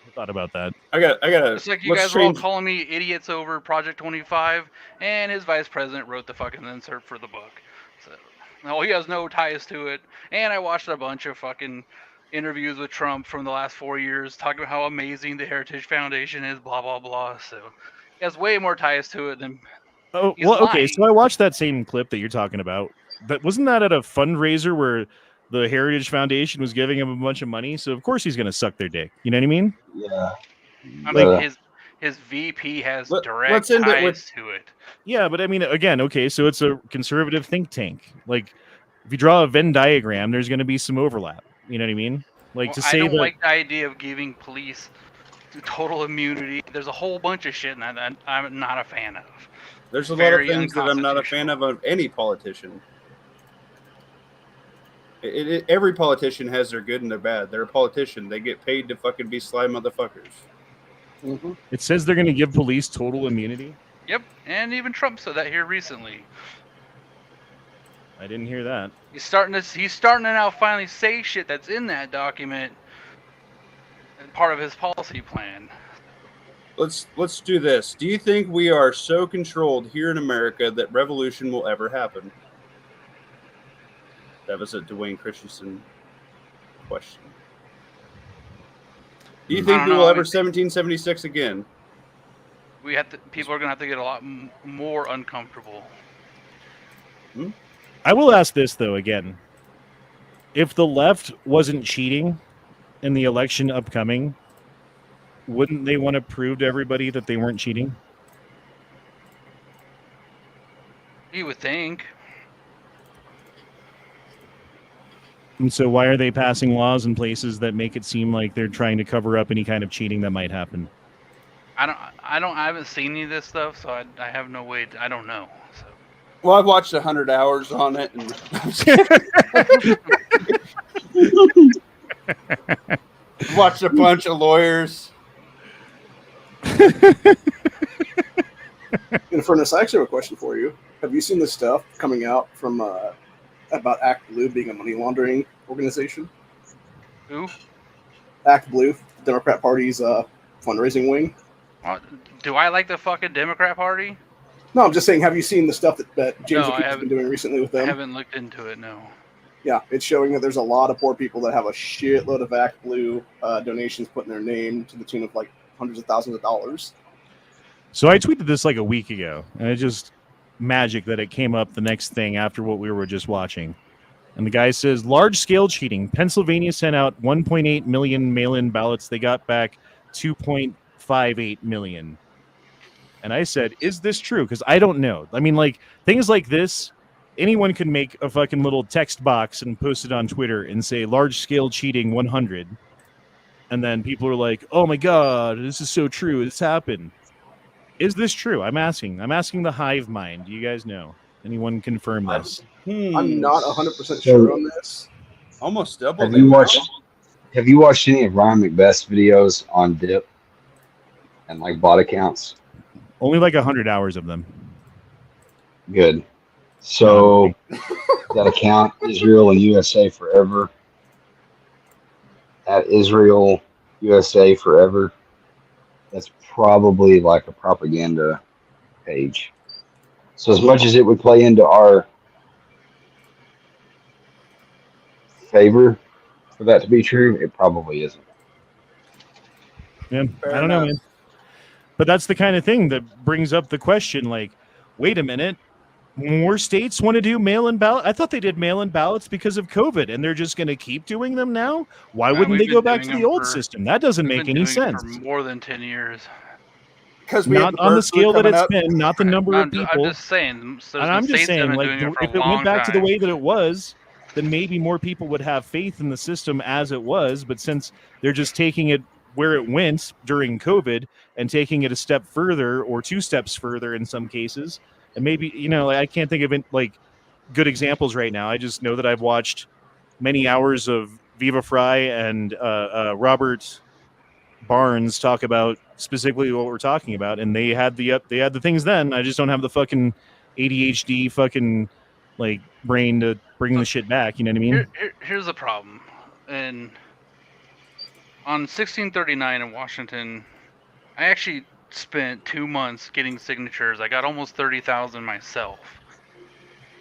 I thought about that. I got. It's like you Let's guys were all change. calling me idiots over Project 25, and his vice president wrote the fucking insert for the book. So, no, he has no ties to it. And I watched a bunch of fucking interviews with Trump from the last 4 years, talking about how amazing the Heritage Foundation is, blah blah blah. So, he has way more ties to it than Oh, he's well, okay. lying. So I watched that same clip that you're talking about. But wasn't that at a fundraiser where the Heritage Foundation was giving him a bunch of money? So of course he's going to suck their dick. You know what I mean? Yeah. I But, mean, his VP has Let's direct end it ties with- to it. Yeah, but I mean, again, okay, so it's a conservative think tank. Like, if you draw a Venn diagram, there's going to be some overlap. You know what I mean? Like Well, to I say don't that. like the idea of giving police total immunity. There's a whole bunch of shit that I'm not a fan of. There's a lot of Very things that I'm not a fan of any politician. Every politician has their good and their bad. They're a politician. They get paid to fucking be sly motherfuckers. Mm-hmm. It says they're going to give police total immunity. Yep, and even Trump said that here recently. I didn't hear that. He's starting to now finally say shit that's in that document and part of his policy plan. Let's do this. Do you think we are so controlled here in America that revolution will ever happen? That was a Dwayne Christensen question. Do you think we will ever 1776 again? People are gonna have to get a lot more uncomfortable. I will ask this though again. If the left wasn't cheating in the election upcoming, wouldn't they want to prove to everybody that they weren't cheating? You would think. And so why are they passing laws in places that make it seem like they're trying to cover up any kind of cheating that might happen? I haven't seen any of this stuff, so I have no way. I don't know. So. Well, I've watched 100 hours on it, and watched a bunch of lawyers. And Furnace, I actually have a question for you. Have you seen the stuff coming out from about Act Blue being a money laundering organization? Who? Act Blue, the Democrat Party's fundraising wing. Do I like the fucking Democrat Party? No, I'm just saying, have you seen the stuff that James No, I O'Keefe has haven't. been doing recently with I them? haven't looked into it. No. Yeah, it's showing that there's a lot of poor people that have a shitload of Act Blue donations put in their name to the tune of like hundreds of thousands of dollars. So I tweeted this like a week ago, and it just magic that it came up the next thing after what we were just watching. And the guy says, large-scale cheating. Pennsylvania sent out 1.8 million mail-in ballots. They got back 2.58 million. And I said, is this true? Because I don't know. I mean, like, things like this, anyone can make a fucking little text box and post it on Twitter and say, large-scale cheating 100. And then people are like, oh my God, this is so true. This happened. Is this true? I'm asking the hive mind. Do you guys know? Anyone confirm this? I'm not 100% sure on this. Almost double. Have you watched any of Ryan McBeth's videos on Dip and like bot accounts? Only like 100 hours of them. Good. So that account, Israel and USA Forever, at Israel USA Forever, that's probably like a propaganda page. So as much as it would play into our favor for that to be true, it probably isn't. Yeah, I don't know, man. But that's the kind of thing that brings up the question, like, wait a minute, more states want to do mail-in ballot. I thought they did mail-in ballots because of COVID, and they're just going to keep doing them now. Why wouldn't they go back to the old system? That doesn't make any sense. For more than 10 years. Because we Not on the scale that it's been, not the number of people. I'm just saying. And I'm just saying, like, if it went back to the way that it was, then maybe more people would have faith in the system as it was. But since they're just taking it where it went during COVID and taking it a step further or 2 steps further in some cases, and maybe, you know, I can't think of it, like, good examples right now. I just know that I've watched many hours of Viva Fry and Robert Barnes talk about specifically what we're talking about, and they had the things then. I just don't have the fucking ADHD fucking like brain to bring the shit back. You know what I mean? Here's the problem. And on 1639 in Washington, I actually spent 2 months getting signatures. I got almost 30,000 myself.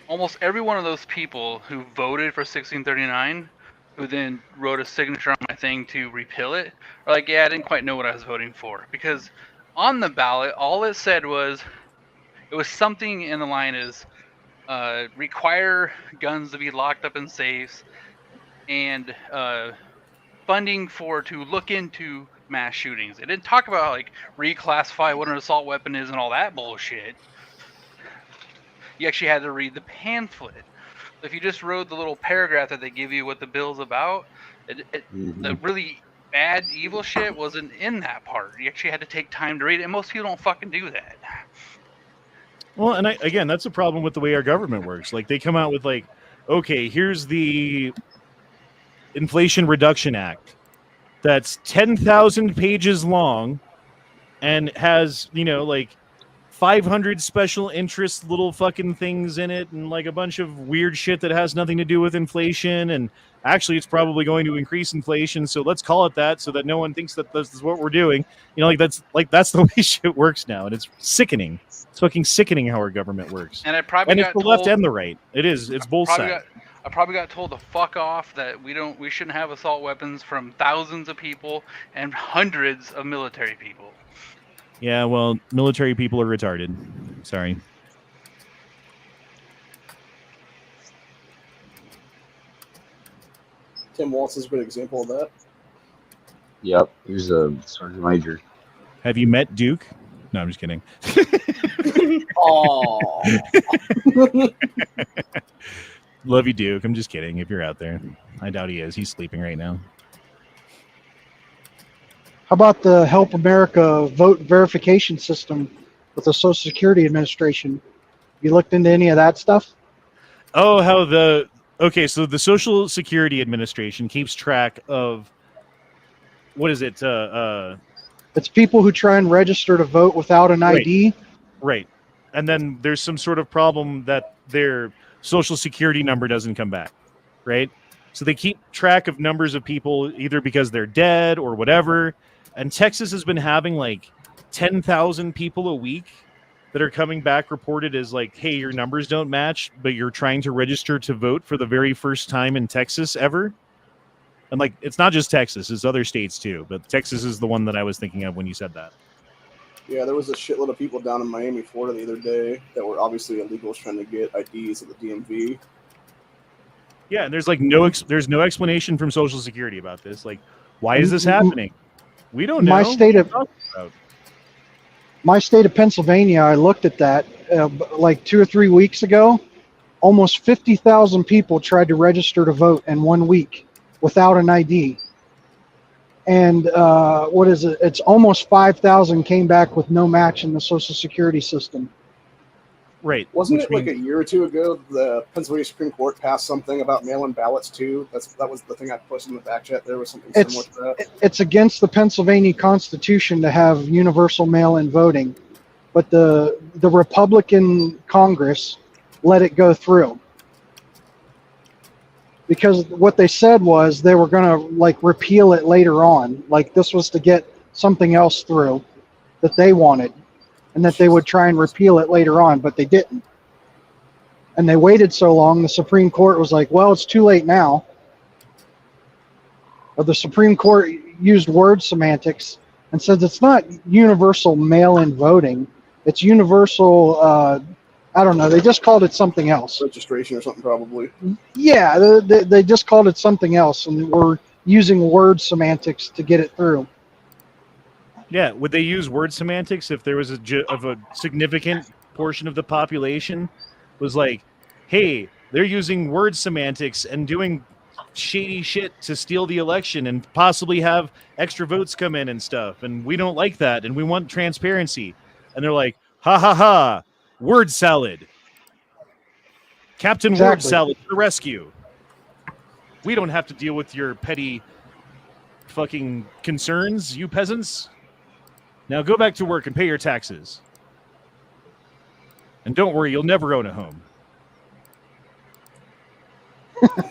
Almost every one of those people who voted for 1639, who then wrote a signature on my thing to repeal it, are like, yeah, I didn't quite know what I was voting for. Because on the ballot, all it said was, it was something in the line is, require guns to be locked up in safes, and funding to look into mass shootings. It didn't talk about like reclassify what an assault weapon is and all that bullshit. You actually had to read the pamphlet. If you just read the little paragraph that they give you what the bill's about, the really bad evil shit wasn't in that part. You actually had to take time to read it, and most people don't fucking do that. Well, and again, that's a problem with the way our government works. Like, they come out with like, okay, here's the Inflation Reduction Act that's 10,000 pages long and has, you know, like 500 special interest little fucking things in it, and like a bunch of weird shit that has nothing to do with inflation, and actually it's probably going to increase inflation, so let's call it that so that no one thinks that this is what we're doing. You know, that's the way shit works now, and it's sickening. It's fucking sickening how our government works. And it's the left and the right. It's both sides. I probably got told to fuck off, that we shouldn't have assault weapons from thousands of people and hundreds of military people. Yeah, well, military people are retarded. Sorry. Tim Waltz is a good example of that. Yep, he was a sergeant major. Have you met Duke? No, I'm just kidding. Oh. Love you, Duke. I'm just kidding. If you're out there, I doubt he is. He's sleeping right now. How about the Help America vote verification system with the Social Security Administration? You looked into any of that stuff? Oh, okay, so the Social Security Administration keeps track of, what is it? It's people who try and register to vote without an ID. Right. And then there's some sort of problem that their Social Security number doesn't come back, right? So they keep track of numbers of people either because they're dead or whatever. And Texas has been having like 10,000 people a week that are coming back reported as like, hey, your numbers don't match, but you're trying to register to vote for the very first time in Texas ever. And like, it's not just Texas, it's other states too, but Texas is the one that I was thinking of when you said that. Yeah, there was a shitload of people down in Miami, Florida the other day that were obviously illegals trying to get IDs at the DMV. Yeah, and there's like there's no explanation from Social Security about this. Like, why is this happening? We don't know. My state of Pennsylvania, I looked at that like 2 or 3 weeks ago. Almost 50,000 people tried to register to vote in 1 week without an ID. And what is it? It's almost 5,000 came back with no match in the Social Security system. Right. Wasn't it like a year or two ago the Pennsylvania Supreme Court passed something about mail-in ballots too? That was the thing I posted in the back chat. There was something similar to that. It's against the Pennsylvania Constitution to have universal mail-in voting, but the Republican Congress let it go through. Because what they said was they were going to like repeal it later on. Like this was to get something else through that they wanted, and that they would try and repeal it later on, but they didn't. And they waited so long, the Supreme Court was like, well, it's too late now. Or the Supreme Court used word semantics and said it's not universal mail-in voting. It's universal I don't know. They just called it something else. Registration or something, probably. Yeah, they just called it something else, and we're using word semantics to get it through. Yeah, would they use word semantics if there was a significant portion of the population was like, hey, they're using word semantics and doing shady shit to steal the election and possibly have extra votes come in and stuff, and we don't like that, and we want transparency. And they're like, ha ha ha, word salad. Captain Word Exactly. Salad to the rescue. We don't have to deal with your petty fucking concerns, you peasants. Now go back to work and pay your taxes. And don't worry, you'll never own a home.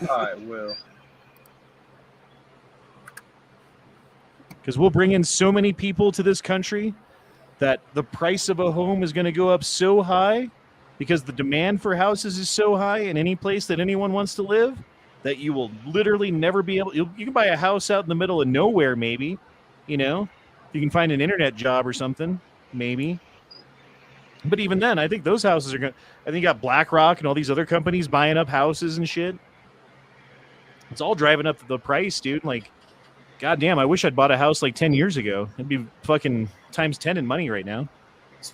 I will. Because we'll bring in so many people to this country that the price of a home is going to go up so high because the demand for houses is so high in any place that anyone wants to live that you will literally never be able. You can buy a house out in the middle of nowhere, maybe. You know, you can find an internet job or something, maybe. But even then, I think those houses are going to. I think you got BlackRock and all these other companies buying up houses and shit. It's all driving up the price, dude. Like, goddamn, I wish I'd bought a house like 10 years ago. It'd be fucking times 10 in money right now.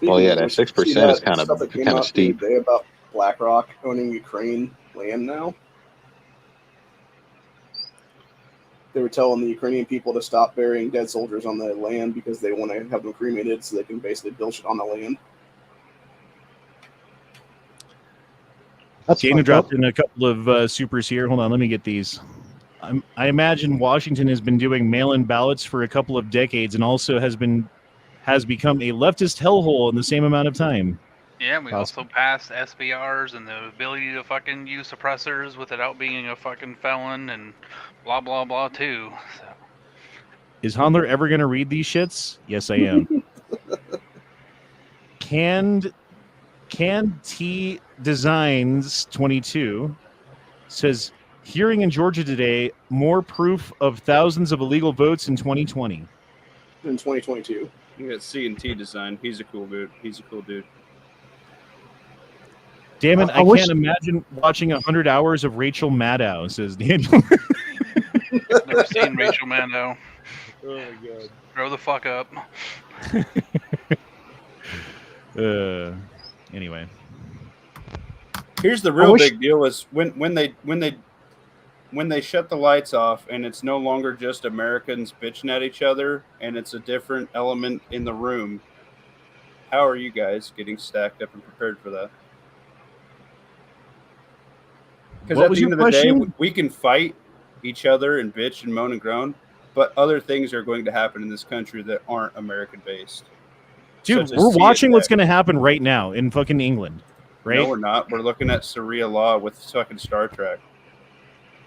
Well, yeah, that 6% is kind of steep. Today about BlackRock owning Ukraine land now. They were telling the Ukrainian people to stop burying dead soldiers on the land because they want to have them cremated so they can basically build shit on the land. Dana dropped in a couple of supers here. Hold on, let me get these. I imagine Washington has been doing mail-in ballots for a couple of decades and also has become a leftist hellhole in the same amount of time. Yeah, we also passed SBRs and the ability to fucking use suppressors without being a fucking felon and blah, blah, blah, too. So. Is Handler ever going to read these shits? Yes, I am. Canned T Designs 22 says, hearing in Georgia today, more proof of thousands of illegal votes in 2020. In 2022. You got C&T Design. He's a cool dude. Damn it, I can't imagine watching 100 hours of Rachel Maddow, says Daniel. Never seen Rachel Maddow. Oh, my God. Grow the fuck up. Anyway. Here's the real big deal is when they shut the lights off and it's no longer just Americans bitching at each other and it's a different element in the room. How are you guys getting stacked up and prepared for that? Because at the end of the day, we can fight each other and bitch and moan and groan, but other things are going to happen in this country that aren't American-based. Dude, we're watching what's going to happen right now in fucking England, right? No, we're not. We're looking at Sharia law with fucking Star Trek.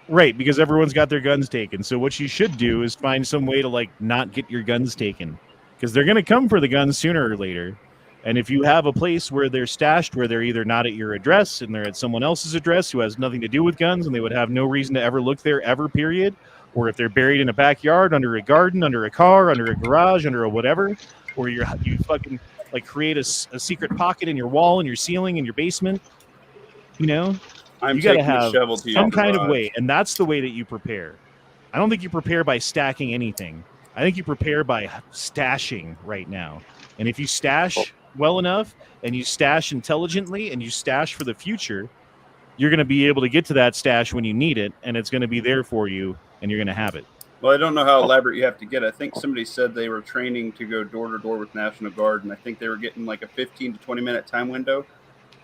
Right, because everyone's got their guns taken. So what you should do is find some way to, like, not get your guns taken. Because they're going to come for the guns sooner or later. And if you have a place where they're stashed, where they're either not at your address and they're at someone else's address who has nothing to do with guns and they would have no reason to ever look there ever, period. Or if they're buried in a backyard, under a garden, under a car, under a garage, under a whatever. Or you fucking, like, create a secret pocket in your wall, in your ceiling, in your basement. You know? You got to have some kind of way. And that's the way that you prepare. I don't think you prepare by stacking anything. I think you prepare by stashing right now. And if you stash well enough and you stash intelligently and you stash for the future, you're going to be able to get to that stash when you need it, and it's going to be there for you, and you're going to have it. Well, I don't know how elaborate you have to get. I think somebody said they were training to go door to door with National Guard, and I think they were getting like a 15 to 20 minute time window.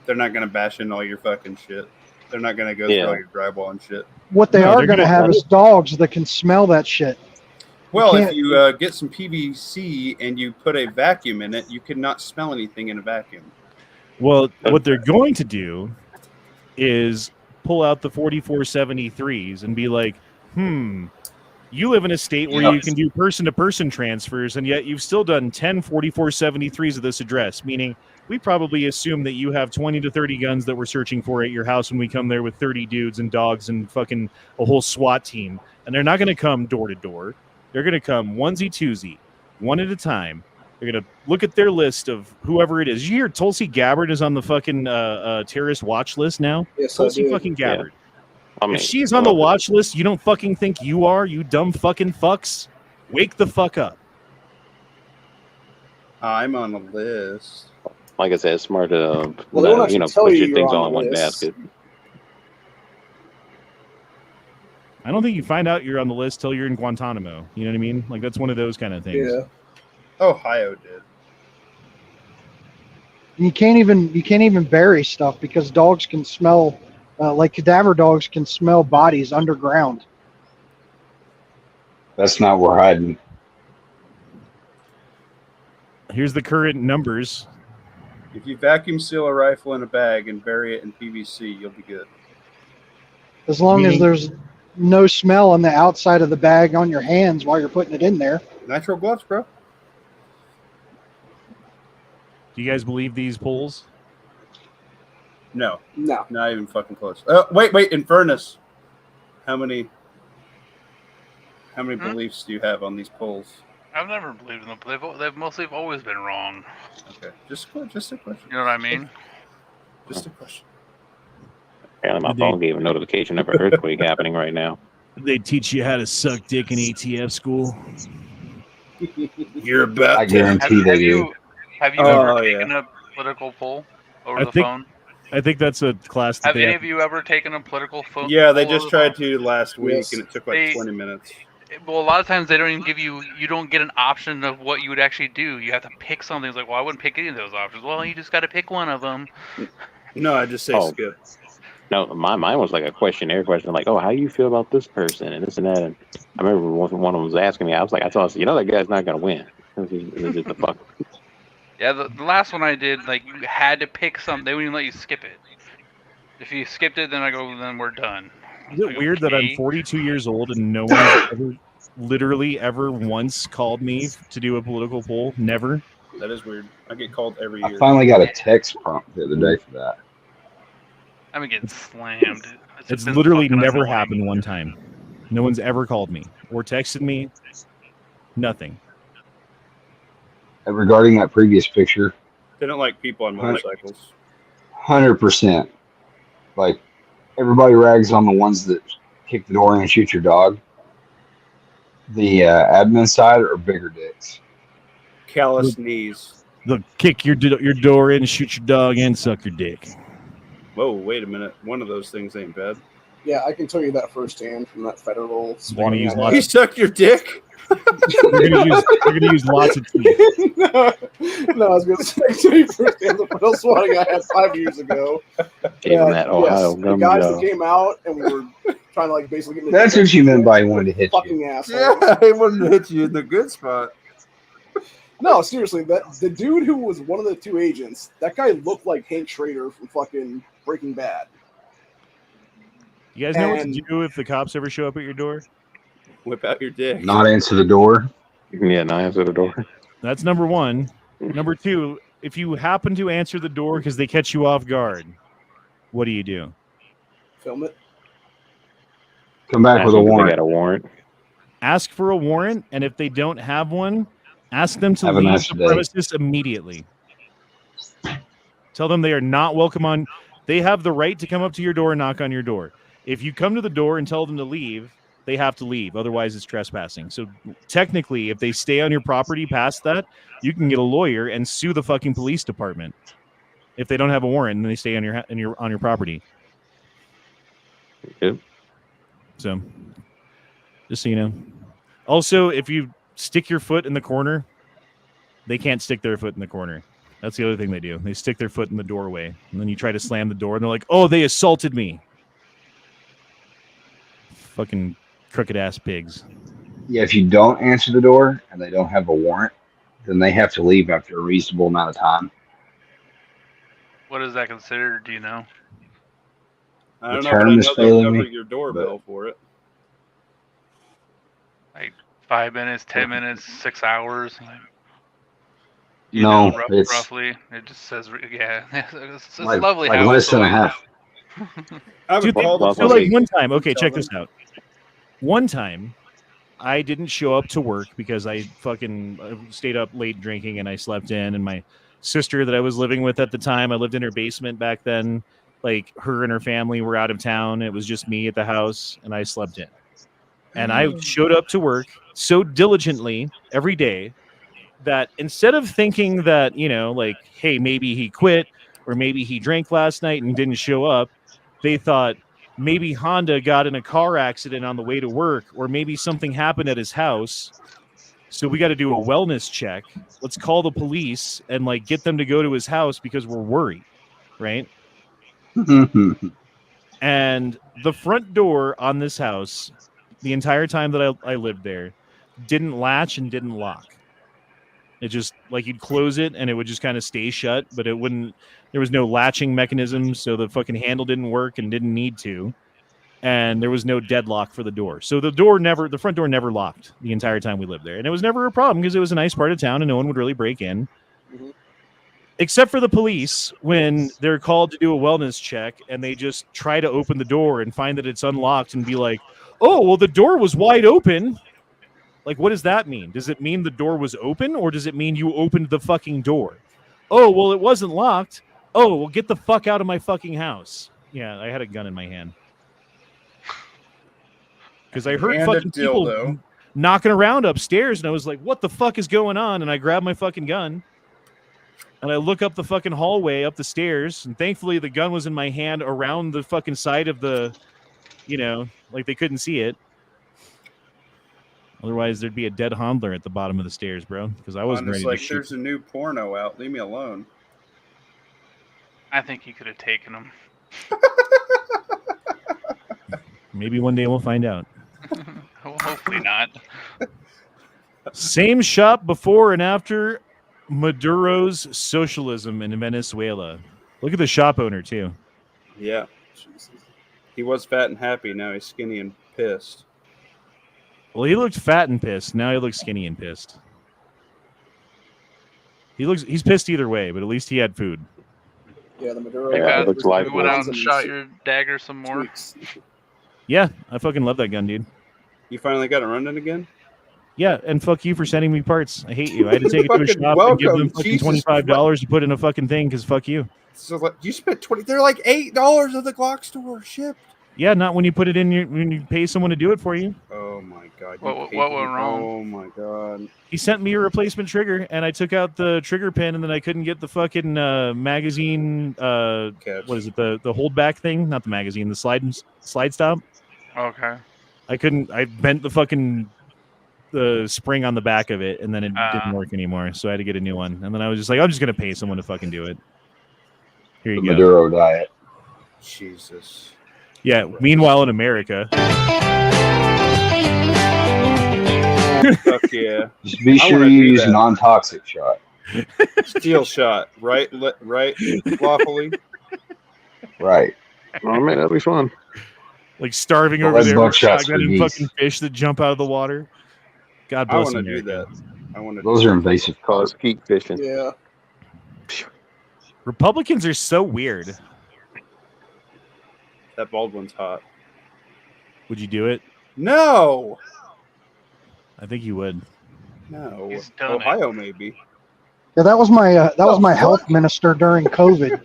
They're not going to bash in all your fucking shit. They're not going to go through all your drywall and shit. What they are going to have is dogs that can smell that shit. Well, if you get some PVC and you put a vacuum in it, you cannot smell anything in a vacuum. Well, what they're going to do is pull out the 4473s and be like, you live in a state where you can do person-to-person transfers, and yet you've still done 10 4473s of this address, meaning we probably assume that you have 20 to 30 guns that we're searching for at your house when we come there with 30 dudes and dogs and fucking a whole SWAT team. And they're not going to come door to door. They're going to come onesie-twosie, one at a time. They're gonna look at their list of whoever it is. You hear Tulsi Gabbard is on the fucking terrorist watch list now. Yes, Tulsi I did. fucking Gabbard. I mean, If she's on the watch list, you don't fucking think you are, you dumb fucking fucks. Wake the fuck up. I'm on the list. like I said, it's smart to Well, they won't actually tell put you your you're things on all in the one list. basket. I don't think you find out you're on the list till you're in Guantanamo. You know what I mean? Like that's one of those kind of things. Yeah. Ohio did. You can't even bury stuff because dogs can smell, like cadaver dogs can smell bodies underground. That's not where hiding. Here's the current numbers. If you vacuum seal a rifle in a bag and bury it in PVC, you'll be good. As long as Meaning- there's no smell on the outside of the bag on your hands while you're putting it in there. Nitrile gloves, bro. Do you guys believe these polls? No, No. not even fucking close. Wait. In fairness, how many beliefs do you have on these polls? I've never believed in them. They've mostly always been wrong. Okay, just a question. You know what I mean? Just a question. Apparently, my Did phone gave a notification of an earthquake happening right now. They teach you how to suck dick in ATF school. You're about I to. guarantee they do. Have you Oh, ever yeah. taken a political poll over I the think- phone? I think that's a class that Have they any have. of you ever taken a political phone? Yeah, they poll over just the tried phone? to last week, Yes. and it took like They- 20 minutes. Well, a lot of times they don't even give you. You don't get an option of what you would actually do. You have to pick something. It's like, well, I wouldn't pick any of those options. Well, you just got to pick one of them. No, I just say Oh. skip. No, mine was like a questionnaire question, like, oh, how do you feel about this person and this and that. And I remember one of them was asking me. I told him, that guy's not gonna win. He's just a fuck. Yeah, the last one I did, like, you had to pick something. They wouldn't even let you skip it. If you skipped it, then I go, then we're done. Is it Like, weird that I'm okay. 42 years old and no one has ever, literally ever once called me to do a political poll? Never. That is weird. I get called every I year. finally got a text prompt the other day for that. I've been getting slammed. It's been literally fucking never annoying. happened one time. No one's ever called me or texted me. Nothing. And regarding that previous picture, They don't like people on motorcycles. 100%. Like, everybody rags on the ones that kick the door in and shoot your dog. The admin side are bigger dicks. Callous knees. They'll kick your door in, shoot your dog, and suck your dick. Whoa, wait a minute. One of those things ain't bad. Yeah, I can tell you that firsthand from that federal They're gonna swatting. use I lots You suck your dick? They're gonna use lots of teeth. no, I was going to say, I can tell you firsthand the federal swatting I had 5 years ago. Gave him that Ohio yes, the gum guys job. that came out and were trying to like basically get me. That's what you meant by he wanted to hit you. fucking asshole. Yeah, I wanted to hit you in the good spot. No, seriously, the dude who was one of the two agents, that guy looked like Hank Schrader from fucking Breaking Bad. You guys know what to And- do if the cops ever show up at your door? Whip out your dick. Not answer the door. Yeah, no answer the door. That's number one. Number two, if you happen to answer the door because they catch you off guard, what do? Film it. Come back with a They warrant. got a warrant. Ask for a warrant, and if they don't have one, ask them to Have a leave nice the day. premises immediately. Tell them they are not welcome on. They have the right to come up to your door and knock on your door. If you come to the door and tell them to leave, they have to leave. Otherwise, it's trespassing. So technically, if they stay on your property past that, you can get a lawyer and sue the fucking police department if they don't have a warrant and they stay on your property. Yep. So, just so you know. Also, if you stick your foot in the corner, they can't stick their foot in the corner. That's the other thing they do. They stick their foot in the doorway, and then you try to slam the door, and they're like, "Oh, they assaulted me." Fucking crooked ass pigs. Yeah, if you don't answer the door and they don't have a warrant, then they have to leave after a reasonable amount of time. What is that considered? Do you know? I don't The know, but I term is know they'll failing cover me, your doorbell for it. Like 5 minutes, 10 minutes, 6 hours. Like, No, it's roughly. It just says, yeah. It's like lovely. like how less it's than a always- half. I haven't Dude, called well, them So, like, since- one time, okay, Tell check them. this out. One time, I didn't show up to work because I fucking stayed up late drinking and I slept in. And my sister that I was living with at the time, I lived in her basement back then. Like her and her family were out of town. It was just me at the house and I slept in. And I showed up to work so diligently every day that instead of thinking that, you know, like, hey, maybe he quit or maybe he drank last night and didn't show up, they thought maybe Honda got in a car accident on the way to work, or maybe something happened at his house. So we got to do a wellness check. Let's call the police and like get them to go to his house because we're worried, right? And the front door on this house, the entire time that I lived there, didn't latch and didn't lock. It just, like, you'd close it and it would just kind of stay shut, but it wouldn't, there was no latching mechanism, so the fucking handle didn't work and didn't need to. And there was no deadlock for the door. So the front door never locked the entire time we lived there. And it was never a problem because it was a nice part of town and no one would really break in. Mm-hmm. Except for the police when they're called to do a wellness check and they just try to open the door and find that it's unlocked and be like, oh, well, the door was wide open. Like, what does that mean? Does it mean the door was open or does it mean you opened the fucking door? Oh, well, it wasn't locked. Oh, well, get the fuck out of my fucking house. Yeah, I had a gun in my hand. Because I heard fucking people knocking around upstairs and I was like, what the fuck is going on? And I grabbed my fucking gun and I look up the fucking hallway up the stairs. And thankfully the gun was in my hand around the fucking side of the, you know, like they couldn't see it. Otherwise, there'd be a dead handler at the bottom of the stairs, bro. Because I wasn't ready to shoot. There's a new porno out. Leave me alone. I think you could have taken him. Maybe one day we'll find out. Well, hopefully not. Same shop before and after Maduro's socialism in Venezuela. Look at the shop owner, too. Yeah. Jesus. He was fat and happy. Now he's skinny and pissed. Well, he looked fat and pissed. Now he looks skinny and pissed. He's pissed either way, but at least he had food. Yeah, the Maduro. Yeah, it looks like you went out and shot your dagger some more. Yeah, I fucking love that gun, dude. You finally got it running again? Yeah, and fuck you for sending me parts. I hate you. I had to take it to a shop and give them fucking $25 to put in a fucking thing because fuck you. So like, you spent $20. They're like $8 at the Glocks store shipped. Yeah, not when you put it in when you pay someone to do it for you. Oh my god! What went wrong? Oh my god! He sent me a replacement trigger, and I took out the trigger pin, and then I couldn't get the fucking magazine. What is it? The holdback thing? Not the magazine. The slide stop. Okay. I couldn't. I bent the spring on the back of it, and then it didn't work anymore. So I had to get a new one. And then I was just like, I'm just gonna pay someone to fucking do it. Here you go. Maduro diet. Jesus. Yeah. Meanwhile, in America. Fuck yeah. Just be sure you use a non-toxic shot. Steel shot, right? Lawfully. Right. Oh man, that'll be fun. Like starving over there with shotgun and fucking fish that jump out of the water. God bless I want America. to do that. Those are invasive. Cause keep fishing. Yeah. Republicans are so weird. That Baldwin's hot. Would you do it? No. I think you would. No. He's done Ohio, maybe. Yeah, that was my health minister during COVID.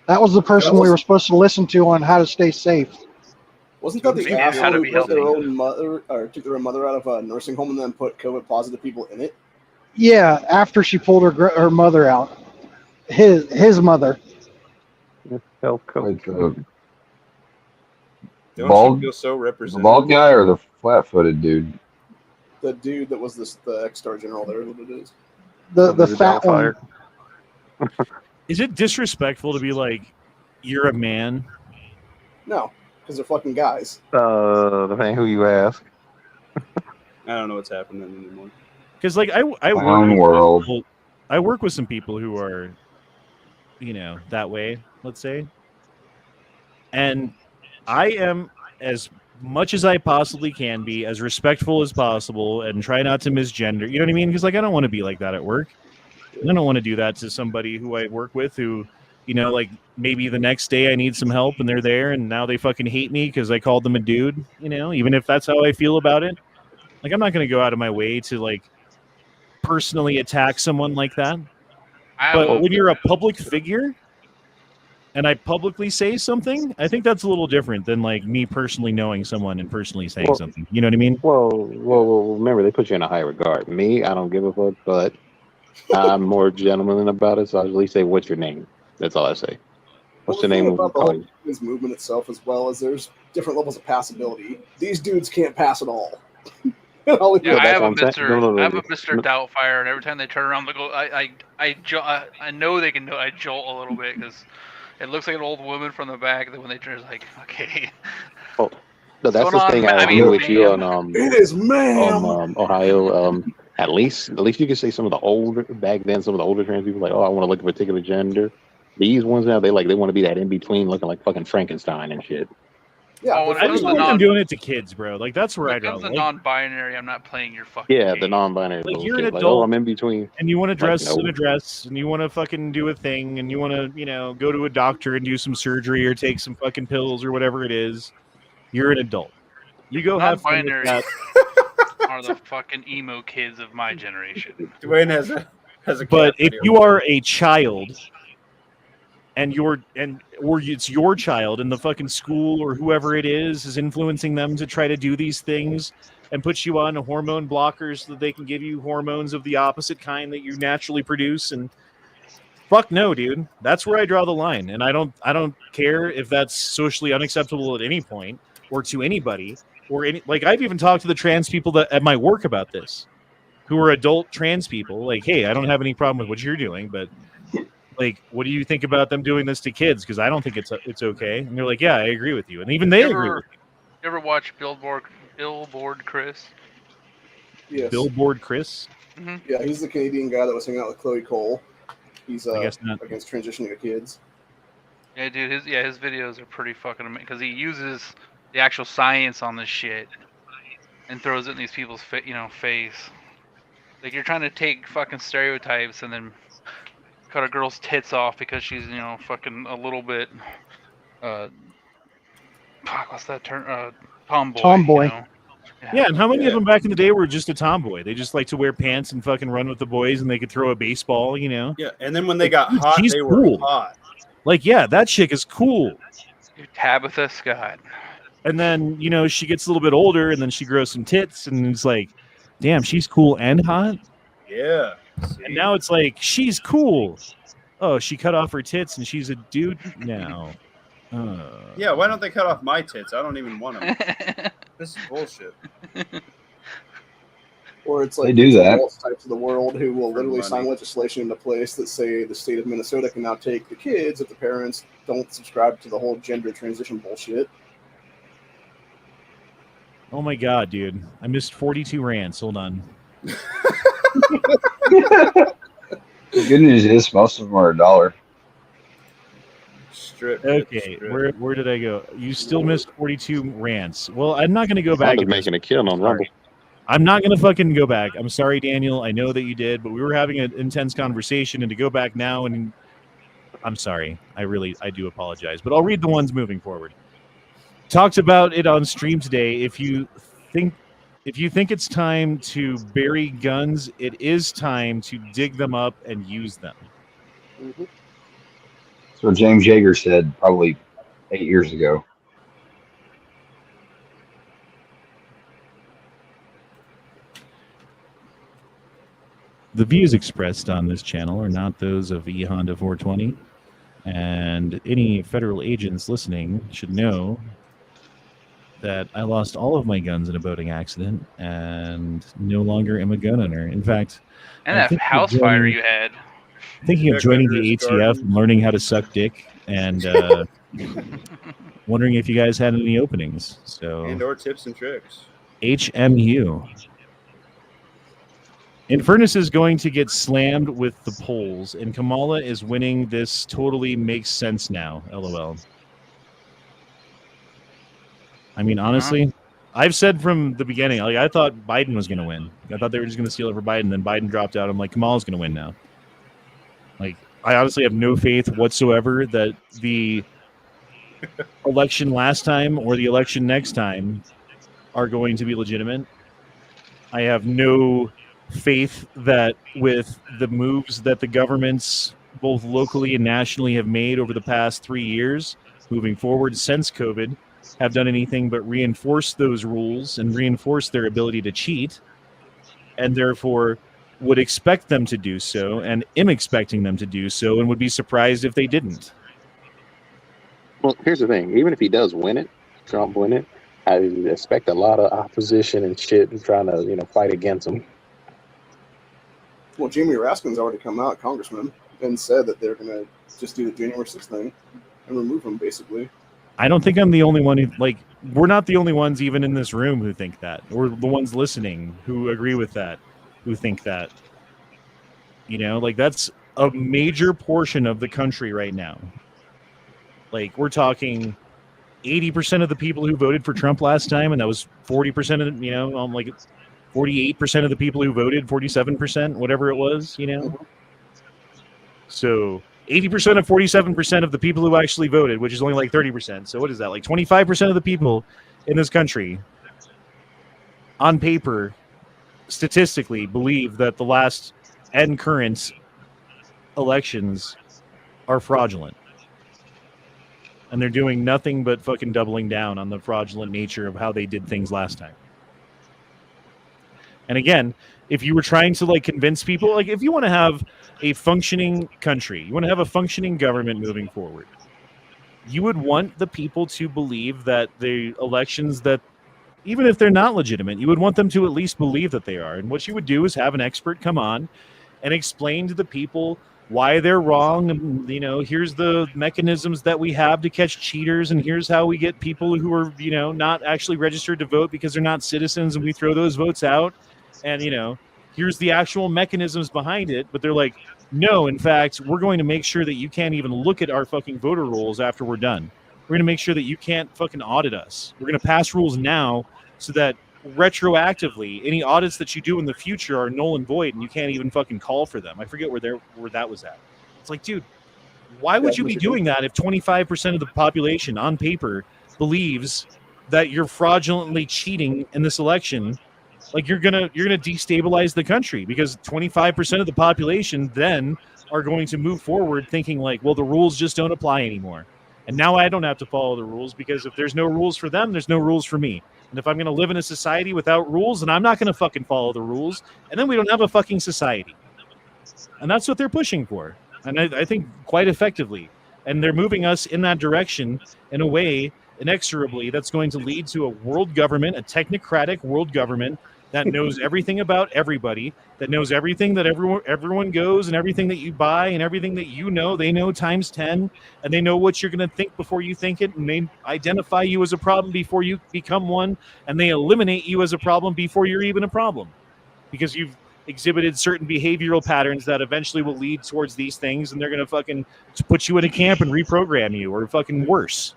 That was the person we were supposed to listen to on how to stay safe. Wasn't that the Maybe how asshole to who be put their healthy. own mother or took their own mother out of a nursing home and then put COVID positive people in it? Yeah, after she pulled her mother out, his mother. Health code. Don't Bald? you feel so The represented? bald guy or the flat-footed dude? The dude that was the ex-star general there, what it is. The fat one. Is it disrespectful to be like, you're a man? No, because they're fucking guys. Depending who you ask. I don't know what's happening anymore. Because like I work with some people who are, that way, let's say. And I am, as much as I possibly can be, as respectful as possible and try not to misgender. You know what I mean? Because like I don't want to be like that at work. I don't want to do that to somebody who I work with who, like maybe the next day I need some help and they're there and now they fucking hate me because I called them a dude, even if that's how I feel about it. Like, I'm not going to go out of my way to like personally attack someone like that. But when you're a public figure and I publicly say something, I think that's a little different than like me personally knowing someone and personally saying something. You know what I mean? Well, remember, they put you in a high regard. Me, I don't give a fuck, but I'm more gentleman about it, so I at least say, what's your name? That's all I say. What's the the name thing of about the call whole you? women's movement itself as well is there's different levels of passability. These dudes can't pass at all. Yeah, Yeah, I that's have what a I'm saying. Mr. No. I have a Mr. Doubtfire, and every time they turn around, they go. I know they can. I jolt a little bit because it looks like an old woman from the back. Then when they turn, it's like, okay. Oh, no, that's What's the going thing on, I I agree mean, with you ma'am? on It is ma'am. Ohio. At least you can say some of the older back then. Some of the older trans people like, oh, I want to look at a particular gender. These ones now, they want to be that in between, looking like fucking Frankenstein and shit. Yeah, Oh, when I it comes just to want them doing it to kids, bro. Like, that's where when I it draw comes the to line. non-binary, I'm not playing your fucking Yeah, game. the non-binary Like, bullshit. you're an Like, adult, oh, I'm in between. and you want to dress Like, no. in a dress, and you want to fucking do a thing, and you want to, you know, go to a doctor and do some surgery or take some fucking pills or whatever it is. You're an adult. You go have fun with Non-binary that. are the fucking emo kids of my generation. Dwayne has a But cat if video. you are a child and it's your child and the fucking school or whoever it is influencing them to try to do these things and put you on hormone blockers so that they can give you hormones of the opposite kind that you naturally produce, and fuck no, dude. That's where I draw the line. And I don't care if that's socially unacceptable at any point or to anybody or any, like, I've even talked to the trans people that at my work about this, who are adult trans people. Like, hey, I don't have any problem with what you're doing, but like, what do you think about them doing this to kids? Because I don't think it's okay. And they're like, yeah, I agree with you. And even they agree with You ever watch Billboard Chris? Yes. Billboard Chris. Yeah, he's the Canadian guy that was hanging out with Chloe Cole. He's I guess not. against transitioning of kids. Yeah, dude. His videos are pretty fucking amazing because he uses the actual science on this shit and throws it in these people's face. Like, you're trying to take fucking stereotypes and then cut a girl's tits off because she's fucking a little bit what's that term, tomboy. Yeah, and how many of them back in the day were just a tomboy? They just like to wear pants and fucking run with the boys, and they could throw a baseball, you know? Yeah, and then when they got hot, she's they cool. were hot. Like, yeah, that chick is cool. Dude, Tabitha Scott. And then, you know, she gets a little bit older, and then she grows some tits, and it's like, damn, she's cool and hot? Yeah. And now it's like, she's cool. Oh, she cut off her tits, and she's a dude now. Yeah, why don't they cut off my tits? I don't even want them. This is bullshit. Or it's They like do that. all types of the world who will literally sign legislation into place that say the state of Minnesota can now take the kids if the parents don't subscribe to the whole gender transition bullshit. Oh my god, dude. I missed 42 rants. Hold on. The good news is most of them are $1. Okay, where did I go? You still missed 42 rants. Well, I'm not going to go back. Sonda's making a kill on Rumble. I'm not going to fucking go back. I'm sorry, Daniel. I know that you did, but we were having an intense conversation, and to go back now, and I'm sorry. I do apologize, but I'll read the ones moving forward. Talked about it on stream today. If you think it's time to bury guns, it is time to dig them up and use them. Mm-hmm. So James Yeager said probably 8 years ago. The views expressed on this channel are not those of E Honda 420, and any federal agents listening should know that I lost all of my guns in a boating accident and no longer am a gun owner. In fact, And that house fire you had. Thinking of joining the ATF and learning how to suck dick, and wondering if you guys had any openings. So And/or tips and tricks. HMU. Infernus is going to get slammed with the polls, and Kamala is winning. This totally makes sense now. LOL. I mean, honestly, I've said from the beginning, like, I thought Biden was going to win. I thought they were just going to steal it for Biden. Then Biden dropped out. I'm like, Kamala's going to win now. Like, I honestly have no faith whatsoever that the election last time or the election next time are going to be legitimate. I have no faith that with the moves that the governments, both locally and nationally, have made over the past 3 years, moving forward since COVID, have done anything but reinforce those rules and reinforce their ability to cheat, and therefore would expect them to do so, and am expecting them to do so, and would be surprised if they didn't. Well, here's the thing. Even if he does win it, Trump win it, I expect a lot of opposition and shit and trying to, fight against him. Well, Jamie Raskin's already come out, congressman, and said that they're going to just do the January 6th thing and remove him, basically. I don't think I'm the only one who, we're not the only ones even in this room who think that, or the ones listening who agree with that, who think that. That's a major portion of the country right now. We're talking 80% of the people who voted for Trump last time, and that was 40% of, 48% of the people who voted, 47%, whatever it was, So 80% of 47% of the people who actually voted, which is only 30%. So what is that? 25% of the people in this country, on paper, statistically, believe that the last and current elections are fraudulent. And they're doing nothing but fucking doubling down on the fraudulent nature of how they did things last time. And again, if you were trying to convince people, if you want to have a functioning country, you want to have a functioning government moving forward, you would want the people to believe that the elections, that even if they're not legitimate, you would want them to at least believe that they are. And what you would do is have an expert come on and explain to the people why they're wrong, and here's the mechanisms that we have to catch cheaters, and here's how we get people who are not actually registered to vote because they're not citizens, and we throw those votes out, and here's the actual mechanisms behind it. But they're like, no, in fact, we're going to make sure that you can't even look at our fucking voter rolls after we're done. We're going to make sure that you can't fucking audit us. We're going to pass rules now so that retroactively any audits that you do in the future are null and void, and you can't even fucking call for them. I forget where that was at. It's dude, why would you be doing that if 25% of the population on paper believes that you're fraudulently cheating in this election? You're gonna destabilize the country, because 25% of the population then are going to move forward thinking well, the rules just don't apply anymore, and now I don't have to follow the rules, because if there's no rules for them, there's no rules for me. And if I'm going to live in a society without rules, then I'm not going to fucking follow the rules. And then we don't have a fucking society. And that's what they're pushing for. And I think quite effectively. And they're moving us in that direction in a way, inexorably, that's going to lead to a world government, a technocratic world government that knows everything about everybody, that knows everything that everyone goes, and everything that you buy, and everything that they know times 10, and they know what you're going to think before you think it, and they identify you as a problem before you become one, and they eliminate you as a problem before you're even a problem, because you've exhibited certain behavioral patterns that eventually will lead towards these things, and they're going to fucking put you in a camp and reprogram you, or fucking worse.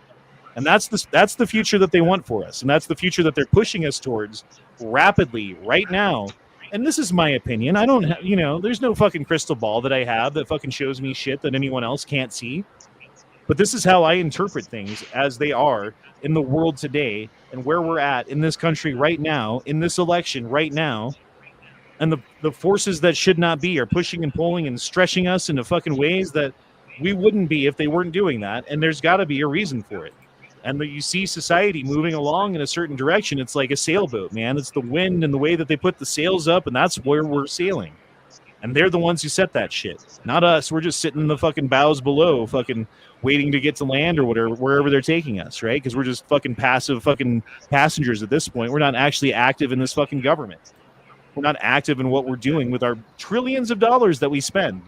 And that's the future that they want for us, and that's the future that they're pushing us towards rapidly right now. And this is my opinion. I don't have, there's no fucking crystal ball that I have that fucking shows me shit that anyone else can't see. But this is how I interpret things as they are in the world today, and where we're at in this country right now, in this election right now. And the forces that should not be are pushing and pulling and stretching us into fucking ways that we wouldn't be if they weren't doing that. And there's got to be a reason for it. And you see society moving along in a certain direction. It's like a sailboat, man. It's the wind and the way that they put the sails up, and that's where we're sailing. And they're the ones who set that shit, not us. We're just sitting in the fucking bows below, fucking waiting to get to land or whatever, wherever they're taking us, right? Because we're just fucking passive fucking passengers at this point. We're not actually active in this fucking government. We're not active in what we're doing with our trillions of dollars that we spend.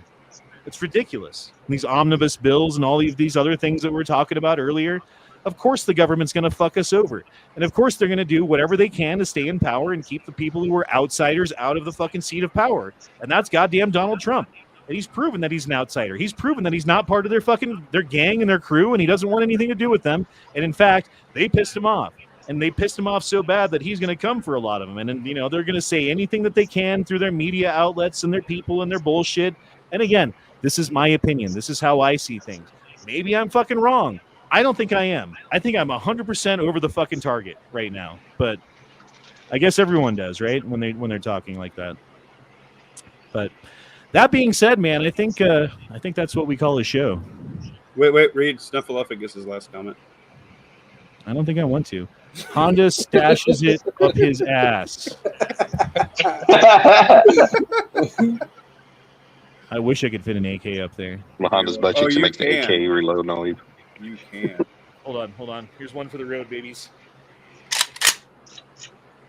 It's ridiculous. And these omnibus bills and all of these other things that we were talking about earlier. Of course the government's going to fuck us over. And of course they're going to do whatever they can to stay in power and keep the people who are outsiders out of the fucking seat of power. And that's goddamn Donald Trump. And he's proven that he's an outsider. He's proven that he's not part of their gang and their crew, and he doesn't want anything to do with them. And in fact, they pissed him off. And they pissed him off so bad that he's going to come for a lot of them. And they're going to say anything that they can through their media outlets and their people and their bullshit. And again, this is my opinion. This is how I see things. Maybe I'm fucking wrong. I don't think I am. I think I'm 100% over the fucking target right now. But I guess everyone does, right? When they're talking like that. But that being said, man, I think that's what we call a show. Wait, read Snuffleupagus' last comment. I don't think I want to. Honda stashes it up his ass. I wish I could fit an AK up there. Honda's butt cheeks you makes the can. AK reload noise. You can. Hold on. Here's one for the road, babies.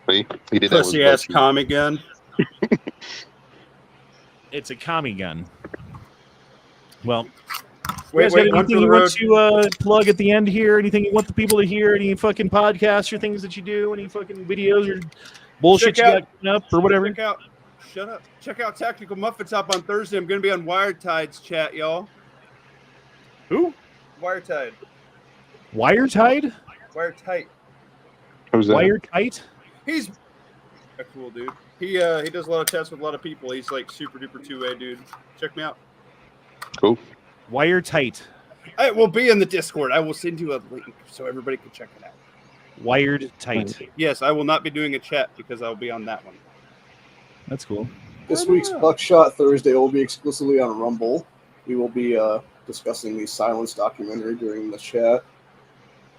See? He did that with Pussy his butt ass cheeks. commie gun. It's a commie gun. Well, Wait, anything one for you the want road. to plug at the end here? Anything you want the people to hear? Any fucking podcasts or things that you do? Any fucking videos or bullshit you got coming up or whatever? Shut up. Check out Tactical Muffin Top on Thursday. I'm going to be on Wiretide's chat, y'all. Who? Wiretide. Wiretide? Wiretight. Who's that? Wiretide? He's a cool dude. He does a lot of chats with a lot of people. He's like super duper 2A dude. Check me out. Cool. Wiretide. I will be in the Discord. I will send you a link so everybody can check it out. Wired tight. Yes, I will not be doing a chat because I'll be on that one. That's cool. This week's Buckshot Thursday will be exclusively on Rumble. We will be discussing the Silence documentary during the chat.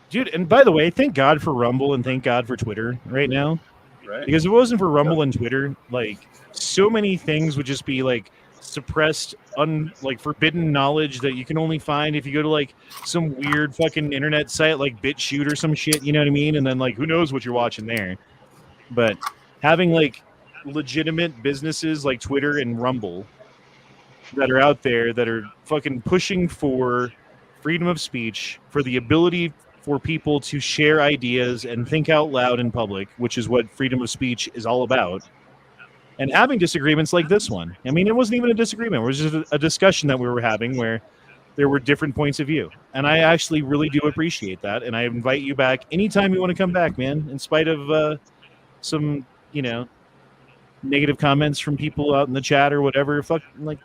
Dude, and by the way, thank God for Rumble and thank God for Twitter right now. Right. Because if it wasn't for Rumble and Twitter, like so many things would just be like suppressed, like forbidden knowledge that you can only find if you go to like some weird fucking internet site like BitChute or some shit, you know what I mean? And then like who knows what you're watching there. But having like legitimate businesses like Twitter and Rumble that are out there that are fucking pushing for freedom of speech, for the ability for people to share ideas and think out loud in public, which is what freedom of speech is all about. And having disagreements like this one. I mean, it wasn't even a disagreement. It was just a discussion that we were having where there were different points of view. And I actually really do appreciate that. And I invite you back anytime you want to come back, man, in spite of some, negative comments from people out in the chat or whatever. Fuck, like,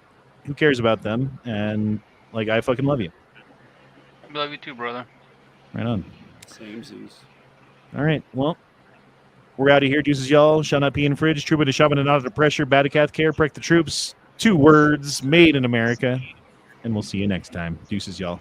who cares about them? And, like, I fucking love you. I love you too, brother. Right on. Samesies. All right. Well, we're out of here. Deuces, y'all. Shall not pee in fridge. Trooper to shoving and out of pressure. Batacath care. Protect the troops. 2 words made in America. And we'll see you next time. Deuces, y'all.